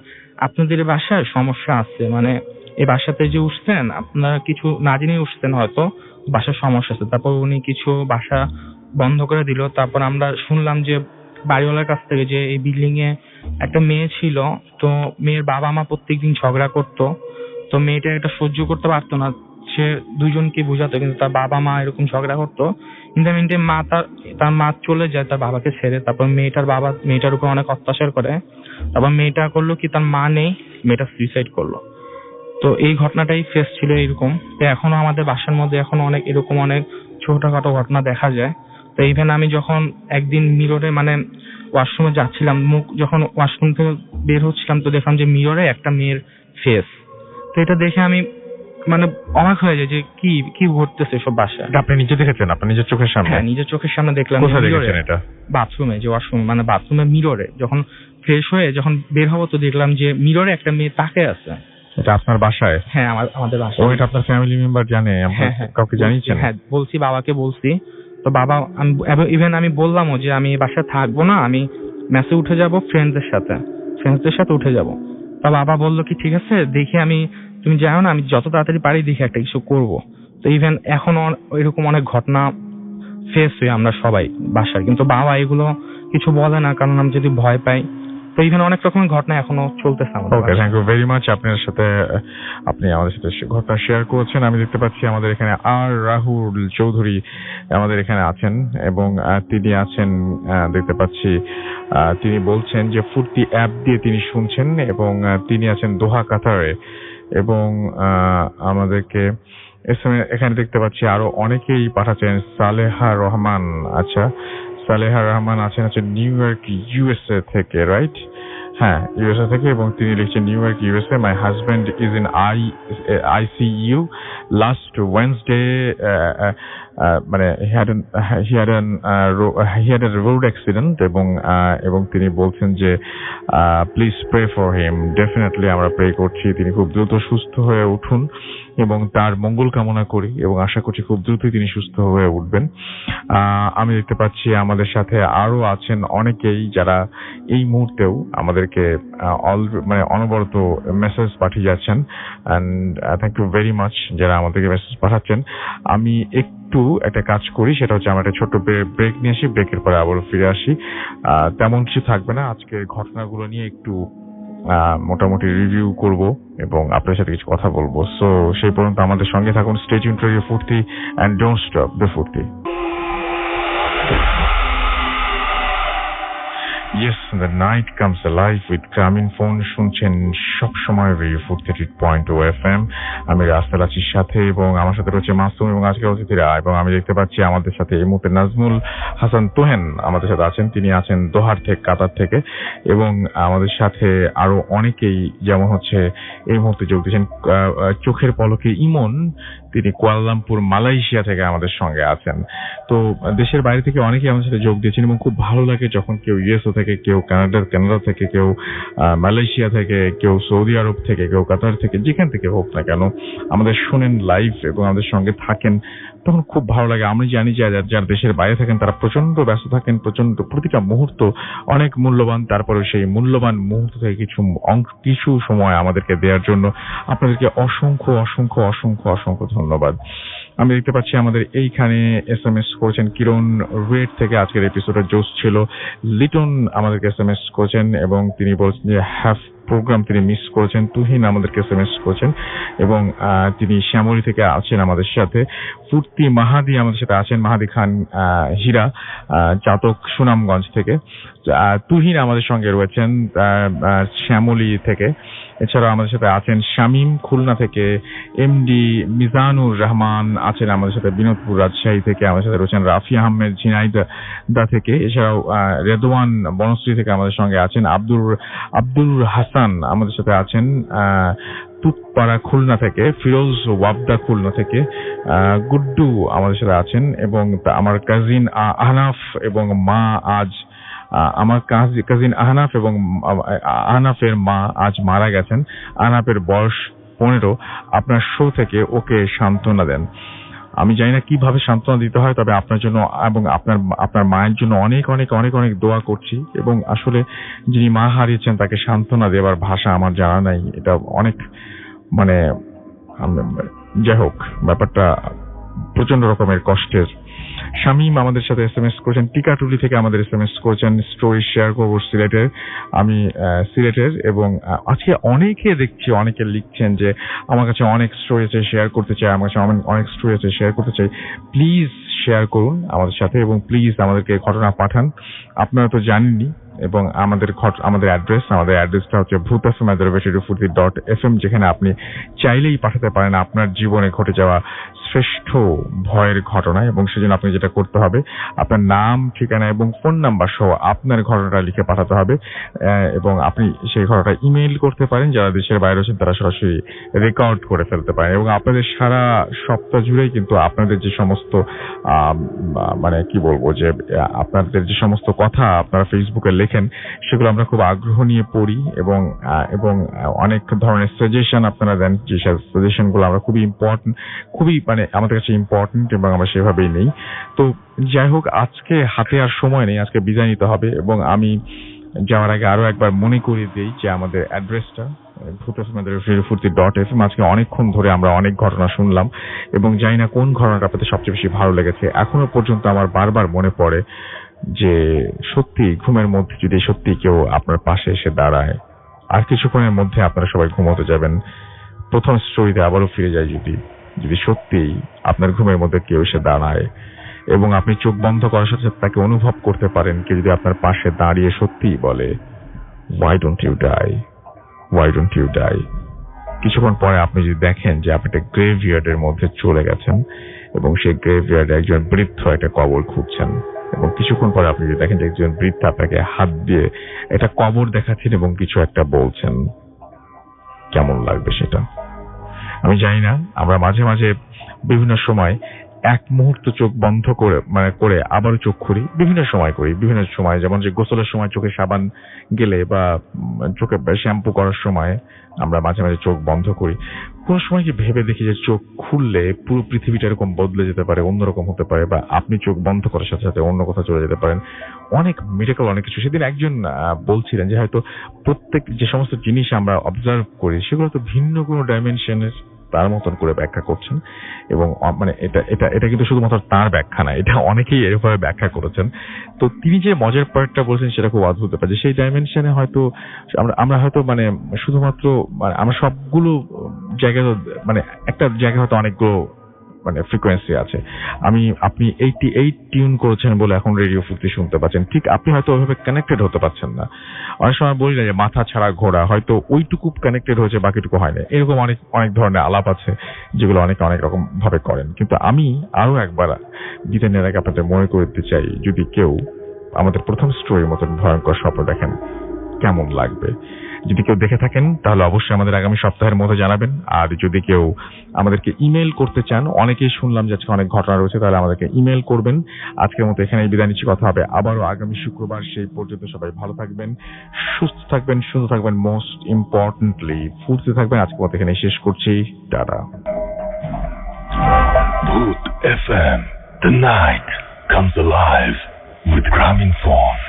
Speaker 4: আপনাদের বাসায় সমস্যা আছে, মানে এই বাসাতে যে উঠছেন আপনারা কিছু না জেনে উঠছেন, হয়তো বাসার সমস্যা আছে। তারপর উনি কিছু বাসা বন্ধ করে দিল। তারপর আমরা শুনলাম যে বাড়িওয়ালার কাছ থেকে যে এই বিল্ডিং এ একটা মেয়ে ছিল, তো মেয়ের বাবা মা প্রত্যেকদিন ঝগড়া করতো। তো মেয়েটা এটা সহ্য করতে পারতো না, সে দুইজনকে বোঝাতো, কিন্তু তার বাবা মা এরকম ঝগড়া করতো। ইন দ্য মিন টাইম তার মা চলে যায় তার বাবাকে ছেড়ে। তারপর মেয়েটার বাবা মেয়েটার উপর অনেক অত্যাচার করে। তারপর মেয়েটা করলো কি, তার মা নেই, মেয়েটা সুইসাইড করলো। তো এই ঘটনাটাই ফেস ছিল এরকম। তো এখনো আমাদের বাসার মধ্যে এখনো অনেক এরকম অনেক ছোটখাটো ঘটনা দেখা যায়। তো ইভেন আমি যখন একদিন মিররে মানে ওয়াশরুমে যাচ্ছিলাম, যখন ওয়াশরুম থেকে বের হচ্ছিলাম, তো দেখলাম যে মিররে একটা মেয়ের ফেস। তো এটা দেখে আমি মানে অবাক হয়ে যায় যে কি ঘটতেছে সব বাসায়।
Speaker 2: আপনি নিজে দেখেছেন? আপনার নিজের চোখের সামনে?
Speaker 4: হ্যাঁ, নিজের চোখের সামনে দেখলাম।
Speaker 2: কোথায় দেখেছেন এটা?
Speaker 4: বাথরুমে, যে ওয়াশরুম মানে বাথরুমের মিররে যখন ফ্রেশ হয়ে যখন বের হবো, তো দেখলাম যে মিররে একটা মেয়ে তাকিয়ে আছে।
Speaker 2: এটা আপনার বাসায়?
Speaker 4: হ্যাঁ, আমাদের বাসায়।
Speaker 2: ও, এটা আপনার ফ্যামিলি মেম্বার জানে? কাউকে জানিয়েছেন?
Speaker 4: হ্যাঁ, বলছি, বাবাকে বলছি। তো বাবা, ইভেন আমি বললামও যে আমি বাসায় থাকবো না, আমি মেসে উঠে যাব, ফ্রেন্ডসদের সাথে উঠে যাব। তো বাবা বললো কি ঠিক আছে, দেখি তুমি যাও না, আমি যত তাড়াতাড়ি পারি দেখি একটা কিছু করব। তো ইভেন এখনো এরকম অনেক ঘটনা ফেস হই আমরা সবাই বাসায়, কিন্তু বাবা এগুলো কিছু বলে না, কারণ আমি যদি ভয় পাই। তো ইভেন অনেক রকমের ঘটনা এখনো চলতেছে আমাদের।
Speaker 2: ওকে, থ্যাংক ইউ ভেরি মাচ। আপনি আমাদের সাথে ঘটনা শেয়ার করেছেন। আমি দেখতে পাচ্ছি আমাদের এখানে রাহুল চৌধুরী আমাদের এখানে আছেন, এবং তিনি আছেন দেখতে পাচ্ছি তিনি বলছেন যে ফুর্তি অ্যাপ দিয়ে তিনি শুনছেন, এবং তিনি আছেন দোহা, কাতারে। এবং আমাদেরকে এখানে দেখতে পাচ্ছি আরো অনেকেই পাঠাচ্ছেন। সালেহা রহমান, আচ্ছা সালেহা রহমান আছেন নিউ ইয়র্ক ইউএসএ থেকে, রাইট? হ্যাঁ, ইউএসএ থেকে, এবং তিনি লিখছেন new York USA, my husband is in ICU last Wednesday, মানে he had a road accident, এবং তিনি বলছেন যে please pray for him. Definitely আমরা প্রে করছি, তিনি খুব দ্রুত সুস্থ হয়ে উঠুন এবং তার মঙ্গল কামনা করি, এবং আশা করছি খুব দ্রুতই তিনি সুস্থ হয়ে উঠবেন। আমি দেখতে পাচ্ছি আমাদের সাথে আরো আছেন অনেকেই যারা এই মুহূর্তেও আমাদেরকে মানে অনবরত মেসেজ পাঠিয়ে যাচ্ছেন, and thank you very much যারা আমাদেরকে মেসেজ পাঠাচ্ছেন। আমি একটু একটা কাজ করি, সেটা হচ্ছে আমরা একটা ছোট্ট ব্রেক নিয়ে আসি, ব্রেকের পরে আবার ফিরে আসি। তেমন কিছু থাকবে না, আজকের ঘটনাগুলো নিয়ে একটু মোটামুটি রিভিউ করব এবং আপনার সাথে কিছু কথা বলবো। সো সেই পর্যন্ত আমাদের সঙ্গে থাকুন। স্টে টিউনড টু রেডিও ফুর্তি এন্ড ডোন্ট স্টপ দ্য ফুর্তি। Yes, the night comes alive with Grameenphone। শুনছেন সবসময় রেডিও 430.2 FM। আমি রাস্তার আছি সাথে, এবং আমার সাথে রয়েছে মাসুম এবং আজকের অতিথিরা। এবং আমি দেখতে পাচ্ছি আমাদের সাথে এই মুহূর্তে নাজমুল হাসান তোহেন আমাদের সাথে আছেন, তিনি আছেন দোহার থেকে, কাতার থেকে। এবং আমাদের সাথে আরো অনেকেই, যেমন হচ্ছে এই মুহূর্তে যোগ দিয়েছেন চোখের পলকে ইমন, তিনি কুয়ালালামপুর মালয়েশিয়া থেকে আমাদের সঙ্গে আছেন। তো দেশের বাইরে থেকে অনেকেই আমাদের সাথে যোগ দিয়েছেন, এবং খুব ভালো লাগে যখন কেউ ইউএসও থেকে, কেউ কানাডা থেকে, কেউ মালয়েশিয়া থেকে, কেউ সৌদি আরব থেকে, কেউ কাতার থেকে, যেখান থেকে হোক না কেন আমাদের শুনেন লাইভ এবং আমাদের সঙ্গে থাকেন, তখন খুব ভালো লাগে। আমি জানি যে যারা দেশের বাইরে থাকেন তারা প্রচন্ড ব্যস্ত থাকেন, প্রতিটা মুহূর্ত অনেক মূল্যবান। তারপরে সেই মূল্যবান মুহূর্ত থেকে কিছু সময় আমাদেরকে দেওয়ার জন্য আপনাদেরকে অসংখ্য অসংখ্য অসংখ্য অসংখ্য ধন্যবাদ। আমি দেখতে পাচ্ছি আমাদের এইখানে SMS করেছেন কিরণ রেড থেকে, আজকের এপিসোডটা জোস ছিল। লিটন আমাদেরকে SMS করেছেন এবং তিনি বলছেন যে হ্যাভ প্রোগ্রাম তিনি মিস করেছেন। তুহিন আমাদেরকে SMS করেছেন এবং তিনি শ্যামলী থেকে আছেন আমাদের সাথে। ফুর্তি মাহাদি আমাদের সাথে আছেন, মাহাদি খান হীরা জাতক সুনামগঞ্জ থেকে। তুহিন আমাদের সঙ্গে রয়েছেন শ্যামলী থেকে। এছাড়াও আমাদের সাথে আছেন শামীম খুলনা থেকে, এমডি মিজানুর রহমান আছেন আমাদের সাথে বিনোদপুর রাজশাহী থেকে। আমাদের সাথে রয়েছেন রাফি আহমেদ ঝিনাইদহ থেকে। এছাড়াও রেদওয়ান বনশ্রী থেকে আমাদের সঙ্গে আছেন। আব্দুল হাসান আমাদের সাথে আছেন তুতপাড়া খুলনা থেকে। ফিরোজ ওয়াবদা খুলনা থেকে। গুড্ডু আমাদের সাথে আছেন এবং আমার কাজিন আহনাফ এবং মা আজ আমার কাজিন আহনাফ এবং আহনাফের মা আজ মারা গেছেন। আহনাফের বয়স 15। আপনার শো থেকে ওকে সান্ত্বনা দেন। আমি জানি না কিভাবে সান্ত্বনা দিতে হয়, তবে আপনার জন্য এবং আপনার মায়ের জন্য অনেক অনেক অনেক অনেক দোয়া করছি। এবং আসলে যিনি মা হারিয়েছেন তাকে সান্ত্বনা দেওয়ার ভাষা আমার জানা নাই। এটা অনেক মানে যাই হোক, ব্যাপারটা প্রচন্ড রকমের কষ্টের। শামীম আমাদের সাথে SMS করেছেন, টিকাটুলি থেকে আমাদের SMS করেছেন। স্টোরি শেয়ার করবো সিলেটের, আমি সিলেটের। এবং আজকে অনেকে দেখছি, অনেকে লিখছেন যে আমার কাছে অনেক স্টোরি আছে শেয়ার করতে চাই, আমার কাছে অনেক স্টোরি আছে শেয়ার করতে চাই। প্লিজ শেয়ার করুন আমাদের সাথে এবং প্লিজ আমাদেরকে ঘটনা পাঠান। আপনারা তো জানেনই। এবং আমাদের অ্যাড্রেসটা হচ্ছে bhutfm@radio40.fm, যেখানে আপনি চাইলেই পাঠাতে পারেন আপনার জীবনে ঘটে যাওয়া শ্রেষ্ঠ ভয়ের ঘটনা। এবং সেজন্য আপনি যেটা করতে হবে, আপনার নাম, ঠিকানা এবং ফোন নাম্বার সহ আপনার ঘটনাটা লিখে পাঠাতে হবে। এবং আপনি সেই ঘটনাটা ইমেইল করতে পারেন। যারা দেশের বাইরে আছেন তারা সরাসরি রেকর্ড করে ফেলতে পারেন। এবং আপনাদের সারা সপ্তাহ জুড়েই কিন্তু আপনাদের যে সমস্ত মানে কি বলবো, যে আপনাদের যে সমস্ত কথা আপনারা ফেসবুকে লেখেন, সেগুলো আমরা খুব আগ্রহ নিয়ে পড়ি এবং অনেক ধরনের সাজেশন আপনারা দেন। যে সাজেশন গুলো আমরা খুবই মানে আমাদের কাছে ইম্পর্টেন্ট এবং আমরা সেভাবেই নেই। তো যাই হোক, আজকে হাতে আর সময় নেই, আজকে বিদায় নিতে হবে। এবং আমি যাওয়ার আগে আরো একবার মনে করিয়ে দিই যে আমাদের অ্যাড্রেসটা bhutfm@radio40.fm। আজকে অনেকক্ষণ ধরে আমরা অনেক ঘটনা শুনলাম এবং জানি না কোন ঘটনাটা আপনাদের সবচেয়ে বেশি ভালো লেগেছে। এখনো পর্যন্ত আমার বারবার মনে পড়ে যে সত্যি ঘুমের মধ্যে যদি সত্যি কেউ আপনার পাশে এসে দাঁড়ায়, আর কিছুক্ষণের মধ্যে আপনারা সবাই ঘুমোতে যাবেন। প্রথম স্টোরিতে আবারও ফিরে যায়, যদি সত্যিই আপনার ঘুমের মধ্যে কেউ এসে দাঁড়ায় এবং আপনি চোখ বন্ধ করার সাথে সাথে তাকে অনুভব করতে পারেন, কেউ যদি আপনার পাশে দাঁড়িয়ে সত্যিই বলে why don't you die। কিছুক্ষণ পরে আপনি যদি দেখেন যে আপনি একটা গ্রেভইয়ার্ডের মধ্যে চলে গেছেন এবং সেই গ্রেভইয়ার্ডে একজন বৃদ্ধ একটা কবর খুঁজছেন, এবং কিছুক্ষণ পরে আপনি যদি দেখেন যে একজন বৃদ্ধ আপনাকে হাত দিয়ে একটা কবর দেখাচ্ছেন এবং কিছু একটা বলছেন, কেমন লাগবে সেটা? আমি জানি না। আমরা মাঝে মাঝে বিভিন্ন সময় এক মুহূর্ত চোখ বন্ধ করে আবারও চোখ খুলি, বিভিন্ন সময় যেমন যে গোসলের সময় চোখে সাবান গেলে বা চোখে শ্যাম্পু করার সময় আমরা মাঝে মাঝে চোখ বন্ধ করি। কোন সময় কি ভেবে দেখি যে চোখ খুললে পুরো পৃথিবীটা এরকম বদলে যেতে পারে, অন্যরকম হতে পারে, বা আপনি চোখ বন্ধ করার সাথে সাথে অন্য কোথাও চলে যেতে পারেন। অনেক মিরাকল, অনেক কিছু। সেদিন একজন বলছিলেন যে হয়তো প্রত্যেক যে সমস্ত জিনিস আমরা অবজার্ভ করি সেগুলো তো ভিন্ন কোনো ডাইমেনশনের তার মতন করে ব্যাখ্যা করছেন। এবং মানে এটা কিন্তু শুধুমাত্র তার ব্যাখ্যা না, এটা অনেকেই এরভাবে ব্যাখ্যা করেছেন। তো তিনি যে মজার পার্টটা বলছেন সেটা খুব অদ্ভুত ব্যাপার, যে সেই ডাইমেনশনে হয়তো আমরা হয়তো মানে শুধুমাত্র আমরা সবগুলো জায়গায় মানে একটা জায়গায় হয়তো অনেকগুলো মানে ফ্রিকোয়েন্সি আছে। আপনি 88 টিউন করেছেন বলে এখন রেডিও ফুর্তি শুনতে পাচ্ছেন, ঠিক আপনি হয়তো ওইভাবে কানেক্টেড হতে পারছেন না। অনেক সময় বলি না যে মাথা ছাড়া ঘোড়া, হয়তো ওইটুকু কানেক্টেড হয়েছে, বাকিটুকু হয় না। এরকম অনেক ধরনের আলাপ আছে যেগুলো অনেক রকম ভাবে করেন। কিন্তু আমি আরো একবার বিদায় নেওয়ার আগে আপনাদের মনে করে দিতে চাই, যদি কেউ আমাদের প্রথম স্টোরির মতন ভয়ঙ্কর স্বপ্ন দেখেন, কেমন লাগবে? যদি কেউ দেখে থাকেন তাহলে অবশ্যই আমাদের আগামী সপ্তাহের মধ্যে জানাবেন। আর যদি কেউ আমাদেরকে ইমেল করতে চান, অনেকেই শুনলাম যে আজকে অনেক ঘটনা রয়েছে, তাহলে আমাদেরকে ইমেল করবেন। আজকের মতো এখানেই বিদায় নিচ্ছি, কথা হবে আবারও আগামী শুক্রবার। সেই পর্যন্ত সবাই ভালো থাকবেন, সুস্থ থাকবেন, সুন্দর থাকবেন, মোস্ট ইম্পর্টেন্টলি ফুর্তি থাকবেন। আজকের মতো এখানে শেষ করছি, tata.
Speaker 1: Bhoot FM, the night comes alive with Gramin Phone.